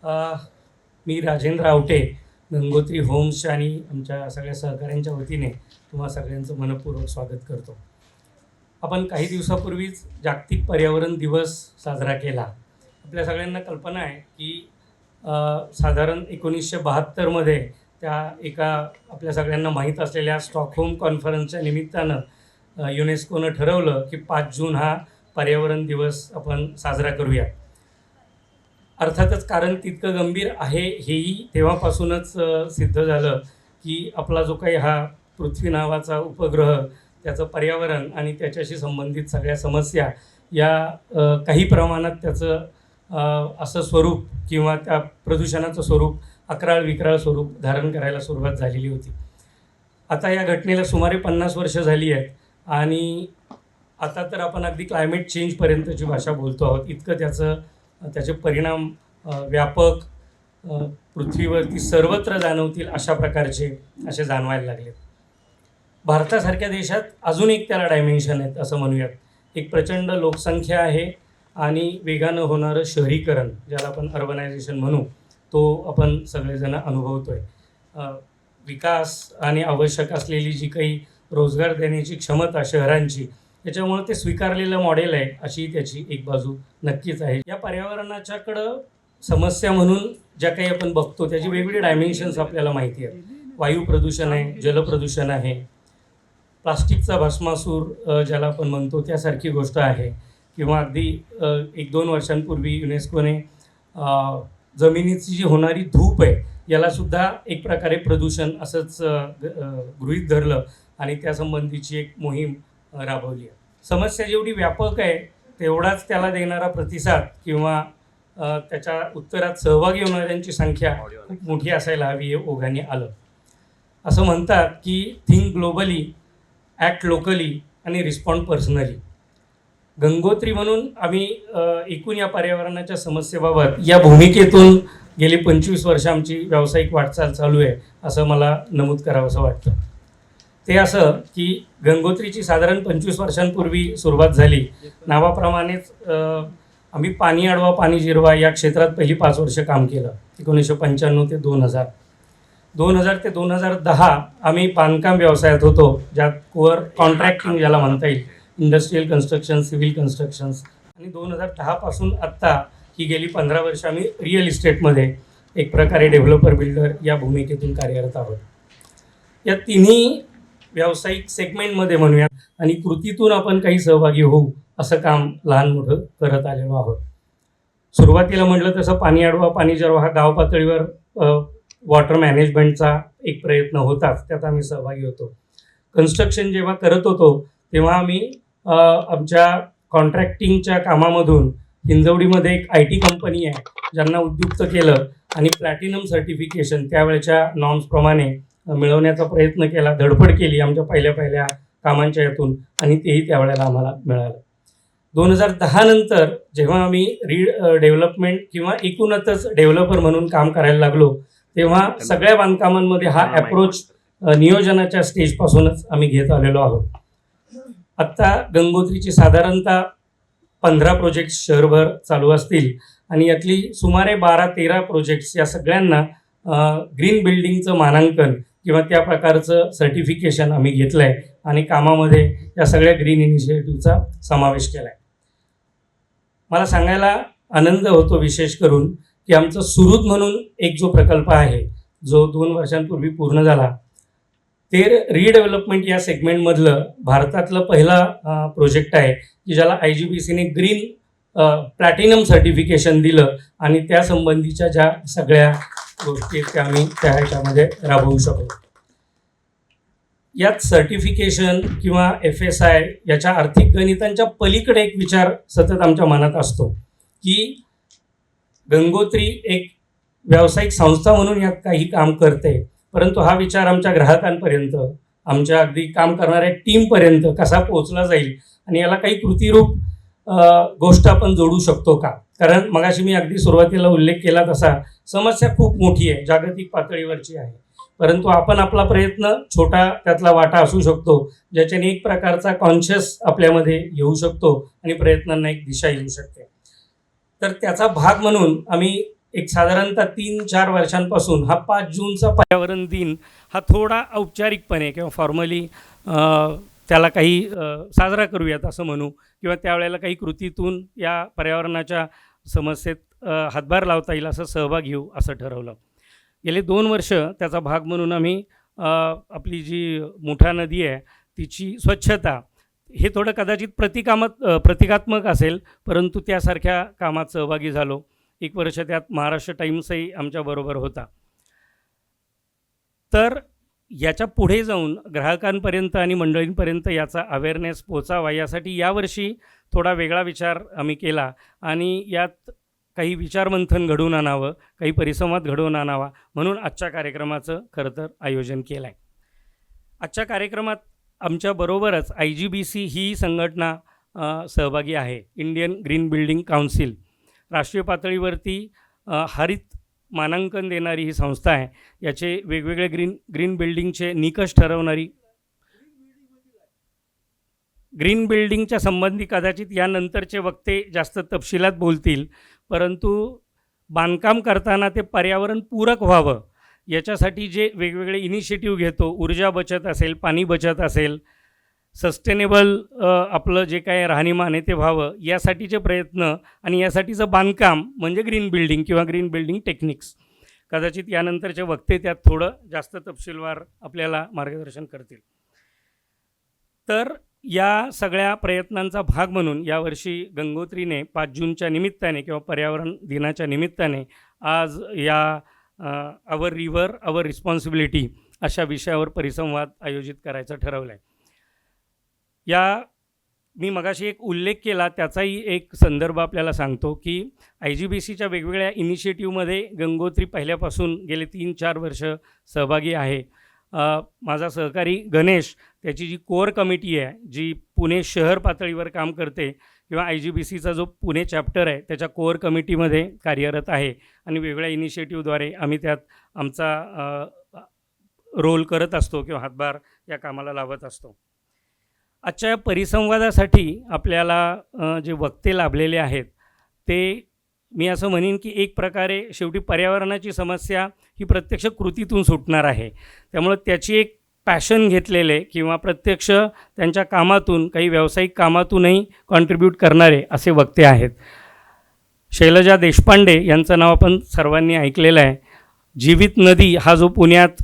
अ, मी Rajendra Awate, Gangotri homes आणि आमच्या सगळ्या सहकाऱ्यांच्या वतीने तुम्हा सगळ्यांचं मनःपूर्वक स्वागत करतो. आपण काही दिवसापूर्वीच जागतिक पर्यावरण दिवस साजरा केला. आपल्या सगळ्यांना कल्पना आहे की साधारण 1972मध्ये त्या एका आपल्या सगळ्यांना माहीत असलेल्या स्टॉकहोम कॉन्फरन्सच्या निमित्तानं युनेस्कोनं ठरवलं की 5 जून हा पर्यावरण दिवस आपण साजरा करूया. अर्थातच कारण तितकं गंभीर आहे हेही तेव्हापासूनच सिद्ध झालं की आपला जो काही हा पृथ्वी नावाचा उपग्रह, त्याचं पर्यावरण आणि त्याच्याशी संबंधित सगळ्या समस्या या काही प्रमाणात त्याचं असं स्वरूप किंवा त्या प्रदूषणाचं स्वरूप अक्राळ विक्राळ स्वरूप धारण करायला सुरुवात झालेली होती. आता या घटनेला सुमारे 50 वर्ष झाली आहेत आणि आता तर आपण अगदी क्लायमेट चेंजपर्यंतची भाषा बोलतो आहोत. इतकं त्याचे परिणाम व्यापक पृथ्वीवरती सर्वत्र जाणवतील अशा प्रकारचे असे जाणवायला लागलेत. भारतासारख्या देशात अजून एक त्याला डायमेन्शन आहेत असं म्हणूयात. एक प्रचंड लोकसंख्या आहे आणि वेगानं होणारं शहरीकरण, ज्याला आपण अर्बनायझेशन म्हणू, तो आपण सगळेजण अनुभवतो आहे. विकास आणि आवश्यक असलेली जी काही रोजगार देण्याची क्षमता शहरांची, त्याच्यामुळं ते स्वीकारलेलं मॉडेल आहे अशी त्याची एक बाजू नक्कीच आहे. या पर्यावरणाच्याकडं समस्या म्हणून ज्या काही आपण बघतो त्याची वेगवेगळी डायमेन्शन्स आपल्याला माहिती आहेत. वायू प्रदूषण आहे, जलप्रदूषण आहे, प्लास्टिकचा भस्मासूर ज्याला आपण म्हणतो त्यासारखी गोष्ट आहे, किंवा अगदी 1-2 वर्षांपूर्वी युनेस्कोने जमिनीची जी होणारी धूप आहे यालासुद्धा एक प्रकारे प्रदूषण असंच गृहीत धरलं आणि त्यासंबंधीची एक मोहीम राबवली आहे. समस्या जेवढी व्यापक आहे तेवढाच त्याला देणारा प्रतिसाद किंवा त्याच्या उत्तरात सहभागी होणाऱ्यांची संख्या खूप मोठी असायला हवी हे ओघाने आलं. असं म्हणतात की थिंक ग्लोबली, ॲक्ट लोकली आणि रिस्पॉन्ड पर्सनली. गंगोत्री म्हणून आम्ही एकूण या पर्यावरणाच्या समस्येबाबत या भूमिकेतून गेली 25 वर्ष आमची व्यावसायिक वाटचाल चालू आहे असं मला नमूद करावंसं वाटतं. ते असं की गंगोत्रीची साधारण 25 वर्षांपूर्वी सुरुवात झाली. नावाप्रमाणेच आम्ही पाणी अडवा पाणी जिरवा या क्षेत्रात पहिली 5 वर्ष काम केलं. 1995 ते 2000. 2000 ते 2010 आम्ही बांधकाम व्यवसायात होतो, ज्यात कोअर कॉन्ट्रॅक्टिंग ज्याला म्हणता येईल, इंडस्ट्रियल कन्स्ट्रक्शन, सिव्हिल कन्स्ट्रक्शन्स. आणि 2010 पासून आत्ता ही गेली 15 वर्ष आम्ही रिअल इस्टेटमध्ये एक प्रकारे डेव्हलपर बिल्डर या भूमिकेतून कार्यरत आहोत. या तिन्ही व्यावसायिक सेगमेंटमध्ये म्हणूया आणि कृतीतून आपण काही सहभागी होऊ असं काम लहान मोठं करत आलेलो आहोत. सुरुवातीला म्हटलं तसं पाणी अडवा पाणी जिरवा हा गाव पातळीवर वॉटर मॅनेजमेंटचा एक प्रयत्न होताच, त्यात आम्ही सहभागी होतो. कन्स्ट्रक्शन जेव्हा करत होतो तेव्हा आम्ही आमच्या कॉन्ट्रॅक्टिंगच्या कामामधून हिंजवडीमध्ये एक IT कंपनी आहे ज्यांना उद्युक्त केलं आणि प्लॅटिनम सर्टिफिकेशन त्यावेळेच्या नॉर्म्सप्रमाणे मिळवण्याचा प्रयत्न केला, धडपड केली आमच्या पहिल्या कामांच्या यातून आणि तेही त्यावेळेला आम्हाला मिळालं. 2010 नंतर जेव्हा आम्ही डेव्हलपमेंट किंवा एकूणच डेव्हलपर म्हणून काम करायला लागलो तेव्हा सगळ्या बांधकामांमध्ये हा ॲप्रोच नियोजनाच्या स्टेजपासूनच आम्ही घेत आलेलो आहोत. आत्ता गंगोत्रीची साधारणतः 15 प्रोजेक्ट्स शहरभर चालू असतील आणि यातली सुमारे 12-13 प्रोजेक्ट्स या सगळ्यांना ग्रीन बिल्डिंगचं मानांकन किंवा त्या प्रकारचं सर्टिफिकेशन आम्ही घेतलं आहे आणि कामामध्ये या सगळ्या ग्रीन इनिशिएटिव्हचा समावेश केला आहे. मला सांगायला आनंद होतो विशेष करून की आमचं सुहृद म्हणून एक जो प्रकल्प आहे जो 2 वर्षांपूर्वी पूर्ण झाला, ते रिडेव्हलपमेंट या सेगमेंटमधलं भारतातलं पहिला प्रोजेक्ट आहे की ज्याला IGBCने ग्रीन प्लॅटिनम सर्टिफिकेशन दिलं आणि त्यासंबंधीच्या ज्या सगळ्या गोष्टी त्या आम्ही त्या ह्याच्यामध्ये राबवू शकतो. यात सर्टिफिकेशन किंवा FSI याच्या आर्थिक गणितांच्या पलीकडे एक विचार सतत आमच्या मनात असतो की गंगोत्री एक व्यावसायिक संस्था म्हणून यात काही काम करते, परंतु हा विचार आमच्या ग्राहकांपर्यंत, आमच्या अगदी काम करणाऱ्या टीमपर्यंत कसा पोहोचला जाईल आणि याला काही कृतीरूप गोष्ट आपण जोडू शकतो का. कारण मगाशी मी अगदी सुरुवातीला उल्लेख केला तसा समस्या खूप मोठी आहे, जागतिक पातळीवरची आहे, परंतु आपण आपला प्रयत्न छोटा त्यातला वाटा असू शकतो ज्याच्याने एक प्रकारचा कॉन्शियस आपल्यामध्ये येऊ शकतो आणि प्रयत्नांना एक दिशा येऊ शकते. तर त्याचा भाग म्हणून आम्ही एक साधारणतः 3-4 वर्षांपासून हा 5 जूनचा पर्यावरण दिन हा थोडा औपचारिकपणे किंवा फॉर्मली त्याला काही साजरा करूयात असं म्हणू, किंवा त्यावेळेला काही कृतीतून या पर्यावरणाच्या समस्येत हातभार लावता येईल असं सहभाग घेऊ असं ठरवलं. गेले 2 वर्ष त्याचा भाग म्हणून आम्ही आपली जी मुठा नदी आहे तिची स्वच्छता, हे थोडं कदाचित प्रतिकात्मक असेल, परंतु त्यासारख्या कामात सहभागी झालो. 1 वर्ष त्यात महाराष्ट्र टाइम्सही आमच्याबरोबर होता. तर याच्या पुढे जाऊन ग्राहकांपर्यंत आणि मंडळींपर्यंत याचा अवेअरनेस पोचावा यासाठी यावर्षी थोडा वेगळा विचार आम्ही केला आणि यात काही विचारमंथन घडवून आणावं, काही परिसंवाद घडवून आणावा, म्हणून आजच्या कार्यक्रमाचं खरं तर आयोजन केलं आहे. आजच्या कार्यक्रमात आमच्याबरोबरच IGBC ही संघटना सहभागी आहे. इंडियन ग्रीन बिल्डिंग काउन्सिल राष्ट्रीय पातळीवरती हरित मानांकन देणारी ही संस्था आहे. याचे वेगवेगळे ग्रीन बिल्डिंगचे निकष ठरवणारी, ग्रीन बिल्डिंगच्या संबंधी कदाचित यानंतरचे वक्ते जास्त तपशिलात बोलतील, परंतु बांधकाम करताना ते पर्यावरणपूरक व्हावं याच्यासाठी जे वेगवेगळे इनिशिएटिव्ह घेतो, ऊर्जा बचत असेल, पाणी बचत असेल, सस्टेनेबल आपलं जे काय राहणीमान आहे ते व्हावं यासाठीचे प्रयत्न आणि यासाठीचं बांधकाम म्हणजे ग्रीन बिल्डिंग किंवा ग्रीन बिल्डिंग टेक्निक्स. कदाचित यानंतरचे वक्ते त्यात थोडं जास्त तपशीलवार आपल्याला मार्गदर्शन करतील. तर या सगळ्या प्रयत्नांचा भाग म्हणून यावर्षी गंगोत्रीने 5 जूनच्या निमित्ताने किंवा पर्यावरण दिनाच्या निमित्ताने आज या आवर रिव्हर आवर रिस्पॉन्सिबिलिटी अशा विषयावर परिसंवाद आयोजित करायचं ठरवलं आहे. मी मगाशी एक उल्लेख केला त्याचाही एक संदर्भ आपल्याला सांगतो की IGBCच्या वेगवेगळ्या इनिशिएटिव्हमध्ये गंगोत्री पहिल्यापासून गेले 3-4 वर्ष सहभागी आहे. माझा सहकारी गणेश, त्याची जी कोअर कमिटी आहे जी पुणे शहर पातळीवर काम करते, किंवा IGBCचा जो पुणे चॅप्टर आहे त्याच्या कोअर कमिटीमध्ये कार्यरत आहे आणि वेगवेगळ्या इनिशिएटिव्हद्वारे आम्ही त्यात आमचा रोल करत असतो किंवा हातभार या कामाला लावत असतो. आजच्या या परिसंवादासाठी आपल्याला जे वक्ते लाभलेले आहेत ते मी असं म्हणेन की एक प्रकारे शेवटी पर्यावरणाची समस्या ही प्रत्यक्ष कृतीतून सुटणार आहे. त्यामुळं त्याची एक पॅशन घेतलेले किंवा प्रत्यक्ष त्यांच्या कामातून काही व्यावसायिक कामातूनही कॉन्ट्रीब्यूट करणारे असे वक्ते आहेत. शैलजा देशपांडे यांचं नाव आपण सर्वांनी ऐकलेलं आहे. जीवित नदी हा जो पुण्यात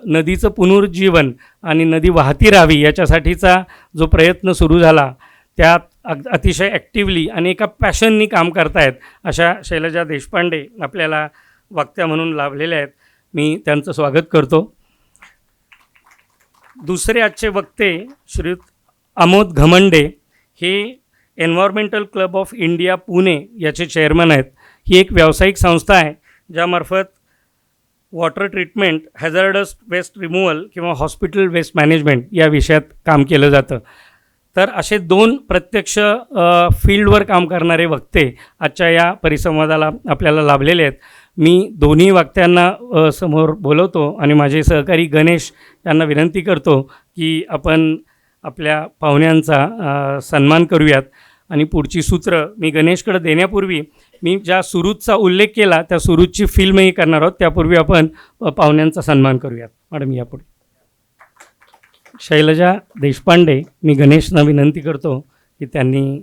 नदीचं पुनरुज्जीवन आणि नदी वाहती राहावी याच्यासाठीचा जो प्रयत्न सुरू झाला त्यात अतिशय ॲक्टिव्हली आणि एका पॅशननी काम करतायत अशा शैलजा देशपांडे आपल्याला वक्त्या म्हणून लाभलेल्या आहेत. मी त्यांचं स्वागत करतो. दुसरे आजचे वक्ते श्रीयुत आमोद घमंडे, हे environmental club of India Pune याचे चेअरमन आहेत. ही एक व्यावसायिक संस्था आहे ज्यामार्फत water treatment, hazardous waste removal किंवा हॉस्पिटल वेस्ट मॅनेजमेंट या विषयात काम केलं जातं. तर असे 2 प्रत्यक्ष फील्डवर काम करणारे वक्ते आजच्या या परिसंवादाला आपल्याला लाभलेले आहेत. मी दोन्ही वक्त्यांना समोर बोलवतो आणि माझे सहकारी गणेश यांना विनंती करतो की आपण आपल्या पाहुण्यांचा सन्मान करूयात. आणि पुढची सूत्र मी गणेशकडे देण्यापूर्वी मी ज्या सुरुजचा उल्लेख केला त्या सुरुजची फिल्मही करणार आहोत. त्यापूर्वी आपण पाहुण्यांचा सन्मान करूयात. मॅडम यापुढे शैलजा देशपांडे, मी गणेशना विनंती करतो की त्यांनी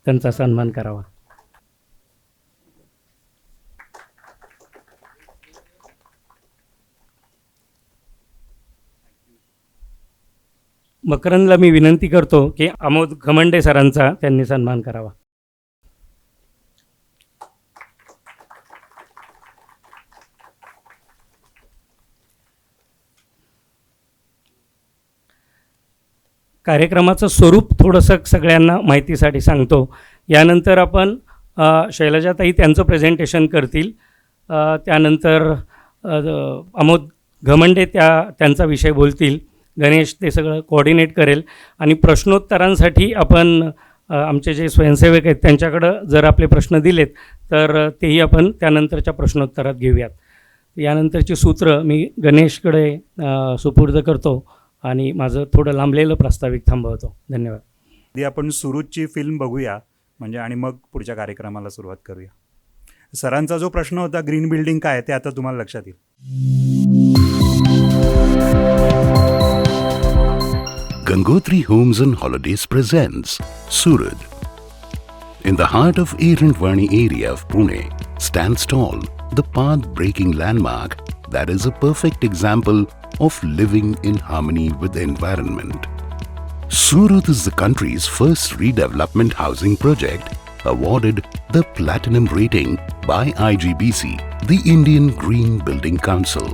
त्यांचा सन्मान करावा. मकरंदला मी विनंती करतो की आमोद घमंडे सरांचा त्यांनी सन्मान करावा. कार्यक्रमाचं स्वरूप थोडंसं सगळ्यांना माहितीसाठी सांगतो. यानंतर आपण शैलजाताई त्यांचं प्रेझेंटेशन करतील. त्यानंतर आमोद घमंडे त्यांचा विषय बोलतील. गणेश ते सगळं कोऑर्डिनेट करेल आणि प्रश्नोत्तरांसाठी आपण आमचे जे स्वयंसेवक आहेत त्यांच्याकडं जर आपले प्रश्न दिलेत तर तेही आपण त्यानंतरच्या प्रश्नोत्तरात घेऊयात. यानंतरची सूत्र मी गणेशकडे सुपूर्द करतो आणि माझं थोडं लांबलेलं प्रास्ताविक थांबवतो. धन्यवाद. आधी आपण सुरुजची फिल्म बघूया म्हणजे आणि मग पुढच्या कार्यक्रमाला सुरुवात करूया. सरांचा जो प्रश्न होता ग्रीन बिल्डिंग काय, ते आता तुम्हाला लक्षात येईल. Gangotri Homes and Holidays presents Surad. In the heart of Erindwani area of Pune stands tall the path-breaking landmark that is a perfect example of living in harmony with the environment. Surad is the country's first redevelopment housing project awarded the Platinum rating by IGBC, the Indian Green Building Council.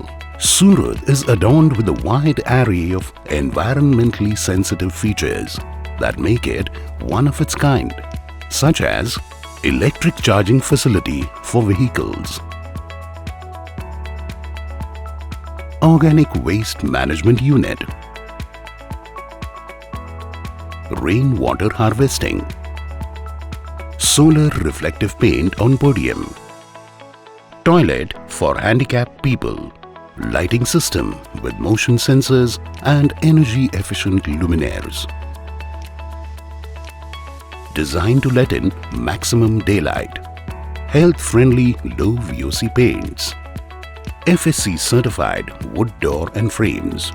Surad is adorned with a wide array of environmentally sensitive features that make it one of its kind, such as electric charging facility for vehicles, organic waste management unit, rainwater harvesting, solar reflective paint on podium, toilet for handicapped people, lighting system with motion sensors and energy efficient luminaires, designed to let in maximum daylight, health friendly low VOC paints, FSC certified wood door and frames,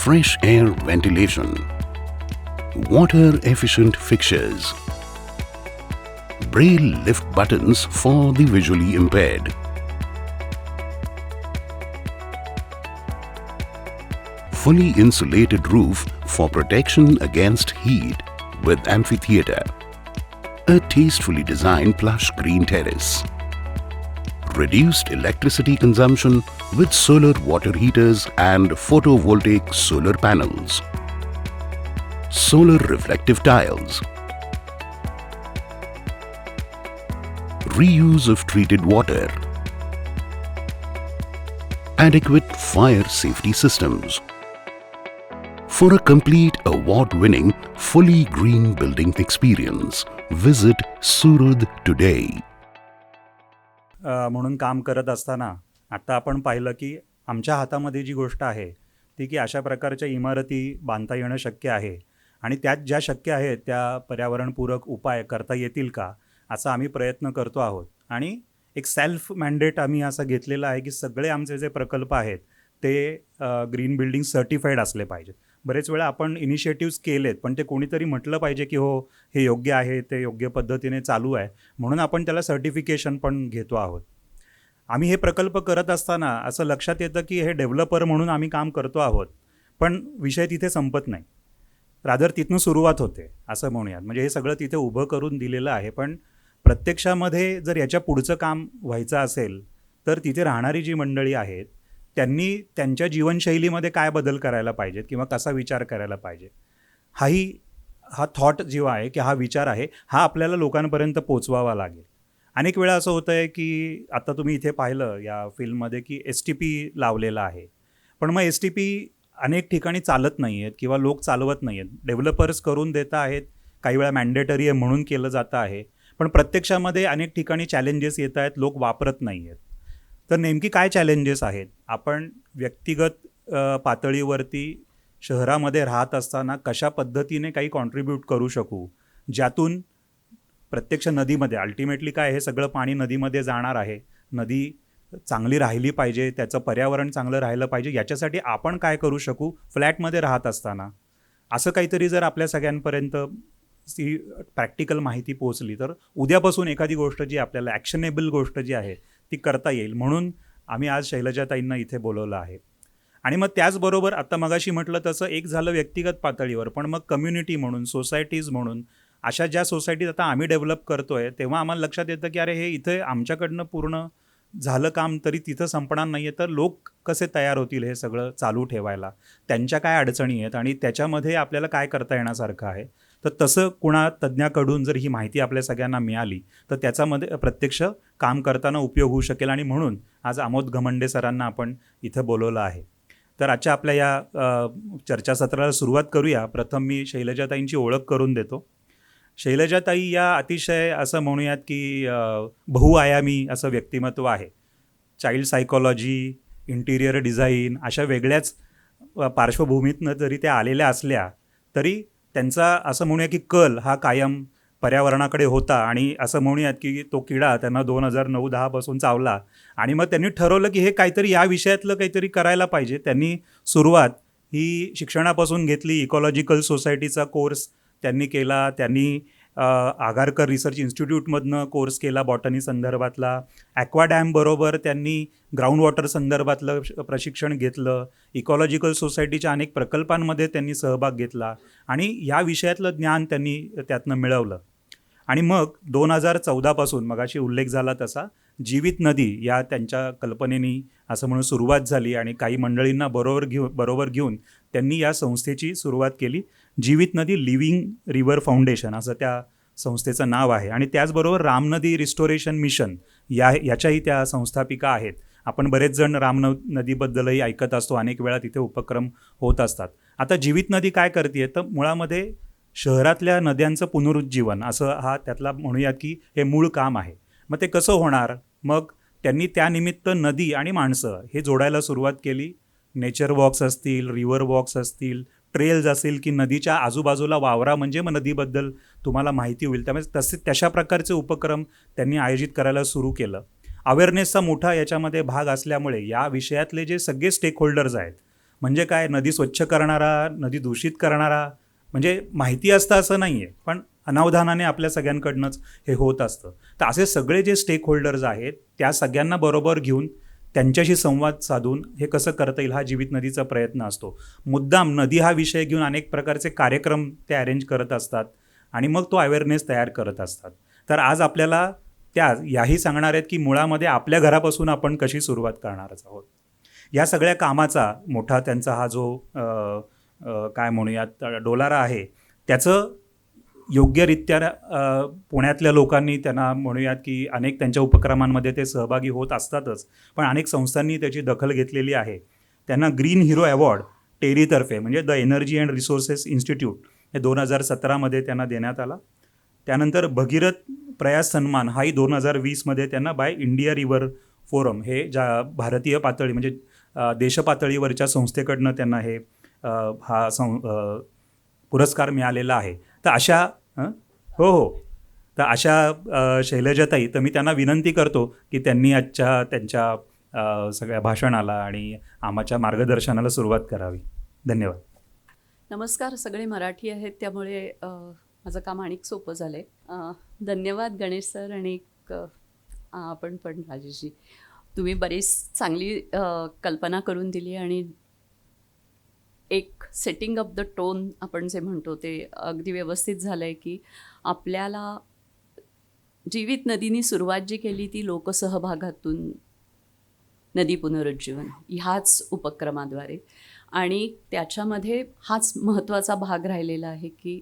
fresh air ventilation, water efficient fixtures, braille lift buttons for the visually impaired, fully insulated roof for protection against heat with amphitheater, a tastefully designed plush green terrace, reduced electricity consumption with solar water heaters and photovoltaic solar panels, solar reflective tiles, reuse of treated water, adequate fire safety systems. For a complete award-winning, fully green building experience, visit Surad today. म्हणून काम करत असताना आता आपण पाहिलं की आमच्या हातामध्ये जी गोष्ट आहे ती की अशा प्रकारच्या इमारती बांधता येणं शक्य आहे आणि त्यात ज्या शक्य आहेत त्या पर्यावरणपूरक उपाय करता येतील का, असा आम्ही प्रयत्न करतो आहोत. आणि एक सेल्फ मॅन्डेट आम्ही असा घेतलेला आहे की सगळे आमचे जे प्रकल्प आहेत ते ग्रीन बिल्डिंग सर्टिफाईड असले पाहिजेत. बरेच वेळा आपण इनिशिएटिव्स केलेत, पण ते कोणीतरी म्हटलं पाहिजे की हो हे योग्य आहे, ते योग्य पद्धतीने चालू आहे, म्हणून आपण त्याला सर्टिफिकेशन पण घेतो आहोत. आम्ही हे प्रकल्प करत असताना असं लक्षात येतं की हे डेव्हलपर म्हणून आम्ही काम करतो आहोत, पण विषय तिथे संपत नाही. रादर तिथून सुरुवात होते असं म्हणूयात. म्हणजे हे सगळं तिथे उभं करून दिलेलं आहे, पण प्रत्यक्षामध्ये जर याच्या पुढचं काम व्हायचं असेल तर तिथे राहणारी जी मंडळी आहेत त्यांनी त्यांच्या जीवनशैलीमध्ये काय बदल करायला पाहिजेत किंवा कसा विचार करायला पाहिजे, हा थॉट जेव्हा आहे की हा विचार आहे हा आपल्याला लोकांपर्यंत पोचवावा लागेल. अनेक वेळा असं होतं आहे की आता तुम्ही इथे पाहिलं या फिल्ममध्ये की STP लावलेला आहे, पण मग STP अनेक ठिकाणी चालत नाही आहेत किंवा लोक चालवत नाही आहेत. डेव्हलपर्स करून देत आहेत, काही वेळा मॅन्डेटरी आहे म्हणून केलं जातं आहे, पण प्रत्यक्षामध्ये अनेक ठिकाणी चॅलेंजेस येत आहेत, लोक वापरत नाही आहेत. तर नेमकी काय चॅलेंजेस आहेत, आपण व्यक्तिगत पातळीवरती शहरामध्ये राहत असताना कशा पद्धतीने काही कॉन्ट्रीब्यूट करू शकू, ज्यातून प्रत्यक्ष नदीमध्ये अल्टिमेटली काय हे सगळं पाणी नदीमध्ये जाणार आहे, नदी चांगली राहिली पाहिजे, त्याचं पर्यावरण चांगलं राहिलं पाहिजे, याच्यासाठी आपण काय करू शकू फ्लॅटमध्ये राहत असताना. असं काहीतरी जर आपल्या सगळ्यांपर्यंत ती प्रॅक्टिकल माहिती पोहोचली तर उद्यापासून एखादी गोष्ट जी आपल्याला ॲक्शनेबल गोष्ट जी आहे ती करता येईल. म्हणून आम्ही आज शैलजाताईंना इथे बोलवलं आहे. आणि मग त्याचबरोबर आता मगाशी म्हटलं तसं एक झालं व्यक्तिगत पातळीवर, पण मग कम्युनिटी म्हणून, सोसायटीज म्हणून, अशा ज्या सोसायटीज आता आम्ही डेव्हलप करतोय तेव्हा आम्हाला लक्षात येतं की अरे हे इथे आमच्याकडनं पूर्ण झालं काम तरी तिथं संपणार नाही आहे, तर लोक कसे तयार होतील हे सगळं चालू ठेवायला, त्यांच्या काय अडचणी आहेत आणि त्याच्यामध्ये आपल्याला काय करता येण्यासारखं आहे. तर तसं कुणा तज्ज्ञाकडून जर ही माहिती आपल्या सगळ्यांना मिळाली तर त्याच्यामध्ये प्रत्यक्ष काम करताना उपयोग होऊ शकेल. आणि म्हणून आज आमोद घमंडे सरांना आपण इथं बोलवलं आहे. तर आजच्या आपल्या या चर्चासत्राला सुरुवात करूया. प्रथम मी शैलजाताईंची ओळख करून देतो. शैलजाताई या अतिशय असं म्हणूयात की बहुआयामी असं व्यक्तिमत्व आहे. चाइल्ड सायकॉलॉजी, इंटिरियर डिझाईन अशा वेगळ्याच पार्श्वभूमीतनं जरी त्या आलेल्या असल्या तरी त्यांचा असं म्हणूया की कल हा कायम पर्यावरणाकडे होता आणि असं म्हणूयात की तो किडा त्यांना 2009-10 पासून चावला आणि मग त्यांनी ठरवलं की हे काहीतरी या विषयातलं काहीतरी करायला पाहिजे. त्यांनी सुरुवात ही शिक्षणापासून घेतली. इकॉलॉजिकल सोसायटीचा कोर्स त्यांनी केला. त्यांनी आगारकर रिसर्च इन्स्टिट्यूटमधनं कोर्स केला बॉटनी संदर्भातला. ॲक्वा डॅमबरोबर त्यांनी ग्राउंड वॉटर संदर्भातलं प्रशिक्षण घेतलं. इकॉलॉजिकल सोसायटीच्या अनेक प्रकल्पांमध्ये त्यांनी सहभाग घेतला आणि या विषयातलं ज्ञान त्यांनी त्यातनं मिळवलं. आणि मग 2014 पासून मगाशी उल्लेख झाला तसा जीवित नदी या त्यांच्या कल्पनेनी असं म्हणून सुरुवात झाली आणि काही मंडळींना बरोबर घेऊन त्यांनी या संस्थेची सुरुवात केली. जीवित नदी लिव्हिंग रिव्हर फाउंडेशन असं त्या संस्थेचं नाव आहे. आणि त्याचबरोबर रामनदी रिस्टोरेशन मिशन याच्याही त्या संस्थापिका आहेत. आपण बरेच जण नदीबद्दलही ऐकत असतो. अनेक वेळा तिथे उपक्रम होत असतात. आता जीवित नदी काय करते तर मुळामध्ये शहरातल्या नद्यांचं पुनरुज्जीवन असं हा त्यातला म्हणूयात की हे मूळ काम आहे. मग ते कसं होणार? मग त्यांनी त्यानिमित्त नदी आणि माणसं हे जोडायला सुरुवात केली. नेचर वॉक्स असतील, रिव्हर वॉक्स असतील, ट्रेल्स असेल की नदीच्या आजूबाजूला वावरा म्हणजे मग नदीबद्दल तुम्हाला माहिती होईल. त्यामुळे तशा प्रकारचे उपक्रम त्यांनी आयोजित करायला सुरू केलं. अवेअरनेसचा मोठा याच्यामध्ये भाग असल्यामुळे या विषयातले जे सगळे स्टेक होल्डर्स आहेत म्हणजे काय, नदी स्वच्छ करणारा, नदी दूषित करणारा, म्हणजे माहिती असतं असं नाही आहे पण अनावधानाने आपल्या सगळ्यांकडनंच हे होत असतं. तर असे सगळे जे स्टेक होल्डर्स आहेत त्या सगळ्यांना बरोबर घेऊन त्यांच्याशी संवाद साधून हे कसं करता येईल हा जीवित नदीचा प्रयत्न असतो. मुद्दाम नदी हा विषय घेऊन अनेक प्रकारचे कार्यक्रम ते अरेंज करत असतात आणि मग तो अवेअरनेस तयार करत असतात. तर आज आपल्याला याही सांगणार आहेत की मुळामध्ये आपल्या घरापासून आपण कशी सुरुवात करणारच आहोत. या सगळ्या कामाचा मोठा त्यांचा हा जो काय म्हणूयात डोलारा आहे त्याचं योग्यरित्या पुण्यातल्या लोकांनी त्यांना म्हणूयात की अनेक त्यांच्या उपक्रमांमध्ये ते सहभागी होत असतातच पण अनेक संस्थांनी त्याची दखल घेतलेली आहे. त्यांना ग्रीन हिरो अवॉर्ड टेरीतर्फे म्हणजे the energy and resources institute हे 2017 त्यांना देण्यात आला. त्यानंतर भगीरथ प्रयास सन्मान हाही 2020 त्यांना बाय इंडिया रिव्हर फोरम हे ज्या भारतीय पातळी म्हणजे देशपातळीवरच्या संस्थेकडनं त्यांना हे पुरस्कार मिळालेला आहे. तर अशा तर अशा शैलजाताई तर मी त्यांना विनंती करतो की त्यांनी आजच्या त्यांच्या सगळ्या भाषणाला आणि आम्हाच्या मार्गदर्शनाला सुरुवात करावी. धन्यवाद. नमस्कार. सगळे मराठी आहेत त्यामुळे माझं काम आणिक सोपं झालं आहे. धन्यवाद गणेश सर आणि आपण पण राजेशजी. तुम्ही बरीच चांगली कल्पना करून दिली आणि एक सेटिंग अप द टोन आपण जे म्हणतो ते अगदी व्यवस्थित झालं आहे की आपल्याला जीवित नदीनी सुरुवात जी केली ती लोकसहभागातून नदी पुनरुज्जीवन ह्याच उपक्रमाद्वारे आणि त्याच्यामध्ये हाच महत्त्वाचा भाग राहिलेला आहे की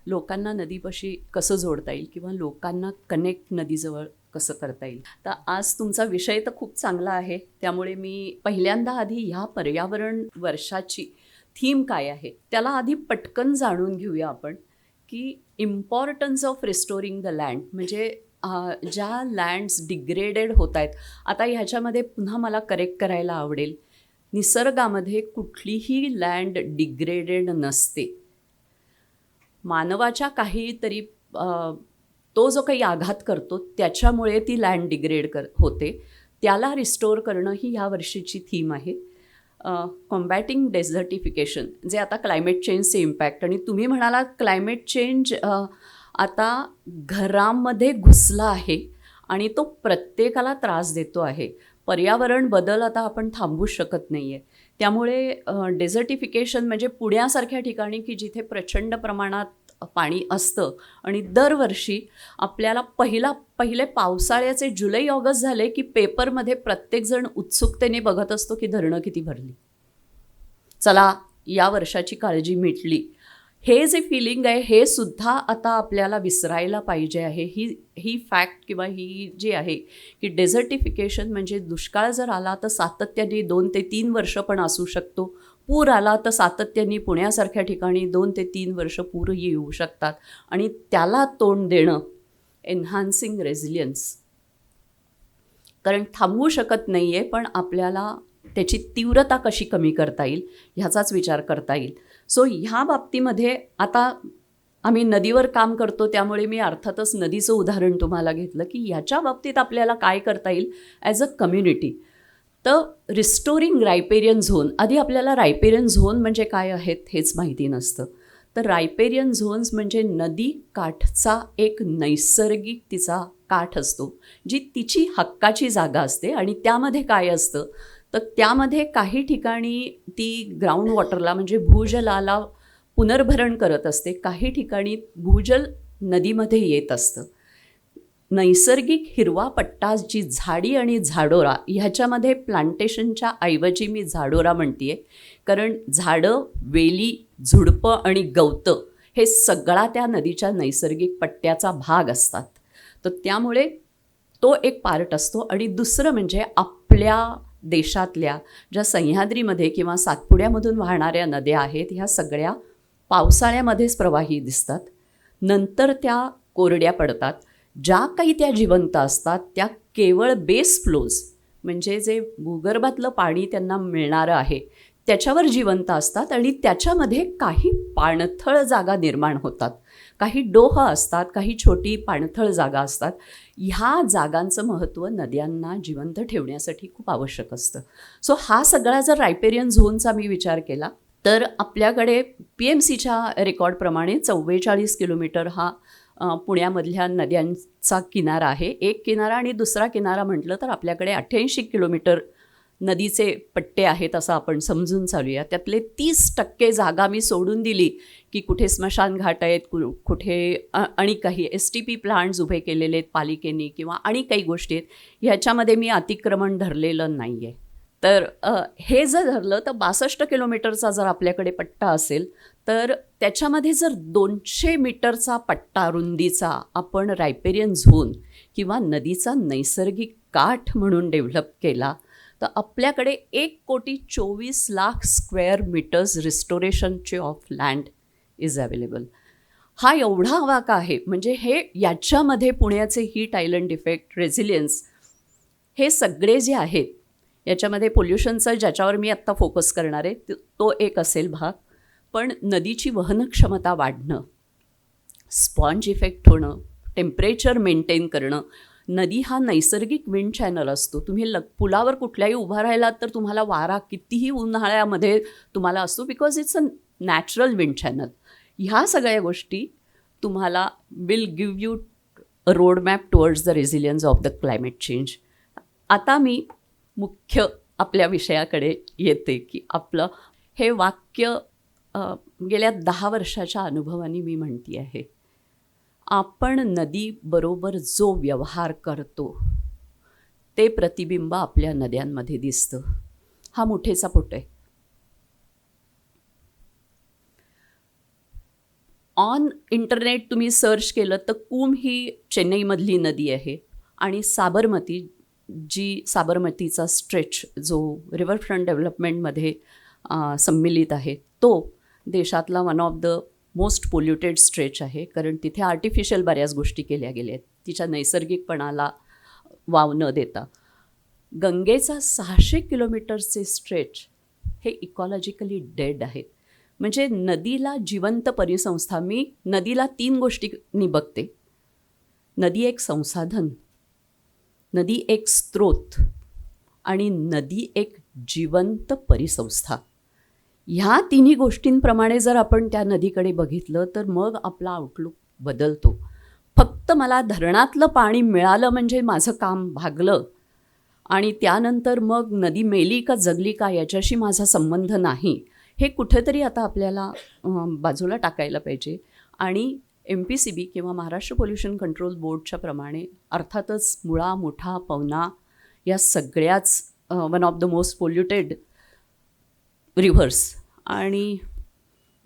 लोकांना नदीपाशी कसं जोडता येईल किंवा लोकांना कनेक्ट नदीजवळ कसं करता येईल. तर आज तुमचा विषय तर खूप चांगला आहे त्यामुळे मी पहिल्यांदा आधी ह्या पर्यावरण वर्षाची थीम काय आहे त्याला आधी पटकन जाणून घेऊया आपण की importance of restoring the land म्हणजे ज्या लँड्स डिग्रेडेड होत आहेत. आता ह्याच्यामध्ये पुन्हा मला करेक्ट करायला आवडेल, निसर्गामध्ये कुठलीही लँड डिग्रेडेड नसते. मानवाच्या काहीतरी तो जो काही आघात करतो त्याच्यामुळे ती लँड डिग्रेड होते. त्याला रिस्टोर करणं ही ह्या वर्षीची थीम आहे. कॉम्बॅटिंग डेझर्टिफिकेशन जे आता क्लायमेट चेंजचे इम्पॅक्ट आणि तुम्ही म्हणालात क्लायमेट चेंज आता घरामध्ये घुसला आहे आणि तो प्रत्येकाला त्रास देतो आहे. पर्यावरण बदल आता आपण थांबवू शकत नाही आहे. त्यामुळे डेझर्टिफिकेशन म्हणजे पुण्यासारख्या ठिकाणी की जिथे प्रचंड प्रमाणात पाणी असतं आणि दरवर्षी आपल्याला पहिले पावसाळ्याचे जुलै ऑगस्ट झाले की पेपरमध्ये प्रत्येकजण उत्सुकतेने बघत असतो की धरणं किती भरली, चला या वर्षाची काळजी मिटली. हे जे फिलिंग आहे हे सुद्धा आता आपल्याला विसरायला पाहिजे आहे. ही फॅक्ट किंवा ही जी आहे की डेझर्टिफिकेशन म्हणजे दुष्काळ जर आला तर सातत्याने 2 ते 3 वर्ष पण असू शकतो. पूर आला तर सातत्याने पुण्यासारख्या ठिकाणी 2 ते 3 वर्ष पूरही येऊ शकतात आणि त्याला तोंड देणं एन्हान्सिंग रेझिलियन्स. कारण थांबवू शकत नाही आहे पण आपल्याला त्याची तीव्रता कशी कमी करता येईल ह्याचाच विचार करता येईल. सो ह्या बाबतीमध्ये आता आम्ही नदीवर काम करतो त्यामुळे मी अर्थातच नदीचं उदाहरण तुम्हाला घेतलं की याच्या बाबतीत आपल्याला काय करता येईल ॲज अ कम्युनिटी. तर रिस्टोरिंग रायपेरियन झोन, आधी आपल्याला रायपेरियन झोन म्हणजे काय आहेत हेच माहिती नसतं. तर रायपेरियन झोन्स म्हणजे नदी काठचा एक नैसर्गिक तिचा काठ असतो, जी तिची हक्काची जागा असते. आणि त्यामध्ये काय असतं तर त्यामध्ये काही ठिकाणी ती ग्राउंड वॉटरला म्हणजे भूजलाला पुनर्भरण करत असते, काही ठिकाणी भूजल नदीमध्ये येत असतं. नैसर्गिक हिरवा पट्टा जी झाडी आणि झाडोरा, ह्याच्यामध्ये प्लांटेशनच्या ऐवजी मी झाडोरा म्हणते आहे, कारण झाडं, वेली, झुडपं आणि गवतं हे सगळा त्या नदीच्या नैसर्गिक पट्ट्याचा भाग असतात. तर त्यामुळे तो एक पार्ट असतो. आणि दुसरं म्हणजे आपल्या देशातल्या ज्या सह्याद्रीमध्ये किंवा सातपुड्यामधून वाहणाऱ्या नद्या आहेत ह्या सगळ्या पावसाळ्यामध्येच प्रवाही दिसतात, नंतर त्या कोरड्या पडतात. ज्या काही त्या जिवंत असतात त्या केवळ बेस फ्लोज म्हणजे जे भूगर्भातलं पाणी त्यांना मिळणारं आहे त्याच्यावर जिवंत असतात. आणि त्याच्यामध्ये काही पाणथळ जागा निर्माण होतात, काही डोह असतात, काही छोटी पाणथळ जागा असतात. ह्या जागांचं महत्त्व नद्यांना जिवंत ठेवण्यासाठी खूप आवश्यक असतं. सो हा सगळा जर रायपेरियन झोनचा मी विचार केला तर आपल्याकडे PMCच्या रेकॉर्डप्रमाणे 44 किलोमीटर हा पुण्यामधल्या नद्यांचा किनारा आहे. एक किनारा आणि दुसरा किनारा म्हटलं तर आपल्याकडे 88 किलोमीटर नदीचे पट्टे आहेत असं आपण समजून चालूया. त्यातले 30% जागा मी सोडून दिली की कुठे स्मशानघाट आहेत, कुठे आणि काही STP प्लांट्स उभे केलेले आहेत पालिकेने किंवा आणि काही गोष्टी आहेत, ह्याच्यामध्ये मी अतिक्रमण धरलेलं नाही आहे. तर हे जर धरलं तर 62 किलोमीटरचा जर आपल्याकडे पट्टा असेल तर त्याच्यामध्ये जर 200 मीटरचा पट्टा रुंदीचा आपण रायपेरियन झोन किंवा नदीचा नैसर्गिक काठ म्हणून डेव्हलप केला तर आपल्याकडे 1,24,00,000 स्क्वेअर मीटर्स रिस्टोरेशनचे ऑफ लँड इज अवेलेबल. हा एवढा आवाका आहे. म्हणजे हे याच्यामध्ये पुण्याचे हीट आयलंड इफेक्ट, रेझिलियन्स हे सगळे जे आहेत याच्यामध्ये पोल्युशनचं ज्याच्यावर मी आत्ता फोकस करणार आहे तो एक असेल भाग. पण नदीची वहनक्षमता वाढणं, स्पॉन्ज इफेक्ट होणं, टेम्परेचर मेंटेन करणं. नदी हा नैसर्गिक विंड चॅनल असतो. तुम्ही पुलावर कुठल्याही उभा राहिलात तर तुम्हाला वारा कितीही उन्हाळ्यामध्ये तुम्हाला असतो because it's a natural wind channel. ह्या सगळ्या गोष्टी तुम्हाला will give you a road map towards the resilience of the climate change. आता मी मुख्य आपल्या विषयाकडे येते की आपलं हे वाक्य गेल्या 10 वर्षाच्या अनुभवाने मी म्हणते आहे. आपण नदीबरोबर जो व्यवहार करतो ते प्रतिबिंब आपल्या नद्यांमध्ये दिसतं. हा मुठेचा पोट आहे. ऑन इंटरनेट तुम्ही सर्च केलं तर कूम ही चेन्नईमधली नदी आहे आणि साबरमती जी साबरमतीचा स्ट्रेच जो रिव्हरफ्रंट डेव्हलपमेंटमध्ये सम्मिलित आहे तो देशातला one of the most polluted stretch आहे. कारण तिथे आर्टिफिशियल बऱ्याच गोष्टी केल्या गेल्या आहेत तिच्या नैसर्गिकपणाला वाव न देता. गंगेचा 600 किलोमीटरचे स्ट्रेच हे इकॉलॉजिकली डेड आहे. म्हणजे नदीला जिवंत परिसंस्था, मी नदीला 3 गोष्टींनी बघते. नदी एक संसाधन, नदी एक स्रोत आणि नदी एक जिवंत परिसंस्था. ह्या तिन्ही गोष्टींप्रमाणे जर आपण त्या नदीकडे बघितलं तर मग आपला आउटलुक बदलतो. फक्त मला धरणातलं पाणी मिळालं म्हणजे माझं काम भागलं आणि त्यानंतर मग नदी मेली का जगली का याच्याशी माझा संबंध नाही, हे कुठेतरी आता आपल्याला बाजूला टाकायला पाहिजे. आणि MPCB किंवा महाराष्ट्र पोल्युशन कंट्रोल बोर्डच्या प्रमाणे अर्थातच मुळा, मुठा, पवना या सगळ्याच one of the most polluted reverse. आणि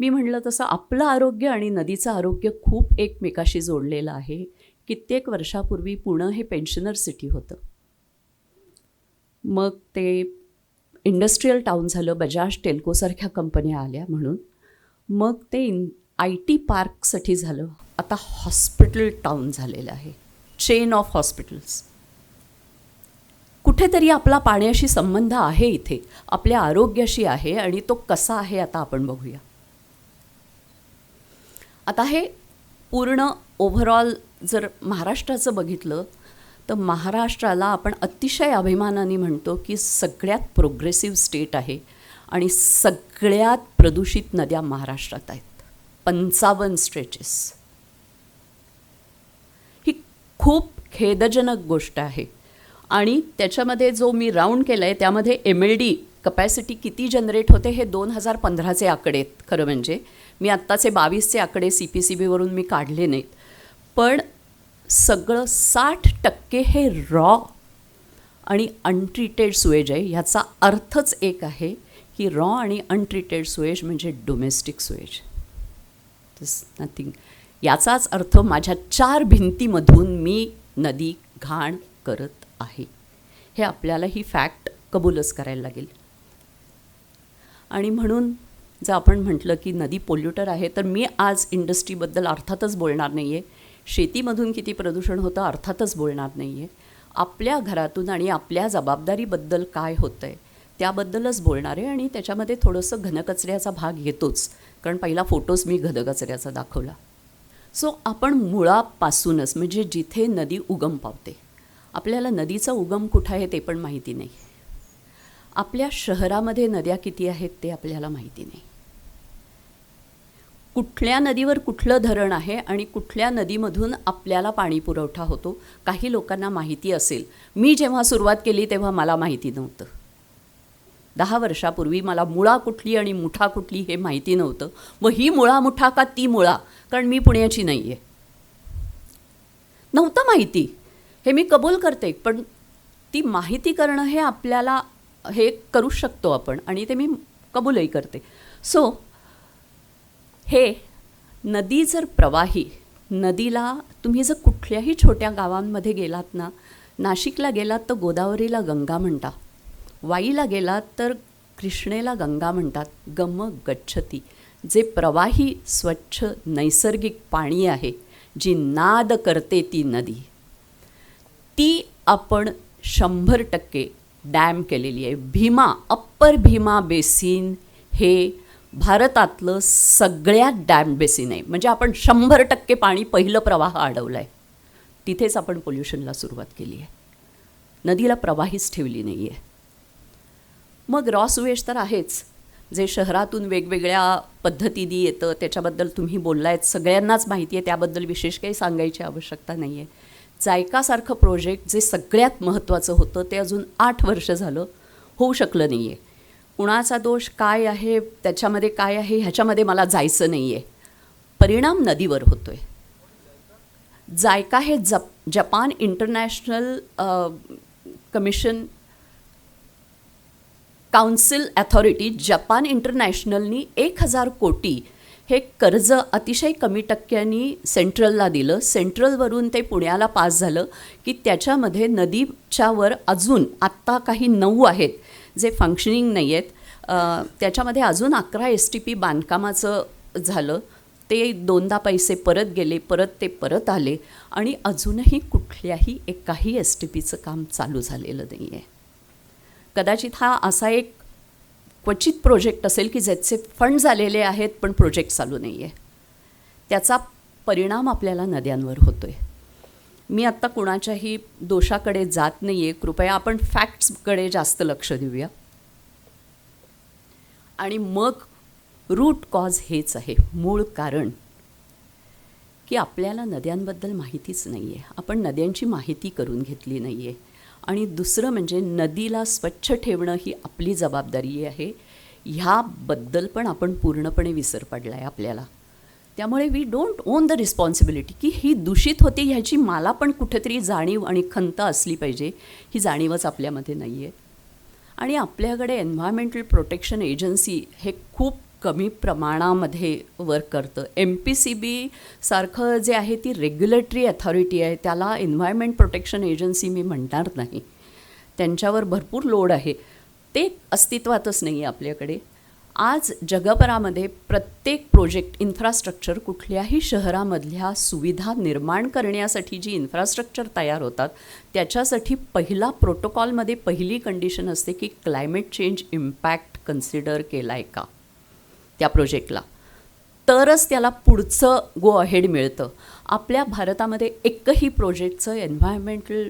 मी म्हटलं तसं आपलं आरोग्य आणि नदीचं आरोग्य खूप एकमेकाशी जोडलेलं आहे. कित्येक वर्षापूर्वी पुणं हे पेन्शनर सिटी होतं. मग ते इंडस्ट्रीयल टाऊन झालं, बजाज टेल्कोसारख्या कंपन्या आल्या म्हणून. मग ते IT पार्कसाठी झालं. आता हॉस्पिटल टाऊन झालेलं आहे, चेन ऑफ हॉस्पिटल्स. कुठेतरी आपला पाण्याशी संबंध आहे इथे, आपल्या आरोग्याशी आहे आणि तो कसा आहे आता आपण बघूया. आता हे पूर्ण ओव्हरऑल जर महाराष्ट्राचं बघितलं तर महाराष्ट्राला आपण अतिशय अभिमानाने म्हणतो की सगळ्यात प्रोग्रेसिव्ह स्टेट आहे आणि सगळ्यात प्रदूषित नद्या महाराष्ट्रात आहेत. 55 स्ट्रेचेस. ही खूप खेदजनक गोष्ट आहे. आणि त्याच्यामध्ये जो मी राऊंड केला आहे त्यामध्ये MLD कपॅसिटी किती जनरेट होते हे 2015चे आकडे आहेत. खरं म्हणजे मी आत्ताचे 22चे आकडे CPCBवरून मी काढले नाहीत, पण सगळं 60% हे रॉ आणि अनट्रीटेड सुएज आहे. ह्याचा अर्थच एक आहे की रॉ आणि अनट्रीटेड सुएज म्हणजे डोमेस्टिक सुएज. दिस नथिंग. याचाच अर्थ माझ्या 4 भिंतीमधून मी नदी घाण करत आहे. हे आपल्याला ही फॅक्ट कबूलच करायला लागेल. आणि म्हणून जर आपण म्हटलं की नदी पोल्युटर आहे तर मी आज इंडस्ट्रीबद्दल अर्थातच बोलणार नाही आहे. शेतीमधून किती प्रदूषण होतं अर्थातच बोलणार नाही आहे. आपल्या घरातून आणि आपल्या जबाबदारीबद्दल काय होतं आहे त्याबद्दलच बोलणार आहे. आणि त्याच्यामध्ये थोडंसं घनकचऱ्याचा भाग येतोच, कारण पहिला फोटोज मी घनकचऱ्याचा दाखवला. सो आपण मुळापासूनच म्हणजे जिथे नदी उगम पावते, आपल्याला नदीचा उगम कुठं आहे ते पण माहिती नाही. आपल्या शहरामध्ये नद्या किती आहेत ते आपल्याला माहिती नाही. कुठल्या नदीवर कुठलं धरण आहे आणि कुठल्या नदीमधून आपल्याला पाणी पुरवठा होतो काही लोकांना माहिती असेल. मी जेव्हा सुरुवात केली तेव्हा मला माहिती नव्हतं. 10 वर्षापूर्वी मला मुळा कुठली आणि मुठा कुठली हे माहिती नव्हतं. मग ही मुळा मुठा का ती मुळा, कारण मी पुण्याची नाही आहे, नव्हतं माहिती. हे मी कबूल करते, पण ती माहिती करणं हे आपल्याला हे करू शकतो आपण, आणि ते मी कबूलही करते. सो हे नदी जर प्रवाही, नदीला तुम्ही जर कुठल्याही छोट्या गावांमध्ये गेलात ना, नाशिकला गेलात तर गोदावरीला गंगा म्हणता, वाईला गेलात तर कृष्णेला गंगा म्हणतात. गम गच्छती, जे प्रवाही स्वच्छ नैसर्गिक पाणी आहे, जी नाद करते ती नदी, ती आपण 100% डॅम केलेली आहे. भीमा, अप्पर भीमा बेसिन हे भारतातलं सगळ्यात डॅम बेसिन आहे. म्हणजे आपण 100% पाणी पहिलं प्रवाह अडवलं आहे. तिथेच आपण पोल्युशनला सुरुवात केली आहे. नदीला प्रवाहीच ठेवली नाही आहे. मग रॉ सुएज तर आहेच, जे शहरातून वेगवेगळ्या पद्धतीने येतं, त्याच्याबद्दल तुम्ही बोललायत, सगळ्यांनाच माहिती आहे, त्याबद्दल विशेष काही सांगायची आवश्यकता नाही आहे. जायकासारखं प्रोजेक्ट जे सगळ्यात महत्त्वाचं होतं ते अजून 8 वर्ष झालं होऊ शकलं नाही आहे. कुणाचा दोष काय आहे, त्याच्यामध्ये काय आहे, ह्याच्यामध्ये मला जायचं नाही आहे. परिणाम नदीवर होतो आहे. जायका हे Japan international commission council authority, Japan इंटरनॅशनलनी 1000 कोटी हे कर्ज अतिशय कमी टक्क्यांनी सेंट्रलला दिलं. सेंट्रलवरून ते पुण्याला पास झालं की त्याच्यामध्ये नदीच्यावर अजून आत्ता काही 9 आहेत जे फंक्शनिंग नाही आहेत. त्याच्यामध्ये अजून 11 STP बांधकामाचं झालं. ते 2दा पैसे परत गेले, ते परत आले, आणि अजूनही कुठल्याही एकाही STPचं काम चालू झालेलं नाही आहे. कदाचित हा असा एक क्वचित प्रोजेक्ट असेल की ज्याचे फंड झालेले आहेत पण प्रोजेक्ट चालू नाही आहे. त्याचा परिणाम आपल्याला नद्यांवर होतो आहे. मी आत्ता कुणाच्याही दोषाकडे जात नाही आहे. कृपया आपण फॅक्ट्सकडे जास्त लक्ष देऊया. आणि मग रूट कॉज हेच आहे, मूळ कारण, की आपल्याला नद्यांबद्दल माहितीच नाही आहे. आपण नद्यांची माहिती करून घेतली नाही आहे. आणि दुसरं म्हणजे नदीला स्वच्छ ठेवणं ही आपली जबाबदारी आहे. ह्याबद्दल पण आपण पूर्णपणे विसर पडला आहे आपल्याला. त्यामुळे we don't own the responsibility की ही दूषित होती ह्याची मला पण कुठेतरी जाणीव आणि खंत असली पाहिजे. ही जाणीवच आपल्यामध्ये नाही आहे. आणि आपल्याकडे एन्व्हायरमेंटल प्रोटेक्शन एजन्सी हे खूप कमी प्रमाणामध्ये वर्क करतं. MPCB सारखं जे आहे ती रेग्युलेटरी अथॉरिटी आहे, त्याला एन्व्हायरमेंट प्रोटेक्शन एजन्सी मी म्हणणार नाही. त्यांच्यावर भरपूर लोड आहे. ते अस्तित्वातच नाही आहे आपल्याकडे. आज जगभरामध्ये प्रत्येक प्रोजेक्ट, इन्फ्रास्ट्रक्चर, कुठल्याही शहरामधल्या सुविधा निर्माण करण्यासाठी जी इन्फ्रास्ट्रक्चर तयार होतात त्याच्यासाठी पहिला प्रोटोकॉलमध्ये पहिली कंडिशन असते की क्लायमेट चेंज इम्पॅक्ट कन्सिडर केला आहे का त्या प्रोजेक्टला. तरच त्याला पुढचं गो अहेड मिळतं. आपल्या भारतामध्ये एकही प्रोजेक्टचं एन्व्हायरमेंटल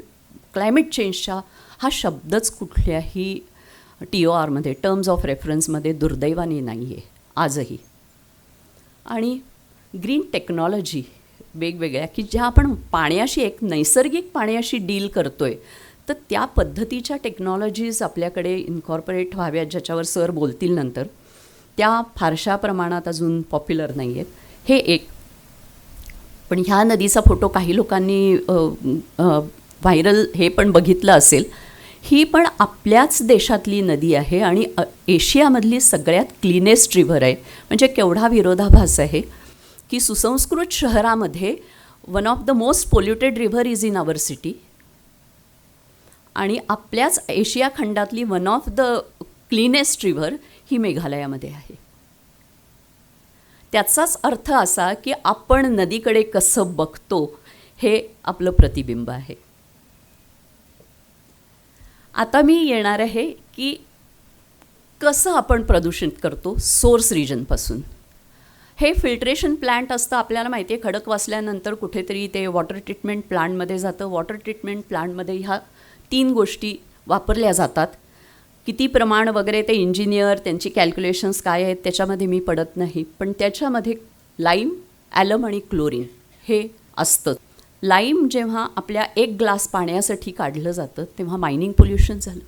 क्लायमेट चेंजच्या हा शब्दच कुठल्याही TORमध्ये टर्म्स ऑफ रेफरन्समध्ये दुर्दैवाने नाही आहे आजही. आणि ग्रीन टेक्नॉलॉजी वेगवेगळ्या की ज्या आपण पाण्याशी एक नैसर्गिक पाण्याशी डील करतो आहे, तर त्या पद्धतीच्या टेक्नॉलॉजीज आपल्याकडे इन्कॉर्पोरेट व्हाव्यात, ज्याच्यावर सर बोलतील नंतर. त्या फारशा प्रमाणात अजून पॉप्युलर नाही आहेत. हे एक. पण ह्या नदीचा फोटो काही लोकांनी व्हायरल हे पण बघितलं असेल. ही पण आपल्याच देशातली नदी आहे आणि एशियामधली सगळ्यात क्लीनेस्ट रिव्हर आहे. म्हणजे केवढा विरोधाभास आहे की सुसंस्कृत शहरामध्ये one of the most polluted river is in our city, आणि आपल्याच एशिया खंडातली one of the cleanest river ही मेघालयामध्ये आहे. त्याचाच अर्थ असा की आपण नदीकडे कसं बघतो हे आपलं प्रतिबिंब आहे. आता मी येणार आहे की कसं आपण प्रदूषित करतो सोर्स रिजनपासून. हे फिल्ट्रेशन प्लांट असतं, आपल्याला माहिती आहे. खडकवासल्यानंतर कुठेतरी ते वॉटर ट्रीटमेंट प्लांटमध्ये जातं. वॉटर ट्रीटमेंट प्लांटमध्ये ह्या 3 गोष्टी वापरल्या जातात. किती प्रमाण वगैरे ते इंजिनियर त्यांची कॅल्क्युलेशन्स काय आहेत त्याच्यामध्ये मी पडत नाही. पण त्याच्यामध्ये लाईम, ॲलम आणि क्लोरीन हे असतं. लाईम जेव्हा आपल्या 1 ग्लास पाण्यासाठी काढलं जातं तेव्हा मायनिंग पोल्युशन झालं.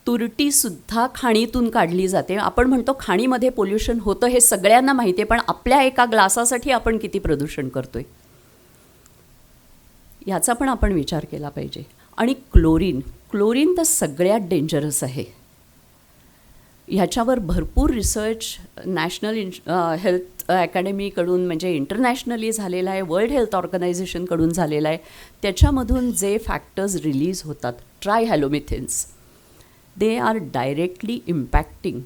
तुरटीसुद्धा खाणीतून काढली जाते. आपण म्हणतो खाणीमध्ये पोल्युशन होतं हे सगळ्यांना माहिती आहे, पण आपल्या एका ग्लासासाठी आपण किती प्रदूषण करतो आहे याचा पण आपण विचार केला पाहिजे. आणि क्लोरीन तर सगळ्यात डेंजरस आहे. ह्याच्यावर भरपूर रिसर्च नॅशनल हेल्थ अकॅडमीकडून म्हणजे इंटरनॅशनली झालेला आहे, वर्ल्ड हेल्थ ऑर्गनायझेशनकडून झालेला आहे. त्याच्यामधून जे फॅक्टर्स रिलीज होतात, ट्रायहॅलोमिथेन्स, दे आर डायरेक्टली इम्पॅक्टिंग,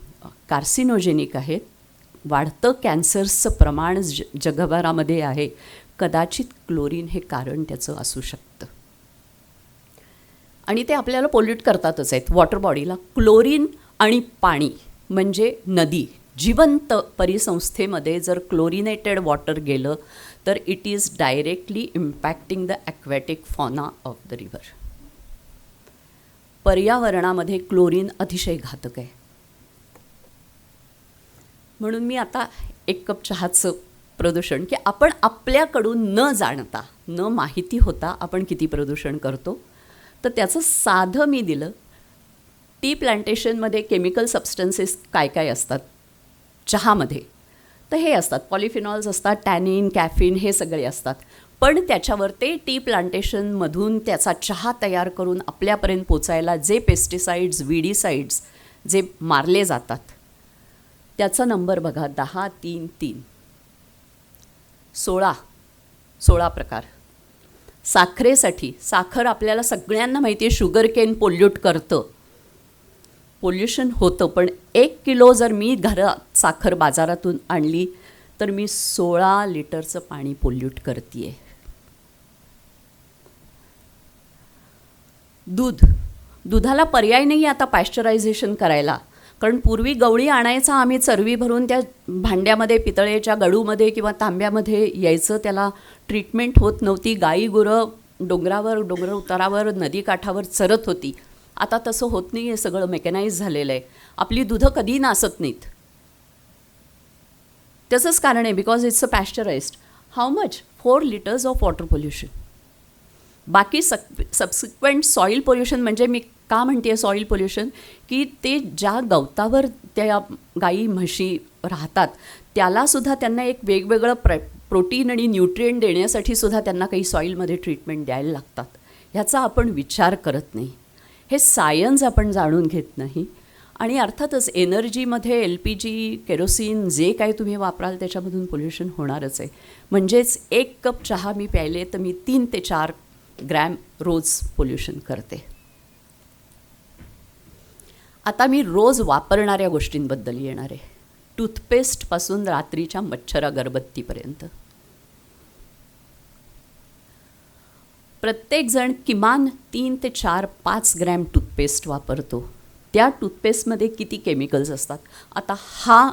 कार्सिनोजेनिक आहेत. वाढतं कॅन्सर्सचं प्रमाण जगभरामध्ये आहे. कदाचित क्लोरीन हे कारण त्याचं असू शकतं. आणि ते आपल्याला पोल्यूट करतातच आहेत वॉटर बॉडीला. क्लोरीन आणि पाणी म्हणजे नदी, जिवंत परिसंस्थेमध्ये जर क्लोरिनेटेड वॉटर गेलं तर it is directly impacting the aquatic fauna of the river. पर्यावरणामध्ये क्लोरीन अतिशय घातक आहे. म्हणून मी आता 1 कप चहाचं प्रदूषण की आपण आपल्याकडून न जाणता, न माहिती होता आपण किती प्रदूषण करतो, तर त्याचं साधं मी दिलं. टी प्लांटेशनमध्ये केमिकल सबस्टन्सेस काय काय असतात चहामध्ये, तर हे असतात, पॉलिफिनॉल्स असतात, टॅनिन, कॅफिन हे सगळे असतात. पण त्याच्यावर ते टी प्लांटेशनमधून त्याचा चहा तयार करून आपल्यापर्यंत पोचायला जे पेस्टिसाइड्स, विडीसाइड्स जे मारले जातात त्याचा नंबर बघा, 10-3-3, 16 प्रकार. साखरेसाठी, साखर आपल्याला सगळ्यांना माहिती आहे शुगर केन पोल्यूट करतं, पोल्युशन होतं. पण 1 किलो जर मी घरात साखर बाजारातून आणली तर मी 16 लिटरचं पाणी पोल्यूट करते आहे. दुधाला पर्याय नाही आता पॅश्चरायझेशन करायला. कारण पूर्वी गवळी आणायचा आम्ही, चरवी भरून त्या भांड्यामध्ये, पितळेच्या गडूमध्ये किंवा तांब्यामध्ये यायचं. त्याला ट्रीटमेंट होत नव्हती. गाई गुरं डोंगर उतारावर, नदीकाठावर चरत होती. आता तसं होत नाही आहे, सगळं मेकॅनाइज झालेलं आहे. आपली दुधं कधी नासत नाहीत. त्याचंच कारण आहे because it's a pasteurised. How much? 4 litres of water pollution. बाकी सबसिक्वेंट सॉईल पोल्युशन, म्हणजे मी का म्हणते सॉईल पोल्युशन, की ते ज्या गवतावर त्या गाई म्हशी राहतात त्यालासुद्धा त्यांना एक वेगवेगळं प्रोटीन आणि न्यूट्रिएंट देण्यासाठी सुद्धा त्यांना काही सॉईलमध्ये ट्रीटमेंट द्यायला लागतात. ह्याचा आपण विचार करत नाही. हे सायन्स आपण जाणून घेत नाही. आणि अर्थातच एनर्जीमध्ये LPG, केरोसिन जे काही तुम्ही वापराल त्याच्यामधून पोल्युशन होणारच आहे. म्हणजेच 1 कप चहा मी प्यायले तर मी 3 ते 4 ग्रॅम रोज पोल्युशन करते. आता मी रोज वापरणाऱ्या गोष्टींबद्दल येणार आहे. टूथपेस्टपासून रात्रीच्या मच्छर अगरबत्तीपर्यंत. प्रत्येकजण किमान 3 ते 4-5 ग्रॅम टूथपेस्ट वापरतो. त्या टूथपेस्टमध्ये किती केमिकल्स असतात. आता हा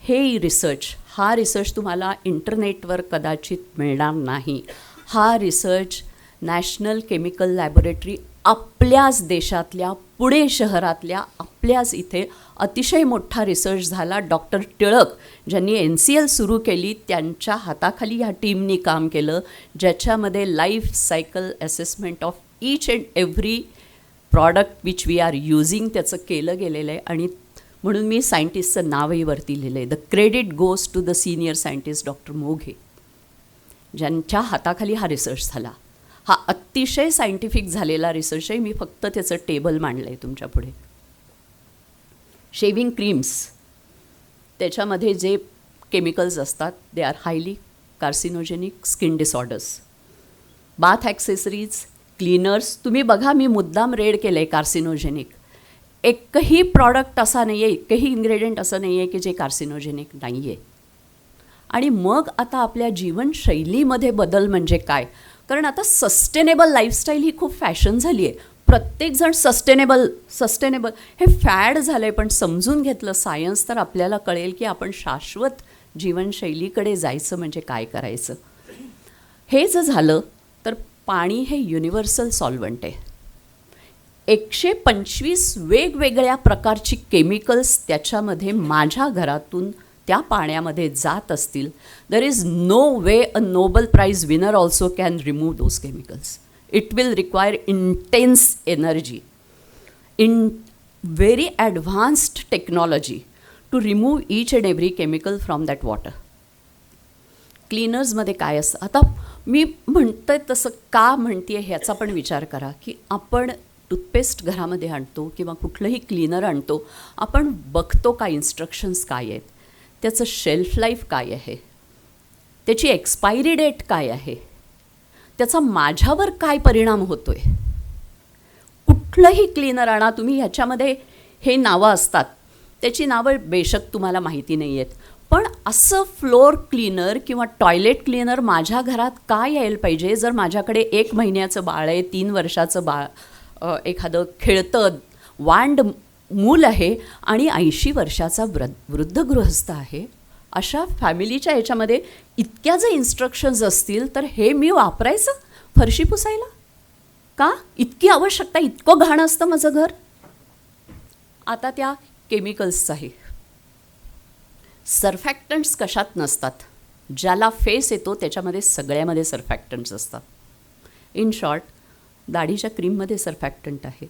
हे रिसर्च, हा रिसर्च तुम्हाला इंटरनेटवर कदाचित मिळणार नाही. हा रिसर्च नॅशनल केमिकल लॅबोरेटरी आपल्याच देशातल्या पुणे शहरातल्या आपल्याच इथे अतिशय मोठा रिसर्च झाला. डॉक्टर टिळक ज्यांनी NCL सुरू केली त्यांच्या हाताखाली ह्या टीमनी काम केलं, ज्याच्यामध्ये life cycle assessment of each and every product which we are using त्याचं केलं गेलेलं आहे. आणि म्हणून मी सायंटिस्टचं नावही वरती लिहिलं आहे. The credit goes to the senior scientist doctor Moghe, ज्यांच्या हाताखाली हा रिसर्च झाला. हा अतिशय सायंटिफिक झालेला रिसर्च आहे. मी फक्त त्याचं टेबल मांडलं आहे तुमच्यापुढे. शेविंग क्रीम्स, त्याच्यामध्ये जे केमिकल्स असतात they are highly carcinogenic, skin disorders. Bath accessories, cleaners, तुम्ही बघा मी मुद्दाम रेड केलं आहे कार्सिनोजेनिक. एकही प्रॉडक्ट असा नाही आहे, एकही इन्ग्रेडियंट असं नाही आहे की जे कार्सिनोजेनिक नाही आहे. आणि मग आता आपल्या जीवनशैलीमध्ये बदल म्हणजे काय? कारण आता सस्टेनेबल लाईफस्टाईल ही खूप फॅशन झाली आहे. प्रत्येकजण सस्टेनेबल हे फॅड झालं आहे. पण समजून घेतलं सायन्स तर आपल्याला कळेल की आपण शाश्वत जीवनशैलीकडे जायचं म्हणजे काय करायचं. हे जर झालं तर पाणी हे युनिव्हर्सल सॉल्व्हंट आहे. 125 वेगवेगळ्या प्रकारची केमिकल्स त्याच्यामध्ये माझ्या घरातून त्या पाण्यामध्ये जात असतील. There is no way a Nobel prize winner also can remove those chemicals. It will require intense energy, in very advanced technology to remove each and every chemical from that water. क्लीनर्समध्ये काय असतं? आता मी म्हणतं आहे तसं का म्हणते आहे ह्याचा पण विचार करा की आपण टूथपेस्ट घरामध्ये आणतो किंवा कुठलंही क्लीनर आणतो, आपण बघतो का इन्स्ट्रक्शन्स काय आहेत, त्याचं शेल्फ लाईफ काय आहे, त्याची एक्सपायरी डेट काय आहे, त्याचा माझ्यावर काय परिणाम होतो आहे. कुठलंही क्लीनर आणा तुम्ही, ह्याच्यामध्ये हे नावं असतात, त्याची नावं बेशक तुम्हाला माहिती नाही आहेत. पण असं फ्लोअर क्लीनर किंवा टॉयलेट क्लीनर माझ्या घरात का यायला पाहिजे? जर माझ्याकडे 1 महिन्याचं बाळ आहे, 3 वर्षाचं बाळ, एखादं खेळतं वांड मूल आहे आणि 80 वर्षाचा वृद्ध गृहस्थ आहे, अशा फॅमिलीच्या याच्यामध्ये इतक्या जर इन्स्ट्रक्शन्स असतील तर हे मी वापरायचं फरशी पुसायला का? इतकी आवश्यकता, इतकं घाण असतं माझं घर. आता त्या केमिकल्सचं आहे. सर्फॅक्टंट्स कशात नसतात? ज्याला फेस येतो त्याच्यामध्ये सगळ्यामध्ये सर्फॅक्टंट्स असतात. इन शॉर्ट, दाढीच्या क्रीममध्ये सर्फॅक्टंट आहे,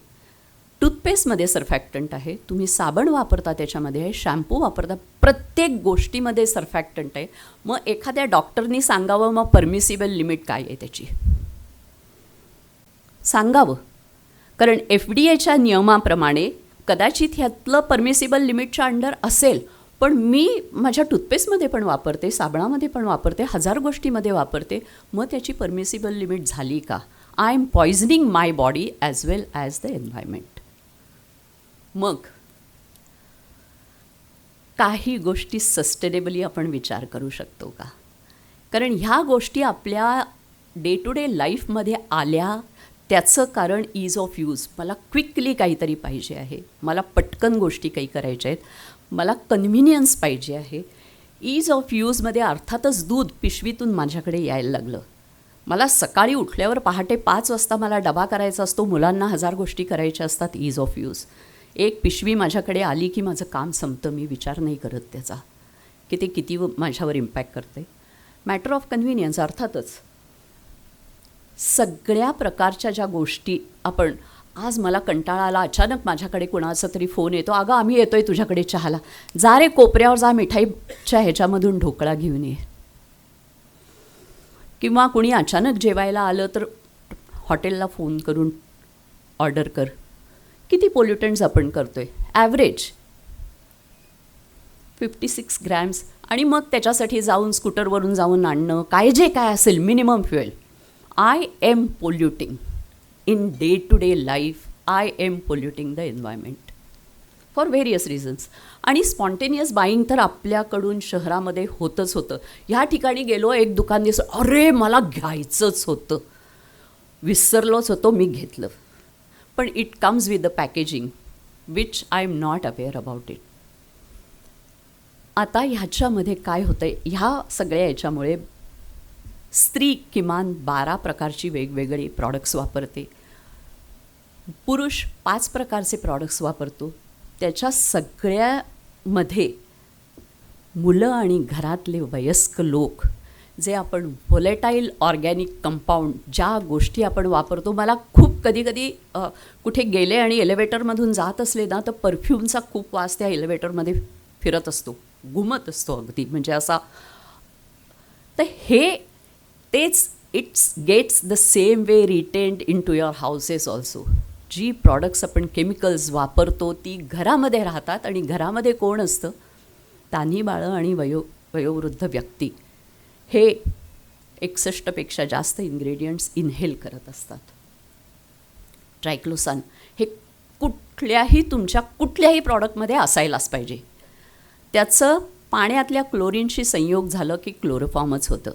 टूथपेस्टमध्ये सर्फॅक्टंट आहे, तुम्ही साबण वापरता त्याच्यामध्ये आहे, शॅम्पू वापरता, प्रत्येक गोष्टीमध्ये सर्फॅक्टंट आहे. मग एखाद्या डॉक्टरनी सांगावं मग परमिसिबल लिमिट काय आहे त्याची सांगावं. कारण FDAच्या नियमाप्रमाणे कदाचित ह्यातलं परमिसिबल लिमिटच्या अंडर असेल, पण मी माझ्या टूथपेस्टमध्ये पण वापरते, साबणामध्ये पण वापरते, 1000 गोष्टीमध्ये वापरते, मग त्याची परमिसिबल लिमिट झाली का? I am poisoning my body as well as the environment. मग काही गोष्टी सस्टेनेबली आपण विचार करू शकतो का? कारण ह्या गोष्टी आपल्या डे टू डे लाईफमध्ये आल्या त्याचं कारण ईज ऑफ यूज. मला क्विकली काहीतरी पाहिजे आहे, मला पटकन गोष्टी काही करायच्या आहेत, मला कन्व्हिनियन्स पाहिजे आहे. ईज ऑफ यूजमध्ये अर्थातच दूध पिशवीतून माझ्याकडे यायला लागलं. मला सकाळी उठल्यावर पहाटे 5 वाजता मला डबा करायचा असतो, मुलांना 1000 गोष्टी करायच्या असतात. ईज ऑफ यूज. एक पिशवी माझ्याकडे आली की माझं काम संपतं. मी विचार नाही करत त्याचा की ते किती माझ्यावर इम्पॅक्ट करते. Matter of convenience. अर्थातच सगळ्या प्रकारच्या ज्या गोष्टी आपण, आज मला कंटाळा आला, अचानक माझ्याकडे कोणाचा तरी फोन येतो, अगं आम्ही येतो आहे तुझ्याकडे चहाला, जा रे कोपऱ्यावर जा मिठाईच्या ह्याच्यामधून ढोकळा घेऊन ये. किंवा कुणी अचानक जेवायला आलं तर हॉटेलला फोन करून ऑर्डर कर. किती पोल्युटंट्स आपण करतो आहे? Average 56 grams. आणि मग त्याच्यासाठी जाऊन स्कूटरवरून जाऊन आणणं, काय जे काय असेल, minimum fuel. I am polluting in day to day life. I am polluting the environment for various reasons. आणि स्पॉन्टेनियस बाईंग तर आपल्याकडून शहरामध्ये होतच होतं. ह्या ठिकाणी गेलो, एक दुकान दिसलं, अरे मला घ्यायचंच होतं, विसरलोच होतो, मी घेतलं. पण it comes with the packaging which I am not aware about it. आता ह्याच्यामध्ये काय होतं आहे, ह्या सगळ्या याच्यामुळे स्त्री किमान 12 प्रकारची वेगवेगळी प्रॉडक्ट्स वापरते, पुरुष 5 प्रकारचे प्रॉडक्ट्स वापरतो. त्याच्या सगळ्यामध्ये मुलं आणि घरातले वयस्क लोक जे आपण व्होलेटाईल ऑर्गॅनिक कंपाऊंड ज्या गोष्टी आपण वापरतो, मला खूप कधी कुठे गेले आणि एलिव्हेटरमधून जात असले ना तर परफ्यूमचा खूप वास त्या एलिव्हेटरमध्ये फिरत असतो, घुमत असतो अगदी, म्हणजे असा. तर हे तेच it's gets the same way retained in to your houses also. जी प्रॉडक्ट्स आपण केमिकल्स वापरतो ती घरामध्ये राहतात आणि घरामध्ये कोण असतं, तान्ही बाळं आणि वयोवृद्ध व्यक्ती हे 61पेक्षा जास्त इन्ग्रेडियंट्स इनहेल करत असतात. ट्रायक्लोसान हे तुमच्या कुठल्याही प्रॉडक्टमध्ये असायलाच पाहिजे. त्याचं पाण्यातल्या क्लोरीनशी संयोग झालं की क्लोरोफॉर्मच होतं.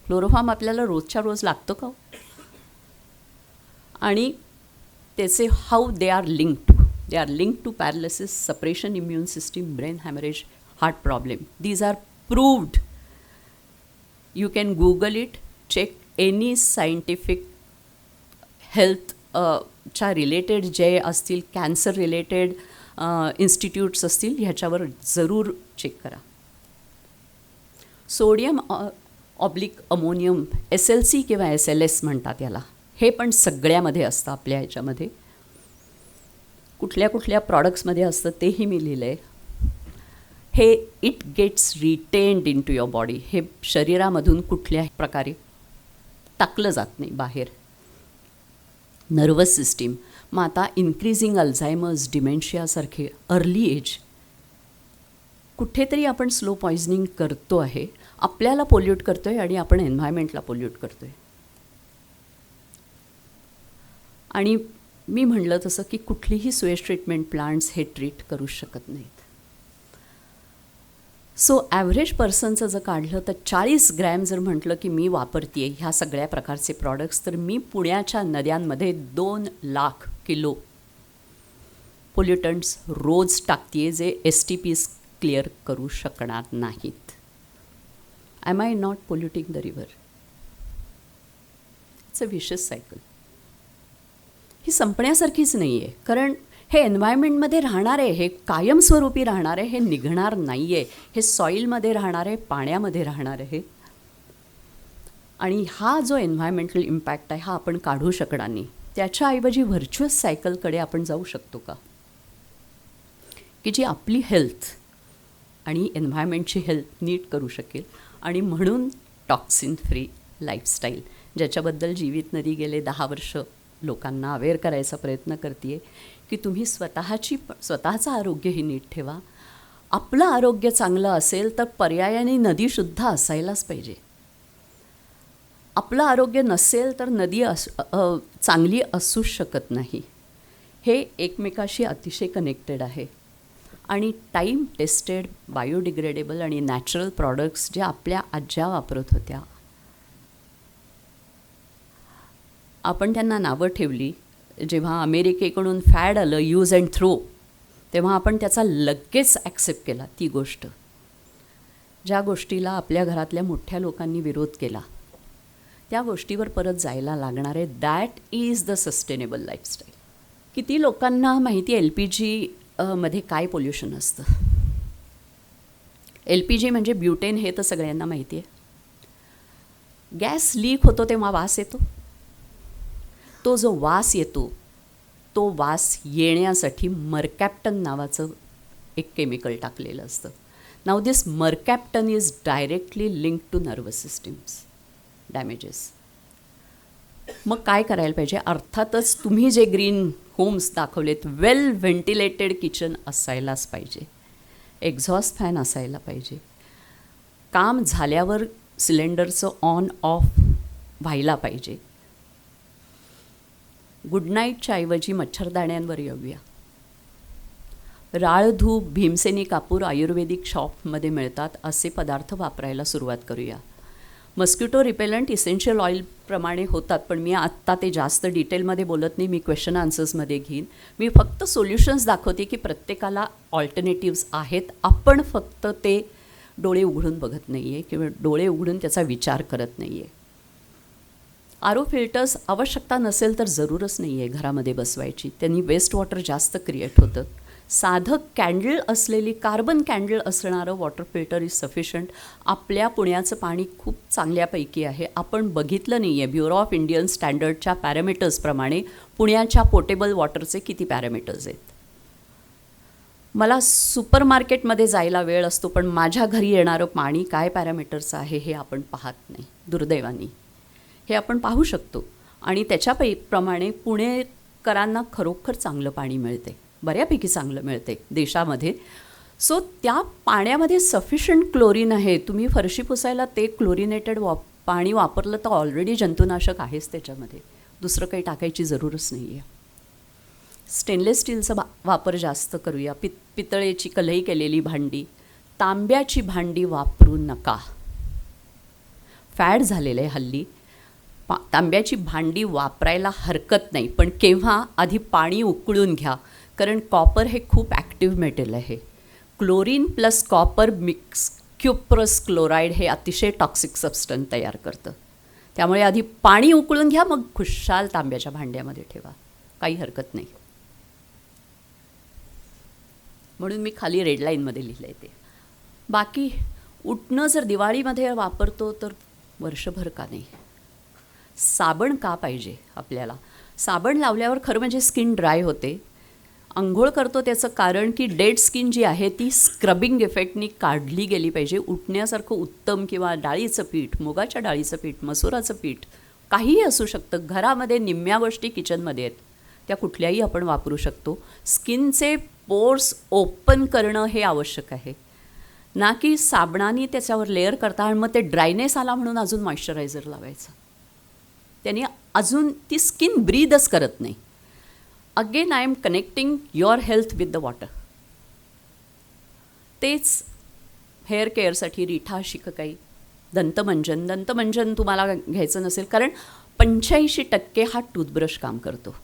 क्लोरोफॉर्म आपल्याला रोजच्या रोज लागतं का? आणि त्याचे how they are linked to paralysis, separation, immune system, brain haemorrhage, heart problem. These are proved. You can Google it, check any scientific health च्या रिलेटेड जे असतील, कॅन्सर रिलेटेड इन्स्टिट्यूट्स असतील, ह्याच्यावर जरूर चेक करा. सोडियम ऑब्लिक अमोनियम, SLC किंवा SLS म्हणतात याला, हे पण सगळ्यामध्ये असतं आपल्या ह्याच्यामध्ये. कुठल्या प्रॉडक्ट्समध्ये असतं तेही मी लिहिलं आहे. हे it gets retained in to your body. हे शरीरामधून कुठल्याही प्रकारे टाकलं जात नाही बाहेर. नर्वस सिस्टीम, मग आता इन्क्रीजिंग अल्झायमर्स, डिमेन्शियासारखे अर्ली एज, कुठेतरी आपण स्लो पॉयझनिंग करतो आहे, आपल्याला पोल्यूट करतो आहे आणि आपण एन्व्हायरमेंटला पोल्यूट करतो आहे. आणि मी म्हणलं तसं की कुठलीही स्वेज ट्रीटमेंट प्लांट्स हे ट्रीट करू शकत नाहीत. सो ॲव्हरेज पर्सनचं जर काढलं तर 40 ग्रॅम जर म्हटलं की मी वापरते आहे ह्या सगळ्या प्रकारचे प्रॉडक्ट्स, तर मी पुण्याच्या नद्यांमध्ये 2 लाख किलो पोल्युटंट्स रोज टाकते आहे, जे STPs क्लिअर करू शकणार नाहीत. Am I not polluting the river? It's a vicious cycle. ही संपण्यासारखीच नाही आहे, कारण हे एन्व्हायरमेंटमध्ये राहणार आहे, हे कायमस्वरूपी राहणार आहे, हे निघणार नाही आहे. हे सॉईलमध्ये राहणार आहे, पाण्यामध्ये राहणार आहे. आणि हा जो एन्व्हायरमेंटल इम्पॅक्ट आहे हा आपण काढू शकणार नाही. त्याच्याऐवजी व्हर्च्युअस सायकलकडे आपण जाऊ शकतो का, की जी आपली हेल्थ आणि एन्व्हायरमेंटची हेल्थ नीट करू शकेल. आणि म्हणून टॉक्सिन फ्री लाईफस्टाईल, ज्याच्याबद्दल जीवित नदी गेले 10 वर्ष लोकांना अवेअर करायचा प्रयत्न करते आहे की तुम्ही स्वतःचं आरोग्यही नीट ठेवा. आपलं आरोग्य चांगलं असेल तर पर्यायाने नदीसुद्धा असायलाच पाहिजे. आपलं आरोग्य नसेल तर नदी चांगली असूच शकत नाही. हे एकमेकाशी अतिशय कनेक्टेड आहे. आणि टाईम टेस्टेड, बायोडिग्रेडेबल आणि नॅचरल प्रॉडक्ट्स जे आपल्या आज्या वापरत होत्या, आपण त्यांना नावं ठेवली. जेव्हा अमेरिकेकडून फॅड आलं यूज अँड थ्रो, तेव्हा आपण त्याचा लगेच ॲक्सेप्ट केला. ती गोष्ट, ज्या गोष्टीला आपल्या घरातल्या मोठ्या लोकांनी विरोध केला, त्या गोष्टीवर परत जायला लागणार आहे. That is the sustainable lifestyle. किती लोकांना माहिती आहे LPG मध्ये काय पोल्युशन असतं? LPG म्हणजे ब्युटेन, हे तर सगळ्यांना माहिती आहे. गॅस लीक होतो तेव्हा वास येतो. तो जो वास येतो, तो वास येण्यासाठी मर्कॅप्टन नावाचं एक केमिकल टाकलेलं असतं. नाव this mercaptan is directly link to nervous systems damages. मग काय करायला पाहिजे? अर्थातच तुम्ही जे ग्रीन होम्स दाखवलेत, वेल व्हेंटिलेटेड किचन असायलाच पाहिजे, एक्झॉस्ट फॅन असायला पाहिजे, काम झाल्यावर सिलेंडरचं ऑन ऑफ व्हायला पाहिजे. गुड नाईटच्या ऐवजी मच्छरदाण्यांवर येऊया. राळ, धूप, भीमसेनी कापूर आयुर्वेदिक शॉपमध्ये मिळतात असे पदार्थ वापरायला सुरुवात करूया. मस्किटो रिपेलंट इसेन्शियल ऑइलप्रमाणे होतात, पण मी आत्ता ते जास्त डिटेलमध्ये बोलत नाही. मी क्वेश्चन आन्सर्समध्ये घेईन. मी फक्त सोल्युशन्स दाखवते की प्रत्येकाला ऑल्टरनेटिव्स आहेत. आपण फक्त ते डोळे उघडून बघत नाही आहे किंवा डोळे उघडून त्याचा विचार करत नाही आहे. आर ओ फिल्टर्स आवश्यकता नसेल तर जरूरच नाही आहे घरामध्ये बसवायची. त्यांनी वेस्ट वॉटर जास्त क्रिएट होतं. साधं कॅन्डल असलेली कार्बन कॅन्डल असणारं वॉटर फिल्टर इज सफिशियंट. आपल्या पुण्याचं पाणी खूप चांगल्यापैकी आहे. आपण बघितलं नाही आहे ब्युरो ऑफ इंडियन स्टँडर्डच्या पॅरामीटर्सप्रमाणे पुण्याच्या पोर्टेबल वॉटरचे किती पॅरामीटर्स आहेत. मला सुपर मार्केटमध्ये जायला वेळ असतो, पण माझ्या घरी येणारं पाणी काय पॅरामीटर्सचं आहे हे आपण पाहत नाही दुर्दैवाने. हे आपण पाहू शकतो आणि त्याच्याप्रमाणे पुणेकरांना खरोखर चांगलं पाणी मिळते, बऱ्यापैकी चांगलं मिळते देशामध्ये. सो त्या पाण्यामध्ये सफिशियंट क्लोरीन आहे. तुम्ही फरशी पुसायला ते क्लोरिनेटेड पाणी वापरलं तर ऑलरेडी जंतुनाशक आहेच त्याच्यामध्ये, दुसरं काही टाकायची जरूरच नाही आहे. स्टेनलेस स्टीलचा वापर जास्त करूया. पितळेची कलई केलेली भांडी, तांब्याची भांडी वापरू नका. फॅड झालेलं आहे हल्ली. तांब्याची भांडी वापरायला हरकत नाही, पण केव्हा आधी पाणी उकळून घ्या, कारण कॉपर हे खूप ॲक्टिव्ह मेटल आहे. Chlorine plus copper mix cuprous chloride हे अतिशय टॉक्सिक सबस्टन्स तयार करतं. त्यामुळे आधी पाणी उकळून घ्या, मग खुशाल तांब्याच्या भांड्यामध्ये ठेवा, काही हरकत नाही. म्हणून मी खाली रेड लाईनमध्ये लिहिलं आहे ते. बाकी उठणं जर दिवाळीमध्ये वापरतो तर वर्षभर का नाही. साबण का पाहिजे आपल्याला. साबण लावल्यावर खरं म्हणजे स्किन ड्राय होते. आंघोळ करतो त्याचं कारण की डेड स्किन जी आहे ती स्क्रबिंग इफेक्टनी काढली गेली पाहिजे. उठण्यासारखं उत्तम किंवा डाळीचं पीठ, मुगाच्या डाळीचं पीठ, मसुराचं पीठ, काहीही असू शकतं. घरामध्ये निम्म्या गोष्टी किचनमध्ये आहेत, त्या कुठल्याही आपण वापरू शकतो. स्किनचे पोर्स ओपन करणं हे आवश्यक आहे, ना की साबणाने त्याच्यावर लेअर करता आणि मग ते ड्रायनेस आला म्हणून अजून मॉइश्चरायझर लावायचं. त्याने अजून ती स्किन ब्रीदच करत नाही. Again I am connecting your health with the water. तेच हेअर केअरसाठी रिठा, शिककाई, दंतमंजन तुम्हाला घ्यायचं नसेल, कारण 85% हा टूथब्रश काम करतो.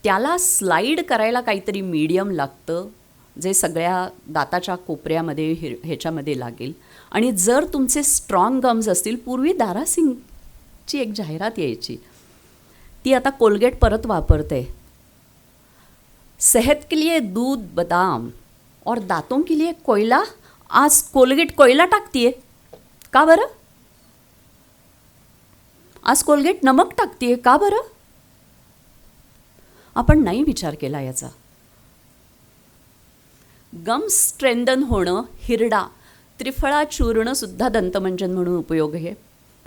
त्याला स्लाईड करायला काहीतरी मीडियम लागतं, जे सगळ्या दाताच्या कोपऱ्यामध्ये ह्याच्यामध्ये लागेल. आणि जर तुमचे स्ट्रॉंग गम्स असतील, पूर्वी दारासिंगची एक जाहिरात यायची, ती आता कोलगेट परत वापरते. सेहत के लिए दूध बदाम और दातों के लिए कोयला. आज कोलगेट कोयला टाकतीये का बरं. आज कोलगेट नमक टाकतीये का बरं. आपण नाही विचार केला याचा. गम्स स्ट्रेंदन होणं, हिरडा, त्रिफळा चूर्णसुद्धा दंतमंजन म्हणून उपयोग आहे.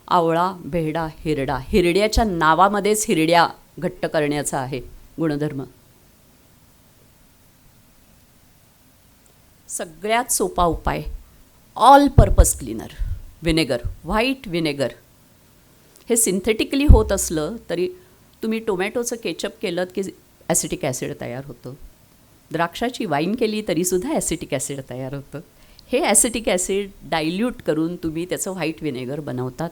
आवळा, बेहडा, हिरडा, हिरड्याच्या नावामध्येच हिरड्या घट्ट करण्याचा आहे गुणधर्म. सगळ्यात सोपा उपाय all purpose cleaner, vinegar, white vinegar. हे सिंथेटिकली होत असलं तरी तुम्ही टोमॅटोचं केचप केलं की ॲसिटिक ॲसिड तयार होतं. द्राक्षाची वाईन केली तरीसुद्धा ॲसिटिक ॲसिड तयार होतं. हे ॲसिटिक ॲसिड डायल्यूट करून तुम्ही त्याचं व्हाईट व्हिनेगर बनवतात.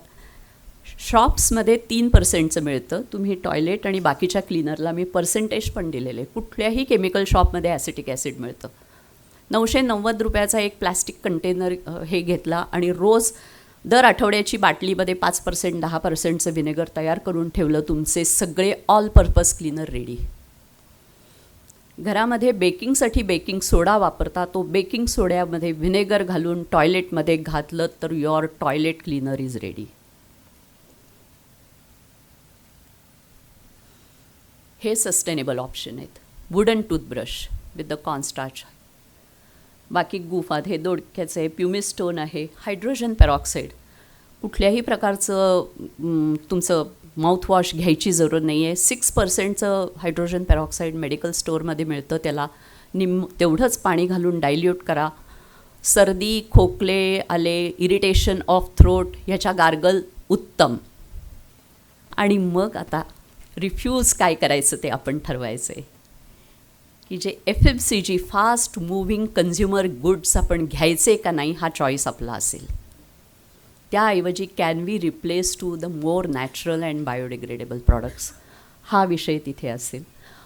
शॉप्समध्ये 3% मिळतं. तुम्ही टॉयलेट आणि बाकीच्या क्लीनरला मी पर्सेंटेज पण दिलेले. कुठल्याही केमिकल शॉपमध्ये ॲसिटिक ॲसिड मिळतं. 990 रुपयाचा एक प्लॅस्टिक कंटेनर हे घेतला आणि रोज दर आठवड्याची बाटलीमध्ये 5% 10%चं व्हिनेगर तयार करून ठेवलं, तुमचे सगळे ऑल पर्पज क्लीनर रेडी. घरामध्ये बेकिंगसाठी बेकिंग सोडा वापरता, तो बेकिंग सोड्यामध्ये व्हिनेगर घालून टॉयलेटमध्ये घातलं तर your toilet cleaner is ready. हे सस्टेनेबल ऑप्शन आहेत. Wooden toothbrush with the cornstarch. बाकी गुफात हे दोडक्याचं आहे, प्युमिस्टोन आहे, हायड्रोजन पेरॉक्साईड. कुठल्याही प्रकारचं तुमचं माउथवॉश घ्यायची जरूर नाही आहे. 6%चं हायड्रोजन पेरॉक्साईड मेडिकल स्टोअरमध्ये मिळतं. त्याला तेवढंच पाणी घालून डायल्यूट करा. सर्दी, खोकले आले, इरिटेशन ऑफ थ्रोट, ह्याच्या गार्गल उत्तम. आणि मग आता रिफ्यूज काय करायचं ते आपण ठरवायचं आहे की जे FMCG fast moving consumer goods आपण घ्यायचे का नाही हा चॉईस आपला असेल. त्याऐवजी can we replace to the more natural and biodegradable products हा विषय तिथे असेल.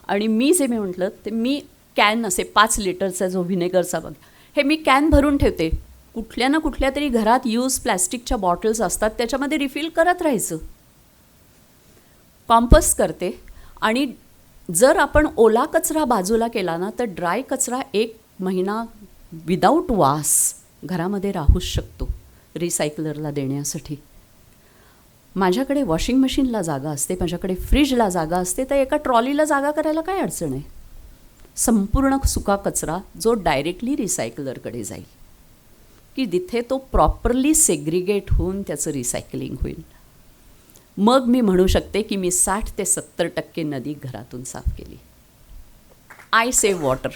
आणि मी जे मी म्हटलं ते मी कॅन असे 5 लिटरचा जो व्हिनेगरचा बघ हे मी कॅन भरून ठेवते. कुठल्या ना कुठल्या तरी घरात यूज प्लॅस्टिकच्या बॉटल्स असतात, त्याच्यामध्ये रिफिल करत राहायचं. कॉम्पोस्ट करते. आणि जर आपण ओला कचरा बाजूला केला ना, तर ड्राय कचरा 1 महिना विदाऊट वास घरामध्ये राहूच शकतो रिसायकलरला देण्यासाठी. माझ्याकडे वॉशिंग मशीनला जागा असते, माझ्याकडे फ्रीजला जागा असते, तर एका ट्रॉलीला जागा करायला काय अडचण आहे. संपूर्ण सुका कचरा जो डायरेक्टली रिसायकलरकडे जाईल, की जिथे तो प्रॉपरली सेग्रिगेट होऊन त्याचं रिसायकलिंग होईल. मग मी म्हणू शकते की मी 60 ते 70% नदी घरातून साफ केली. I save water.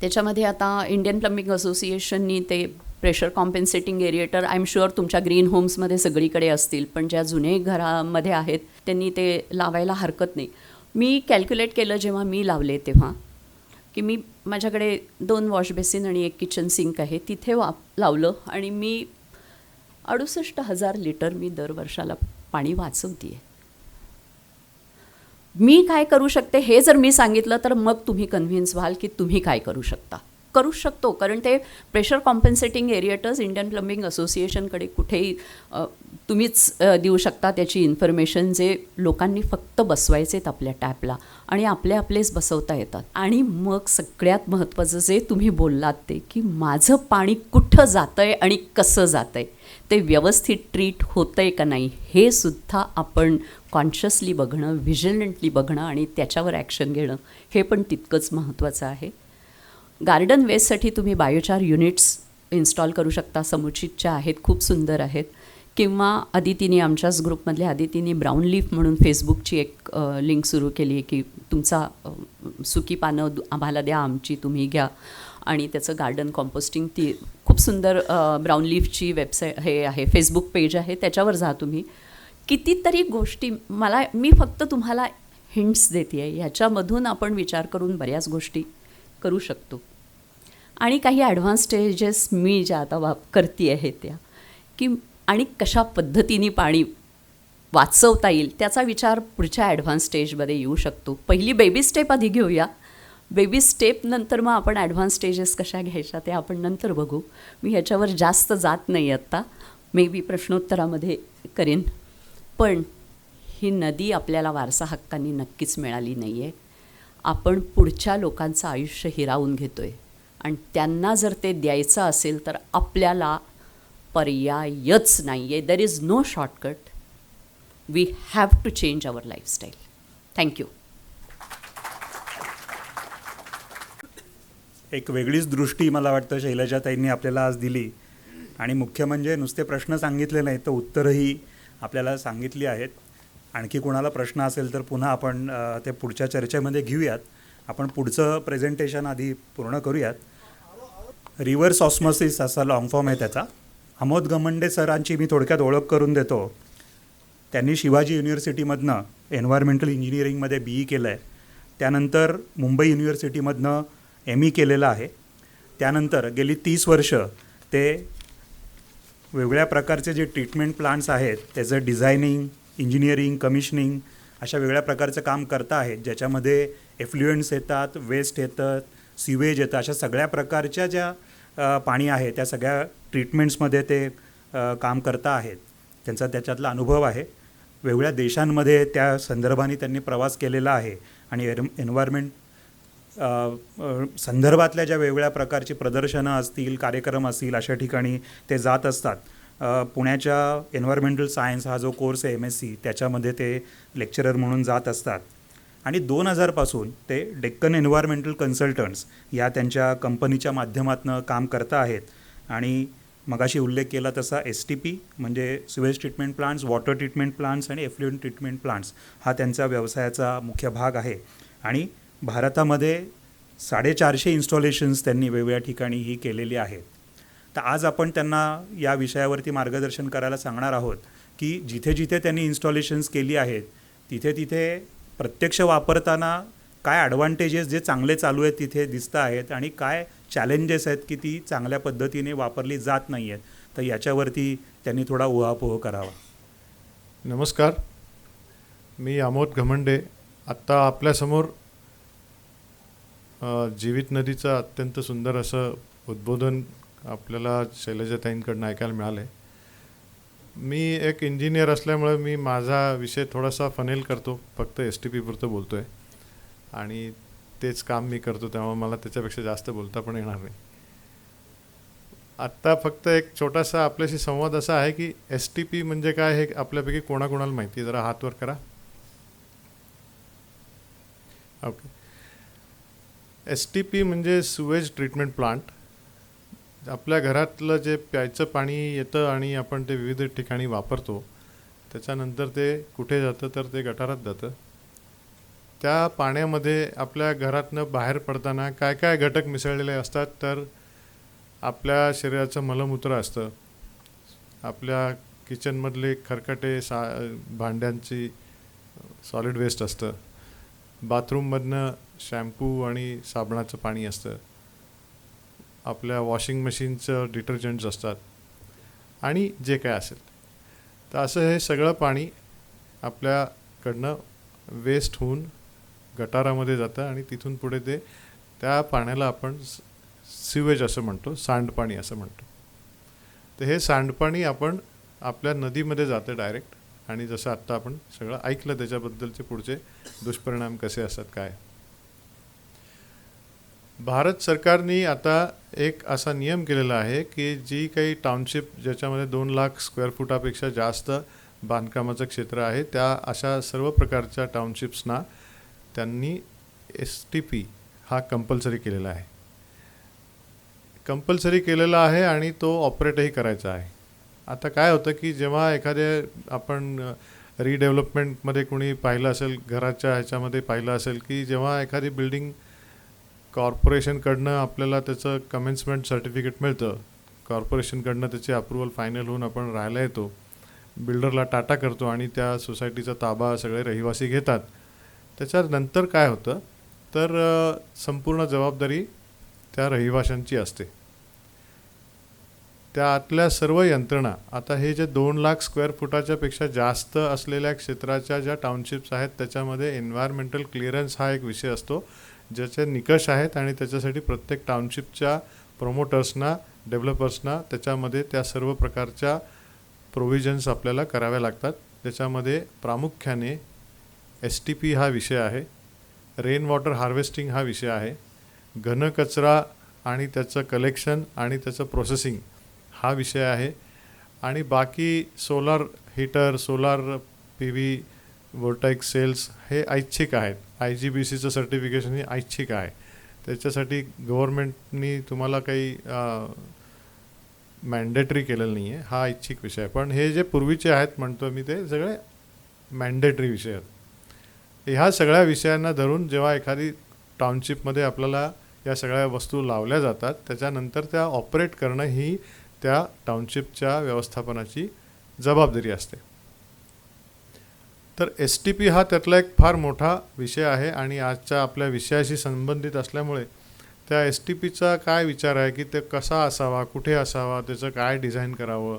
त्याच्यामध्ये आता इंडियन प्लंबिंग असोसिएशननी ते pressure compensating aerator I am sure तुमच्या ग्रीन होम्समध्ये सगळीकडे असतील, पण ज्या जुने घरामध्ये आहेत त्यांनी ते लावायला हरकत नाही. मी कॅल्क्युलेट केलं जेव्हा मी लावले तेव्हा, की मी माझ्याकडे 2 वॉश बेसिन आणि 1 किचन सिंक आहे, तिथे लावलं आणि मी 68,000 लिटर मी दर वर्षाला पाणी वाचवते आहे. मी काय करू शकते हे जर मी सांगितलं तर मग तुम्ही कन्व्हिन्स व्हाल की तुम्ही काय करू शकतो. कारण ते प्रेशर कॉम्पेन्सेटिंग एरिएटर्स इंडियन प्लंबिंग असोसिएशनकडे कुठेही तुम्हीच देऊ शकता त्याची इन्फॉर्मेशन, जे लोकांनी फक्त बसवायचेत आपल्या टॅपला आणि आपलेच बसवता येतात. आणि मग सगळ्यात महत्त्वाचं जे तुम्ही बोललात ते, की माझं पाणी कुठं जातं आहे आणि कसं जातं आहे, ते व्यवस्थित ट्रीट होतं आहे का नाही, हे सुद्धा आपण कॉन्शियसली बघणं, व्हिजिलंटली बघणं आणि त्याच्यावर ॲक्शन घेणं हे पण तितकंच महत्त्वाचं आहे. गार्डन वेस्टसाठी तुम्ही बायोचार युनिट्स इन्स्टॉल करू शकता, समुचितच्या आहेत, खूप सुंदर आहेत. किंवा अदितीने, आमच्याच ग्रुपमधल्या अदितीने ब्राऊन लीफ म्हणून फेसबुकची एक लिंक सुरू केली आहे, की तुमचा सुकी पानं आम्हाला द्या, आमची तुम्ही घ्या, आणि त्याचं गार्डन कॉम्पोस्टिंग. ती खूप सुंदर ब्राऊन लीफची वेबसाईट हे आहे, फेसबुक पेज आहे, त्याच्यावर जा तुम्ही. कितीतरी गोष्टी मी फक्त तुम्हाला हिंट्स देते आहे, ह्याच्यामधून आपण विचार करून बऱ्याच गोष्टी करू शकतो. आणि काही ॲडव्हान्स स्टेजेस मी ज्या आता करते आहे त्या, की आणि कशा पद्धतीने पाणी वाचवता येईल त्याचा विचार पुढच्या ॲडव्हान्स स्टेजमध्ये येऊ शकतो. पहिली बेबी स्टेप आधी घेऊया, बेबी स्टेप नंतर मग आपण ॲडव्हान्स स्टेजेस कशा घ्यायच्या ते आपण नंतर बघू. मी ह्याच्यावर जास्त जात नाही आत्ता, मे बी प्रश्नोत्तरामध्ये करेन. पण ही नदी आपल्याला वारसा हक्कांनी नक्कीच मिळाली नाही आहे. आपण पुढच्या लोकांचं आयुष्य हिरावून घेतो आहे आणि त्यांना जर ते द्यायचं असेल तर आपल्याला पर्यायच नाही आहे. There is no shortcut. We have to change our lifestyle. Thank you. एक वेगळीच दृष्टी मला वाटतं शैलजाताईंनी आपल्याला आज दिली. आणि मुख्य म्हणजे नुसते प्रश्न सांगितले नाहीत तर उत्तरंही आपल्याला सांगितली आहेत. आणखी कोणाला प्रश्न असेल तर पुन्हा आपण ते पुढच्या चर्चेमध्ये घेऊयात. आपण पुढचं प्रेझेंटेशन आधी पूर्ण करूयात. रिव्हर्स ऑस्मॉसिस असा लॉंग फॉर्म आहे त्याचा. अमोद घमंडे सरांची मी थोडक्यात ओळख करून देतो. त्यांनी शिवाजी युनिव्हर्सिटीमधनं एन्व्हायरमेंटल इंजिनिअरिंगमध्ये BE केलं आहे. त्यानंतर मुंबई युनिव्हर्सिटीमधनं ME केलेलं आहे. त्यानंतर गेली 30 वर्ष ते वेगवेगळ्या प्रकारचे जे ट्रीटमेंट प्लांट्स आहेत त्याचं डिझायनिंग, इंजिनिअरिंग, कमिशनिंग अशा वेगळ्या प्रकारचं काम करता आहेत, ज्याच्यामध्ये एफ्ल्युएंट्स येतात, वेस्ट येतात, सिवेज येतं, अशा सगळ्या प्रकारच्या ज्या पाणी आहे त्या सगळ्या ट्रीटमेंट्समध्ये ते काम करता आहेत. त्यांचा त्याच्यातला अनुभव आहे. वेगवेगळ्या देशांमध्ये त्या संदर्भाने त्यांनी प्रवास केलेला आहे आणि एन्व्हायरमेंट संदर्भातल्या ज्या वेगवेगळ्या प्रकारची प्रदर्शनं असतील, कार्यक्रम असतील, अशा ठिकाणी ते जात असतात. पुण्याच्या एन्व्हायरमेंटल सायन्स हा जो कोर्स आहे MSc त्याच्यामध्ये ते लेक्चरर म्हणून जात असतात. आणि 2000पासून ते डेक्कन एन्व्हायरमेंटल कन्सल्टंट्स या त्यांच्या कंपनीच्या माध्यमातून काम करता आहेत. आणि मगाशी उल्लेख केला तसा STP म्हणजे sewage treatment plants, water treatment plants आणि एफ्ल्युएंट ट्रीटमेंट प्लांट्स हा त्यांचा व्यवसायाचा मुख्य भाग आहे. आणि भारतामध्ये 450 इन्स्टॉलेशन्स त्यांनी वेगवेगळ्या ठिकाणी ही केलेली आहेत. तर आज आपण त्यांना या विषयावरती मार्गदर्शन करायला सांगणार आहोत की जिथे जिथे त्यांनी इन्स्टॉलेशन्स केली आहेत तिथे तिथे प्रत्यक्ष वापरताना काय ॲडव्हान्टेजेस जे चांगले चालू आहेत तिथे दिसत आहेत आणि काय चॅलेंजेस आहेत की ती चांगल्या पद्धतीने वापरली जात नाही आहेत. तर याच्यावरती त्यांनी थोडा उहापोह करावा. नमस्कार, मी अमोद घमंडे. आत्ता आपल्यासमोर जीवित नदीचं अत्यंत सुंदर असं उद्बोधन आपल्याला शैलजाताईंकडनं ऐकायला मिळालं आहे. मी एक इंजिनियर असल्यामुळे मी माझा विषय थोडासा फनेल करतो, फक्त STP पुरतं बोलतो आहे आणि तेच काम मी करतो, तेव्हा मला त्याच्यापेक्षा जास्त बोलता पण येणार नाही. आत्ता फक्त एक छोटासा आपल्याशी संवाद असा आहे की STP म्हणजे काय हे आपल्यापैकी कोणाकोणाला माहिती आहे? जरा हात वर करा. ओके. STP म्हणजे सुवेज ट्रीटमेंट प्लांट. आपल्या घरातलं जे प्यायचं पाणी येतं आणि आपण ते विविध ठिकाणी वापरतो, त्याच्यानंतर ते कुठे जातं तर ते गटारात जातं. त्या पाण्यामध्ये आपल्या घरातनं बाहेर पडताना काय काय घटक मिसळलेले असतात, तर आपल्या शरीराचं मलमूत्र असतं, आपल्या किचनमधले खरकटे भांड्यांची सॉलिड वेस्ट असतं, बाथरूममधनं शॅम्पू आणि साबणाचं पाणी असतं, आपल्या वॉशिंग मशीनचं डिटर्जंट्स असतात आणि जे काय असेल. तर असं हे सगळं पाणी आपल्याकडनं वेस्ट होऊन गटारामध्ये जातं आणि तिथून पुढे ते त्या पाण्याला आपण सिवेज असं म्हणतो, सांडपाणी असं म्हणतो. तर हे सांडपाणी आपण आपल्या नदीमध्ये जातं डायरेक्ट, आणि जसं आत्ता आपण सगळं ऐकलं त्याच्याबद्दलचे पुढचे दुष्परिणाम कसे असतात काय. भारत सरकारने आता एक असा नियम केलेला आहे की जी काही टाउनशिप ज्याच्यामध्ये 2 लाख स्क्वेअर फुटापेक्षा जास्त बांधकामाचं क्षेत्र आहे, त्या अशा सर्व प्रकारच्या टाउनशिप्सना त्यांनी STP हा कंपल्सरी केलेला आहे. कंपल्सरी केलेला आहे आणि तो ऑपरेटही करायचा आहे. आता काय होतं की जेव्हा एखाद्या आपण रिडेव्हलपमेंटमध्ये कोणी पाहिलं असेल, घराच्या ह्याच्यामध्ये पाहिलं असेल की जेव्हा एखादी बिल्डिंग कॉर्पोरेशनकडनं आपल्याला त्याचं कमेन्समेंट सर्टिफिकेट मिळतं, कॉर्पोरेशनकडनं त्याची अप्रुव्हल फायनल होऊन आपण राहायला येतो, बिल्डरला टाटा करतो आणि त्या सोसायटीचा ताबा सगळे रहिवासी घेतात. त्याच्यानंतर काय होतं तर संपूर्ण जबाबदारी त्या रहिवाशांची असते. त्यातल्या सर्व यंत्रणा, आता हे जे 2 लाख स्क्वेअर फुटाच्या पेक्षा जास्त असलेल्या क्षेत्राच्या ज्या टाउनशिप्स आहेत त्याच्यामध्ये एन्व्हायरमेंटल क्लिअरन्स हा एक विषय असतो, ज्याचे निकष आहेत आणि त्याच्यासाठी प्रत्येक टाउनशिपच्या प्रोमोटर्सना, डेव्हलपर्सना त्याच्यामध्ये त्या सर्व प्रकारच्या प्रोव्हिजन्स आपल्याला कराव्या लागतात. त्याच्यामध्ये प्रामुख्याने STP हा विषय आहे, रेन वॉटर हार्वेस्टिंग हा विषय आहे, घनकचरा आणि त्याचं कलेक्शन आणि त्याचं प्रोसेसिंग हा विषय आहे, आणि बाकी solar heater, solar PV voltaic cells हे ऐच्छिक आहेत. IGBCचं सर्टिफिकेशन हे ऐच्छिक आहे. त्याच्यासाठी गव्हर्मेंटनी तुम्हाला काही मॅन्डेटरी केलेलं नाही आहे, हा ऐच्छिक विषय आहे. पण हे जे पूर्वीचे आहेत म्हणतो मी, ते सगळे मॅन्डेटरी विषय आहेत. ह्या सगळ्या विषयांना धरून जेव्हा एखादी टाउनशिपमध्ये आपल्याला या सगळ्या वस्तू लावल्या जातात, त्याच्यानंतर त्या ऑपरेट करणं ही त्या टाउनशिपच्या व्यवस्थापनाची जबाबदारी असते. तर STP हा त्यातला एक फार मोठा विषय आहे आणि आजच्या आपल्या विषयाशी संबंधित असल्यामुळे त्या STPचा काय विचार आहे की ते कसा असावा, कुठे असावा, त्याचं काय डिझाईन करावं,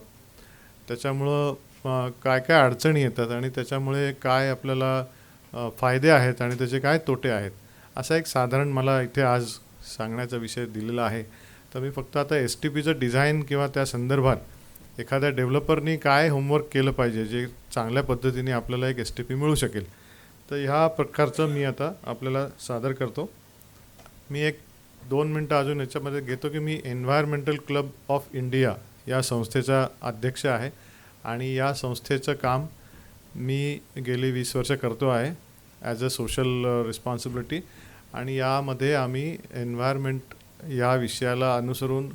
त्याच्यामुळं काय काय अडचणी येतात आणि त्याच्यामुळे काय आपल्याला फायदे आहेत आणि त्याचे काय तोटे आहेत, असा एक साधारण मला इथे आज सांगण्याचा विषय दिलेला आहे. तर मी फक्त आता STPचं डिझाईन किंवा त्या संदर्भात एखाद्या डेव्हलपरनी काय होमवर्क केलं पाहिजे जे चांगल्या पद्धतीने आपल्याला एक STP मिळू शकेल, तर ह्या प्रकारचं मी आता आपल्याला सादर करतो. मी एक 2 मिनटं अजून याच्यामध्ये घेतो की मी एन्व्हायरमेंटल क्लब ऑफ इंडिया या संस्थेचा अध्यक्ष आहे आणि या संस्थेचं काम मी गेली 20 वर्ष करतो आहे ॲज अ सोशल रिस्पॉन्सिबिलिटी. आणि यामध्ये आम्ही एन्व्हायरमेंट या विषयाला अनुसरून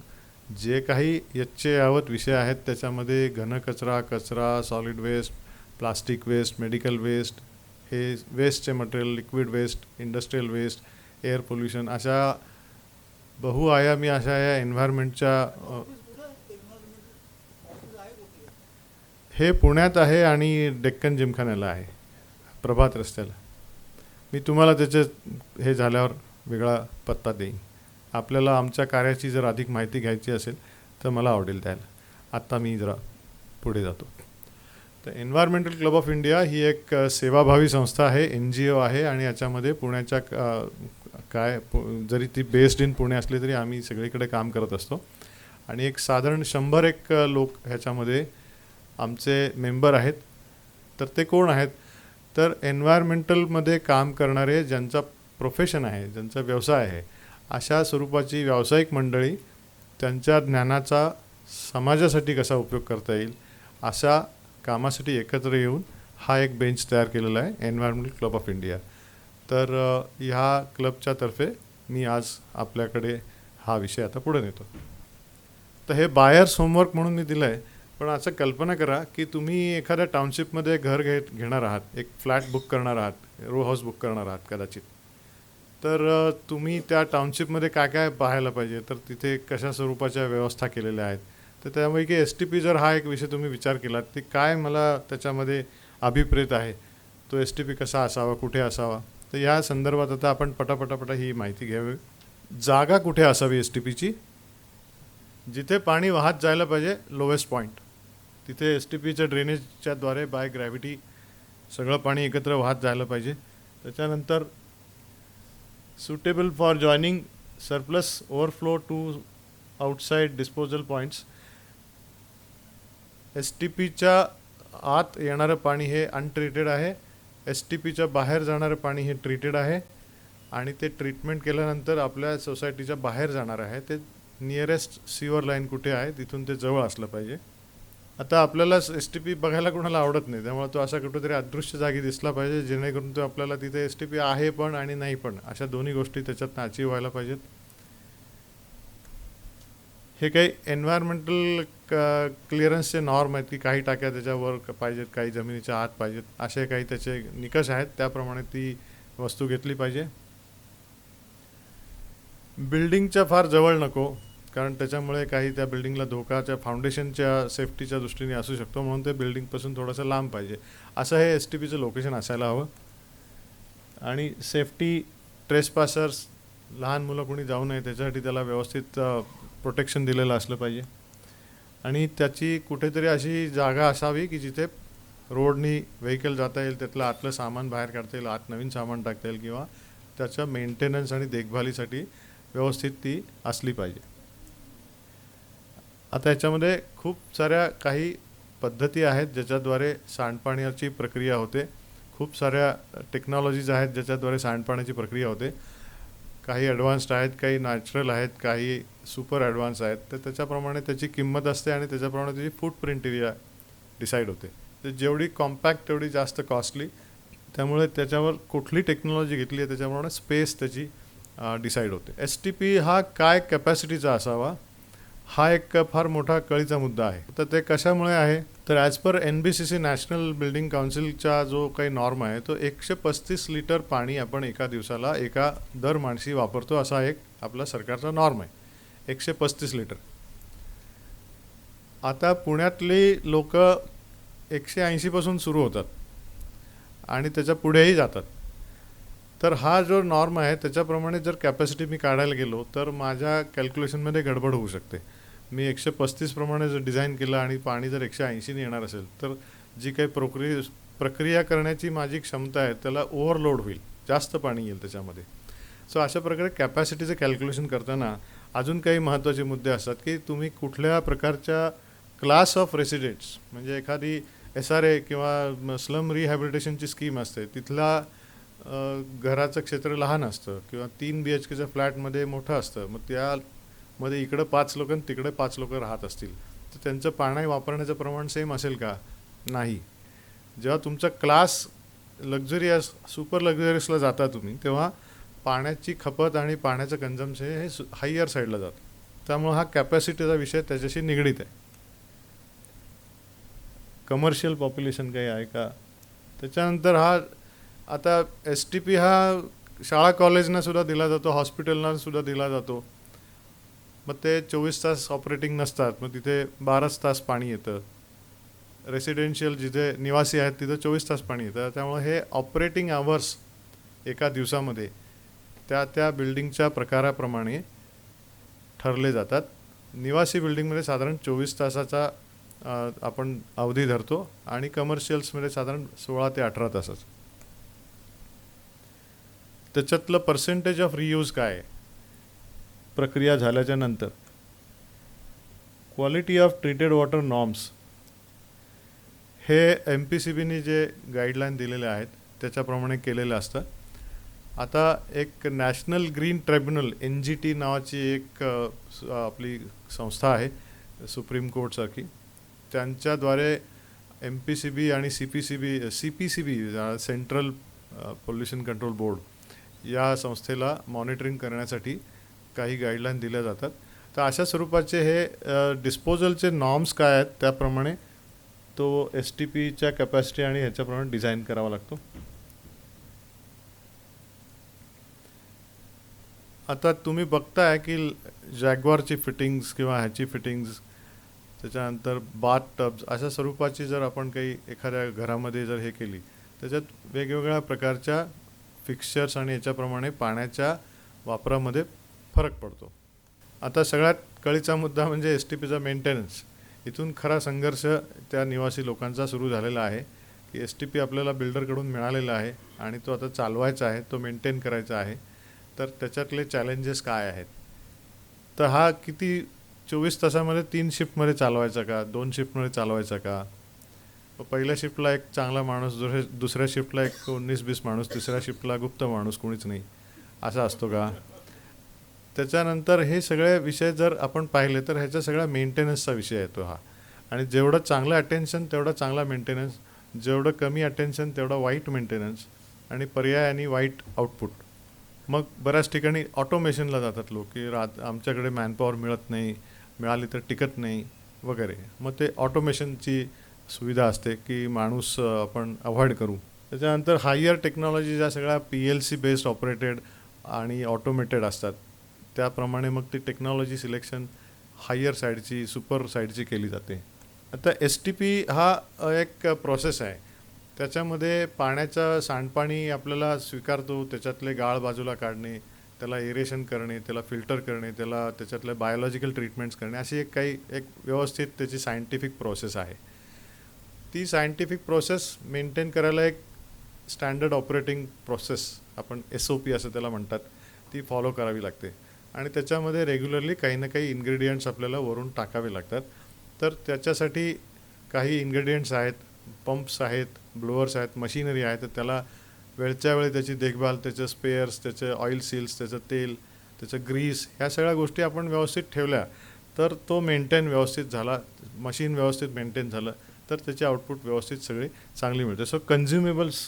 जे काही याचे यावत विषय आहेत त्याच्यामध्ये घनकचरा, कचरा, solid waste, plastic waste, medical waste, हे वेस्टचे material, liquid waste, industrial waste, air pollution, अशा बहुआयामी अशा या एन्व्हायरमेंटच्या हे पुण्यात आहे आणि डेक्कन जिमखान्याला आहे, प्रभात रस्त्याला. मी तुम्हाला त्याचे हे झाल्यावर वेगळा पत्ता देईन. आपल्याला आमच्या कार्याची जर अधिक माहिती घ्यायची असेल तर मला आवडेल द्यायला. आत्ता मी जरा पुढे जातो. तर एन्व्हायरमेंटल क्लब ऑफ इंडिया ही एक सेवाभावी संस्था आहे, NGO आहे आणि याच्यामध्ये पुण्याच्या जरी ती बेस्ड इन पुणे असली तरी आम्ही सगळीकडे काम करत असतो. आणि एक साधारण 100 लोक ह्याच्यामध्ये आमचे मेंबर आहेत. तर ते कोण आहेत? तर एन्व्हायरमेंटलमध्ये काम करणारे, ज्यांचा प्रोफेशन आहे, ज्यांचा व्यवसाय आहे, अशा स्वरूपाची व्यावसायिक मंडळी त्यांच्या ज्ञानाचा समाजासाठी कसा उपयोग करता येईल अशा कामासाठी एकत्र येऊन हा एक बेंच तयार केलेला आहे, एन्व्हायरमेंटल क्लब ऑफ इंडिया. तर ह्या क्लबच्या तर्फे मी आज आपल्याकडे हा विषय आता पुढे नेतो. तर हे बायर्स होमवर्क म्हणून मी दिलं आहे, पण असं कल्पना करा की तुम्ही एखाद्या टाउनशिपमध्ये घर घेणार आहात, एक फ्लॅट बुक करणार आहात, रो हाऊस बुक करणार आहात कदाचित. तर तुम्ही त्या टाउनशिपमध्ये काय काय पाहायला पाहिजे, तर तिथे कशा स्वरूपाच्या व्यवस्था केलेल्या आहेत. तर त्यामुळे की STP जर हा एक विषय तुम्ही विचार केलात, की काय मला त्याच्यामध्ये अभिप्रेत आहे, तो STP कसा असावा, कुठे असावा, तर या संदर्भात आता आपण पटापटापटा ही माहिती घ्यावी. जागा कुठे असावी STPची? जिथे पाणी वाहत जायला पाहिजे, लोवेस्ट पॉईंट, तिथे STPच्या ड्रेनेजच्या द्वारे बाय ग्रॅव्हिटी सगळं पाणी एकत्र वाहत जायला पाहिजे. त्याच्यानंतर suitable for joining surplus overflow to outside disposal points. STPच्या आत येणारं पाणी हे अनट्रीटेड आहे, STPच्या बाहेर जाणारं पाणी हे ट्रीटेड आहे, आणि ते ट्रीटमेंट केल्यानंतर आपल्या सोसायटीच्या बाहेर जाणार आहे. ते नियरेस्ट सीवर लाईन कुठे आहे तिथून ते जवळ असलं पाहिजे. आता आपल्याला STP बघायला कोणाला आवडत नाही, त्यामुळे तो असा कुठेतरी अदृश्य जागी दिसला पाहिजे, जेणेकरून तो आपल्याला तिथे STP आहे पण आणि नाही पण, अशा दोन्ही गोष्टी त्याच्यात अचीव व्हायला पाहिजेत. हे काही एन्व्हायरमेंटल क्लिअरन्सचे नॉर्म आहेत की काही टाक्या त्याच्यावर पाहिजेत, काही जमिनीच्या आत पाहिजेत, असे काही त्याचे निकष आहेत, त्याप्रमाणे ती वस्तू घेतली पाहिजे. बिल्डिंगच्या फार जवळ नको, कारण त्याच्यामुळे काही त्या बिल्डिंगला धोकाच्या फाउंडेशनच्या सेफ्टीच्या दृष्टीने असू शकतो, म्हणून ते बिल्डिंगपासून थोडंसं लांब पाहिजे, असं हे STPचं लोकेशन असायला हवं. आणि सेफ्टी, ट्रेसपासर्स, लहान मुलं कोणी जाऊ नये त्याच्यासाठी त्याला व्यवस्थित प्रोटेक्शन दिलेलं असलं पाहिजे. आणि त्याची कुठेतरी अशी जागा असावी की जिथे रोडनी व्हेकल जाता येईल, त्यातलं आतलं सामान बाहेर काढता येईल, आत नवीन सामान टाकता येईल, किंवा त्याच्या मेंटेनन्स आणि देखभालीसाठी व्यवस्थित ती असली पाहिजे. आता याच्यामध्ये खूप साऱ्या काही पद्धती आहेत ज्याच्याद्वारे सांडपाण्याची प्रक्रिया होते, खूप साऱ्या टेक्नॉलॉजीज आहेत ज्याच्याद्वारे सांडपाण्याची प्रक्रिया होते. काही ॲडव्हान्स्ड आहेत, काही नॅचरल आहेत, काही सुपर ॲडव्हान्स आहेत. तर त्याच्याप्रमाणे त्याची किंमत असते आणि त्याच्याप्रमाणे त्याची फूटप्रिंट एरिया डिसाईड होते. तर जेवढी कॉम्पॅक्ट तेवढी जास्त कॉस्टली, त्यामुळे त्याच्यावर कुठली टेक्नॉलॉजी घेतली आहे त्याच्याप्रमाणे स्पेस त्याची डिसाईड होते. STP हा काय कॅपॅसिटीचा असावा, हा एक फार मोठा कळीचा मुद्दा आहे. तर ते कशामुळे आहे, तर as per NBCC national building काउन्सिलचा जो काही नॉर्म आहे, तो 135 लिटर पाणी आपण एका दिवसाला एका दर माणशी वापरतो, असा एक आपला सरकारचा नॉर्म आहे, 135 लिटर. आता पुण्यातली लोक 180 पासून सुरू होतात आणि त्याच्या पुढेही जातात. तर हा जो नॉर्म आहे त्याच्याप्रमाणे जर कॅपॅसिटी मी काढायला गेलो तर माझ्या कॅल्क्युलेशनमध्ये गडबड होऊ शकते. मी 135 प्रमाणे जर डिझाईन केलं आणि पाणी जर 180ने येणार असेल तर जी काही प्रक्रिया करण्याची माझी क्षमता आहे त्याला ओव्हरलोड होईल, जास्त पाणी येईल त्याच्यामध्ये. सो अशा प्रकारे कॅपॅसिटीचं कॅल्क्युलेशन करताना अजून काही महत्त्वाचे मुद्दे असतात की तुम्ही कुठल्या प्रकारच्या क्लास ऑफ रेसिडेंट्स, म्हणजे एखादी SRA किंवा स्लम रिहॅबिलिटेशनची स्कीम असते, तिथला घराचं क्षेत्र लहान असतं किंवा 3 BHKच्या फ्लॅटमध्ये मोठं असतं, मग त्यामध्ये इकडं 5 लोक आणि तिकडे 5 लोक राहत असतील तर त्यांचं पाणी वापरण्याचं प्रमाण सेम असेल का? नाही. जेव्हा तुमचा क्लास लक्झरियस, सुपर लक्झरियसला जाता तुम्ही, तेव्हा पाण्याची खपत आणि पाण्याचं कन्झम्पशन हे हायर साईडला जातं. त्यामुळे हा कॅपॅसिटीचा विषय त्याच्याशी निगडीत आहे. कमर्शियल पॉप्युलेशन काही आहे का? त्याच्यानंतर हा आता STP हा शाळा कॉलेजना सुद्धा दिला जातो, हॉस्पिटलना सुद्धा दिला जातो. मग ते 24 तास ऑपरेटिंग नसतात, मग तिथे 12 तास पाणी येतं. रेसिडेन्शियल जिथे निवासी आहेत तिथं 24 तास पाणी येतं. त्यामुळे हे ऑपरेटिंग आवर्स एका दिवसामध्ये त्या बिल्डिंगच्या प्रकाराप्रमाणे ठरले जातात. निवासी बिल्डिंगमध्ये साधारण 24 तासाचा आपण अवधी धरतो आणि कमर्शियल्समध्ये साधारण 16 ते 18 तासाचा. त्याच्यातलं पर्सेंटेज ऑफ रियूज काय आहे प्रक्रिया झाल्याच्या नंतर? Quality of treated water norms हे MPCBने जे गाईडलाईन दिलेले आहेत त्याच्याप्रमाणे केलेलं असतं. आता एक नॅशनल ग्रीन ट्रिब्युनल NGT नावाची एक आपली संस्था आहे सुप्रीम कोर्टसारखी, त्यांच्याद्वारे MPCB आणि CPCB central pollution control board या संस्थेला मॉनिटरिंग करण्यासाठी काही गाईडलाईन दिल्या जातात. तर अशा स्वरूपाचे हे डिस्पोजलचे नॉर्म्स काय आहेत त्याप्रमाणे तो STPच्या कॅपॅसिटी आणि ह्याच्याप्रमाणे डिझाईन करावा लागतो. आता तुम्ही बघताय की जॅग्वारची फिटिंग्स किंवा ह्याची फिटिंग्स, त्याच्यानंतर बाथ टब्स अशा स्वरूपाची जर आपण काही एखाद्या घरामध्ये जर हे केली, त्याच्यात वेगवेगळ्या प्रकारच्या फिक्स्चर्स आणि याच्याप्रमाणे पाण्याच्या वापरामध्ये फरक पडतो. आता सगळ्यात कळीचा मुद्दा म्हणजे STPचा मेंटेनन्स. इथून खरा संघर्ष त्या निवासी लोकांचा सुरू झालेला आहे की STP आपल्याला बिल्डरकडून मिळालेला आहे आणि तो आता चालवायचा आहे, तो मेंटेन करायचा आहे. तर त्याच्यातले चॅलेंजेस काय आहेत? तर हा किती 24 तासामध्ये 3 शिफ्टमध्ये चालवायचा का, 2 शिफ्टमध्ये चालवायचा का? पहिल्या शिफ्टला एक चांगला माणूस, दुसऱ्या शिफ्टला एक 19-20 माणूस, तिसऱ्या शिफ्टला गुप्त माणूस, कोणीच नाही, असा असतो का? त्याच्यानंतर हे सगळे विषय जर आपण पाहिले तर ह्याच्या सगळ्या मेंटेनन्सचा विषय येतो हा. आणि जेवढं चांगलं अटेन्शन तेवढा चांगला मेंटेनन्स, जेवढं कमी अटेन्शन तेवढा वाईट मेंटेनन्स आणि पर्यायाने वाईट आउटपुट. मग बऱ्याच ठिकाणी ऑटोमेशनला जातात लोक की आमच्याकडे मॅनपॉवर मिळत नाही, मिळाली तर टिकत नाही वगैरे. मग ते ऑटोमेशनची सुविधा असते की माणूस आपण अवॉइड करू. त्याच्यानंतर हायर टेक्नॉलॉजी ज्या सगळ्या PLC बेस्ड ऑपरेटेड आणि ऑटोमेटेड असतात त्याप्रमाणे मग ती टेक्नॉलॉजी सिलेक्शन हायर साईडची, सुपर साईडची केली जाते. आता STP हा एक प्रोसेस आहे. त्याच्यामध्ये पाण्याचं सांडपाणी आपल्याला स्वीकारतो, त्याच्यातले गाळ बाजूला काढणे, त्याला एरेशन करणे, त्याला फिल्टर करणे, त्याच्यातले बायोलॉजिकल ट्रीटमेंट्स करणे, अशी एक व्यवस्थित त्याची सायंटिफिक प्रोसेस आहे. ती सायंटिफिक प्रोसेस मेंटेन करायला एक स्टँडर्ड ऑपरेटिंग प्रोसेस, आपण SOP असं त्याला म्हणतात, ती फॉलो करावी लागते. आणि त्याच्यामध्ये रेग्युलरली काही ना काही इन्ग्रेडियंट्स आपल्याला वरून टाकावे लागतात. तर त्याच्यासाठी काही इन्ग्रेडियंट्स आहेत, पंप्स आहेत, ब्लोअर्स आहेत, मशिनरी आहे. तर त्याला वेळच्या वेळी त्याची देखभाल, त्याचे स्पेअर्स, त्याचे ऑइल सील्स, त्याचं तेल, त्याचं ग्रीस, ह्या सगळ्या गोष्टी आपण व्यवस्थित ठेवल्या तर तो मेंटेन व्यवस्थित झाला, मशीन व्यवस्थित मेंटेन झालं तर त्याची आउटपुट व्यवस्थित सगळी चांगली मिळते. सो कन्झ्युमेबल्स.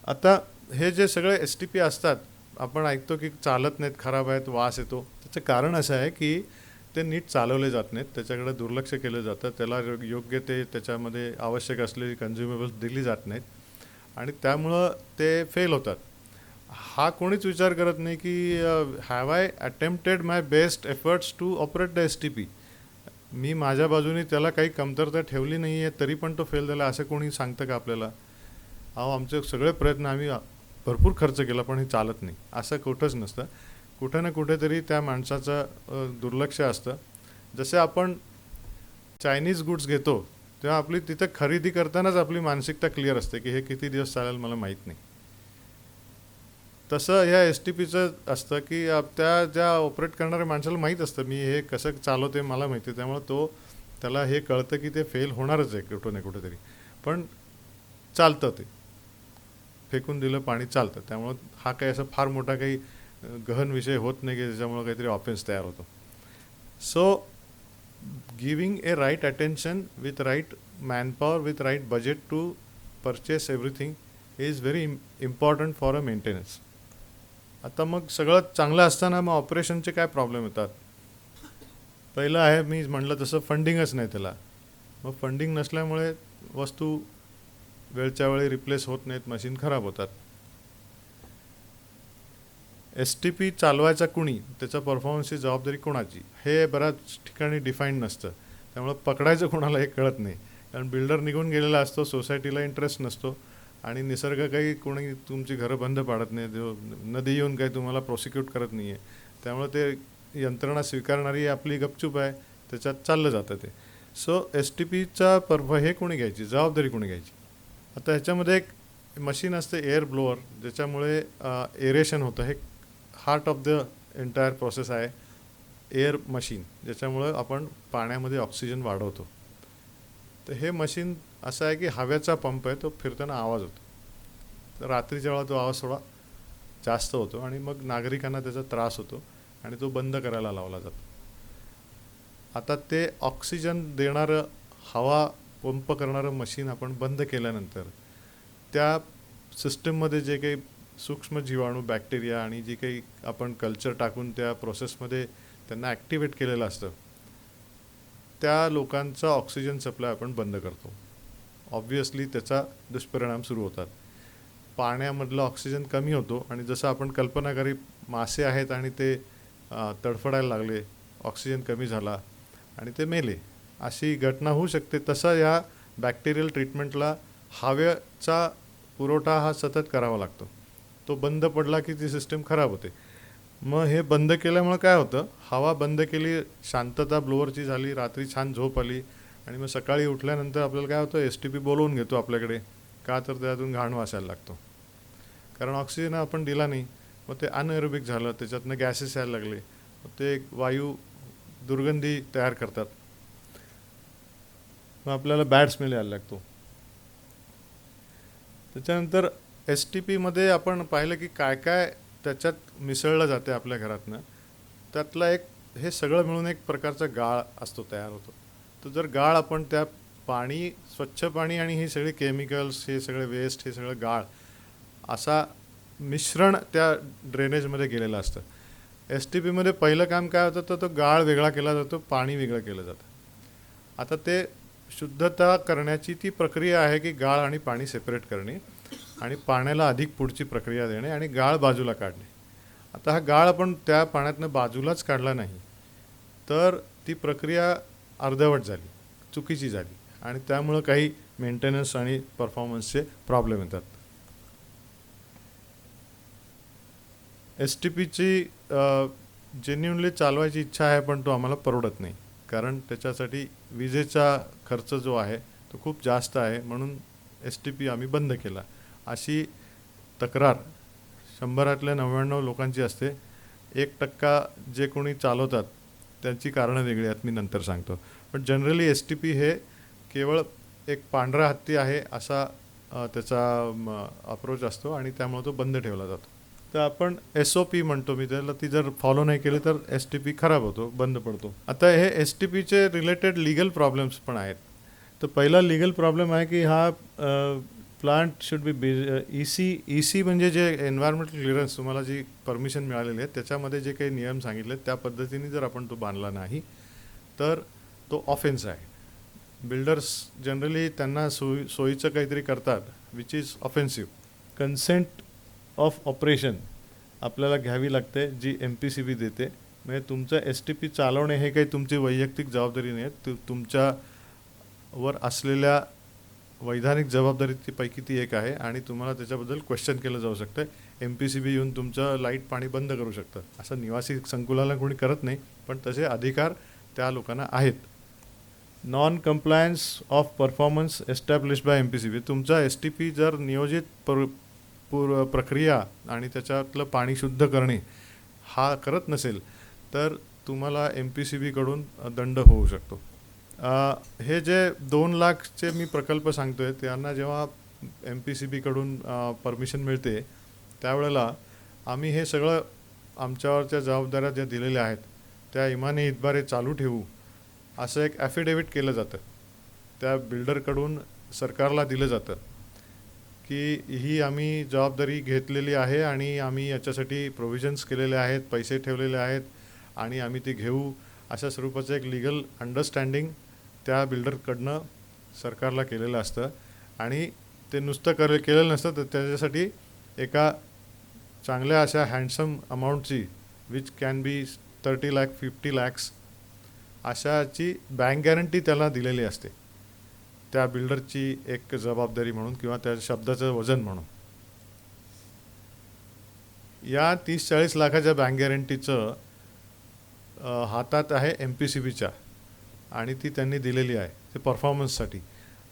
आता हे जे सगळे STP असतात, आपण ऐकतो की चालत नाहीत, खराब आहेत, वास येतो. त्याचं कारण असं आहे की ते नीट चालवले जात नाहीत, त्याच्याकडे दुर्लक्ष केलं जातं, त्याला योग्य ते त्याच्यामध्ये आवश्यक असलेली कन्झ्युमेबल्स दिली जात नाहीत आणि त्यामुळं ते फेल होतात. हा कोणीच विचार करत नाही की have I attempted my best efforts to operate the STP. मी माझ्या बाजूने त्याला काही कमतरता ठेवली नाही आहे तरी पण तो फेल झाला, असं कोणी सांगतं का आपल्याला? आमचे सगळे प्रयत्न आम्ही भरपूर खर्च केला पण हे चालत नाही, असं कुठंच नसतं. कुठं ना कुठेतरी त्या माणसाचं दुर्लक्ष असतं. जसे आपण चायनीज गुड्स घेतो तेव्हा आपली तिथं खरेदी करतानाच आपली मानसिकता क्लिअर असते की हे किती दिवस चालेल मला माहीत नाही. तसं ह्या STPचं असतं की त्या ज्या ऑपरेट करणाऱ्या माणसाला माहीत असतं मी हे कसं चालवते मला माहिती आहे, त्यामुळं त्याला हे कळतं की ते फेल होणारच आहे कुठं ना कुठेतरी, पण चालतं, ते फेकून दिलं पाणी चालतं. त्यामुळं हा काही असं फार मोठा काही गहन विषय होत नाही की त्याच्यामुळं काहीतरी ऑफेन्स तयार होतो. So giving a right attention with right manpower with right budget to purchase everything is very important for a maintenance. आता मग सगळं चांगलं असताना मग ऑपरेशनचे काय प्रॉब्लेम येतात? पहिलं आहे मी म्हणलं तसं फंडिंगच नाही त्याला. मग फंडिंग नसल्यामुळे वस्तू वेळच्या वेळी रिप्लेस होत नाहीत, मशीन खराब होतात. STP चालवायचा कुणी, त्याचा परफॉर्मन्सची जबाबदारी कोणाची, हे बऱ्याच ठिकाणी डिफाईंड नसतं. त्यामुळं पकडायचं कोणाला हे कळत नाही, कारण बिल्डर निघून गेलेला असतो, सोसायटीला इंटरेस्ट नसतो आणि निसर्ग काही कोणी तुमची घरं बंद पाडत नाही, नदी येऊन काही तुम्हाला प्रोसिक्यूट करत नाही आहे. त्यामुळे ते यंत्रणा स्वीकारणारी आपली गपचूप आहे, त्याच्यात चाललं जातं ते. सो STPचा हे कोणी घ्यायची, जबाबदारी कोणी घ्यायची? आता ह्याच्यामध्ये एक मशीन असते एअर ब्लोअर, ज्याच्यामुळे एरेशन होतं. हे heart of the entire process आहे. एअर मशीन, ज्याच्यामुळं आपण पाण्यामध्ये ऑक्सिजन वाढवतो. तर हे मशीन असं आहे की हवेचा पंप आहे, तो फिरताना आवाज होतो. तर रात्रीच्या वेळा तो आवाज थोडा जास्त होतो आणि मग नागरिकांना त्याचा त्रास होतो आणि तो बंद करायला लावला जातो. आता ते ऑक्सिजन देणारं हवा पंप करणारं मशीन आपण बंद केल्यानंतर त्या सिस्टममध्ये जे काही सूक्ष्म जीवाणू, बॅक्टेरिया आणि जी काही आपण कल्चर टाकून त्या प्रोसेसमध्ये त्यांना ॲक्टिवेट केलेलं असतं, त्या लोकांचा ऑक्सिजन सप्लाय आपण बंद करतो. ऑब्व्हियसली त्याचा दुष्परिणाम सुरू होतात. पाण्यामधलं ऑक्सिजन कमी होतो आणि जसं आपण कल्पना करी, मासे आहेत आणि ते तडफडायला लागले, ऑक्सिजन कमी झाला आणि ते मेले, अशी घटना होऊ शकते. तसं या बॅक्टेरियल ट्रीटमेंटला हवेचा पुरवठा हा सतत करावा लागतो. तो बंद पडला की ती सिस्टम खराब होते. मग हे बंद केल्यामुळं काय होतं, हवा बंद केली, शांतता ब्लोअरची झाली, रात्री छान झोप आली आणि मग सकाळी उठल्यानंतर आपल्याला काय होतं, STP बोलवून घेतो आपल्याकडे. का तर त्यातून घाण वासायला लागतो, कारण ऑक्सिजन आपण दिला नाही. मग ते अनएरोबिक झालं, त्याच्यातनं गॅसेस यायला लागले, मग ते वायू दुर्गंधी तयार करतात, मग आपल्याला बॅड स्मेल यायला लागतो. त्याच्यानंतर STPमध्ये आपण पाहिलं की काय काय त्याच्यात मिसळलं जाते आपल्या घरातनं. त्यातला एक, हे सगळं मिळून एक प्रकारचा गाळ असतो, तयार होतो. तो जर गाळ आपण त्या पाणी, स्वच्छ पाणी आणि ही सगळी केमिकल्स, हे सगळे वेस्ट, हे सगळं गाळ असा मिश्रण त्या ड्रेनेजमध्ये गेलेलं असतं. STPमध्ये पहिलं काम काय होतं, तर तो गाळ वेगळा केला जातो, पाणी वेगळं केलं जातं. आता ते शुद्धता करण्याची ती प्रक्रिया आहे की गाळ आणि पाणी सेपरेट करणे आणि पाण्याला अधिक पुढची प्रक्रिया देणे आणि गाळ बाजूला काढणे. आता हा गाळ आपण त्या पाण्यातनं बाजूलाच काढला नाही तर ती प्रक्रिया अर्धवट झाली, चुकीची झाली आणि त्यामुळं काही मेंटेनन्स आणि परफॉर्मन्सचे प्रॉब्लेम येतात. STPची जेन्युनली चालवायची इच्छा आहे, पण तो आम्हाला परवडत नाही, कारण त्याच्यासाठी विजेचा खर्च जो आहे तो खूप जास्त आहे. म्हणून STP आम्ही बंद केला, अशी तक्रार 100तल्या 99 लोकांची असते. 1% जे कोणी चालवतात त्यांची कारणं वेगळी आहेत, मी नंतर सांगतो. पण जनरली STP हे केवळ एक पांढरा हत्ती आहे असा त्याचा अप्रोच असतो आणि त्यामुळे तो बंद ठेवला जातो. तर आपण SOP म्हणतो मी त्याला, ती जर फॉलो नाही केली तर STP खराब होतो, बंद पडतो. आता हे STPचे रिलेटेड लिगल प्रॉब्लेम्स पण आहेत. तर पहिला लिगल प्रॉब्लेम आहे की हा प्लांट शुड बी EC म्हणजे जे एन्व्हायरमेंटल क्लिअरन्स, तुम्हाला जी परमिशन मिळालेली आहे त्याच्यामध्ये जे काही नियम सांगितले त्या पद्धतीने जर आपण तो बांधला नाही तर तो ऑफेन्स आहे. बिल्डर्स जनरली त्यांना सोयीचं काहीतरी करतात which is offensive. Consent of operation आपल्याला घ्यावी लागते, जी MPCB देते. म्हणजे तुमचं STP चालवणे हे काही तुमची वैयक्तिक जबाबदारी नाही आहे, तुमच्यावर असलेल्या वैधानिक जबाबदारीपैकी ती एक आहे आणि तुम्हाला त्याच्याबद्दल क्वेश्चन केलं जाऊ शकतं. MPCB येऊन तुमचं लाईट पाणी बंद करू शकतं. असं निवासी संकुलाला कोणी करत नाही, पण तसे अधिकार त्या लोकांना आहेत. Non compliance of performance establish by MPCB. तुमचा STP जर नियोजित प्रक्रिया आणि त्याच्यातलं पाणी शुद्ध करणे हा करत नसेल तर तुम्हाला MPCBकडून दंड होऊ शकतो. हे जे 2 लाखचे मी प्रकल्प सांगतोय, त्यांना जेव्हा MPCBकडून परमिशन मिळते त्यावेळेला आम्ही हे सगळं आमच्यावरच्या जबाबदाऱ्या ज्या दिलेल्या आहेत त्या इमाने इतबारे चालू ठेवू असं एक ॲफिडेविट केलं जातं. त्या बिल्डरकडून सरकारला दिलं जातं की ही आम्ही जबाबदारी घेतलेली आहे आणि आम्ही याच्यासाठी प्रोव्हिजन्स केलेले आहेत, पैसे ठेवलेले आहेत आणि आम्ही ते घेऊ, अशा स्वरूपाचं एक लिगल अंडरस्टँडिंग त्या बिल्डरकडनं सरकारला केलेलं असतं. आणि ते नुसतं केलेलं नसतं, तर त्याच्यासाठी एका चांगल्या अशा हँडसम अमाऊंटची which can be 30 lakh 50 lakhs अशाची बँक गॅरंटी त्याला दिलेली असते, त्या बिल्डरची एक जबाबदारी म्हणून किंवा त्या शब्दाचं वजन म्हणून. या 30-40 लाखाच्या बँक गॅरंटीचं हातात आहे MPCBच्या आणि ती त्यांनी दिलेली आहे ते परफॉर्मन्ससाठी.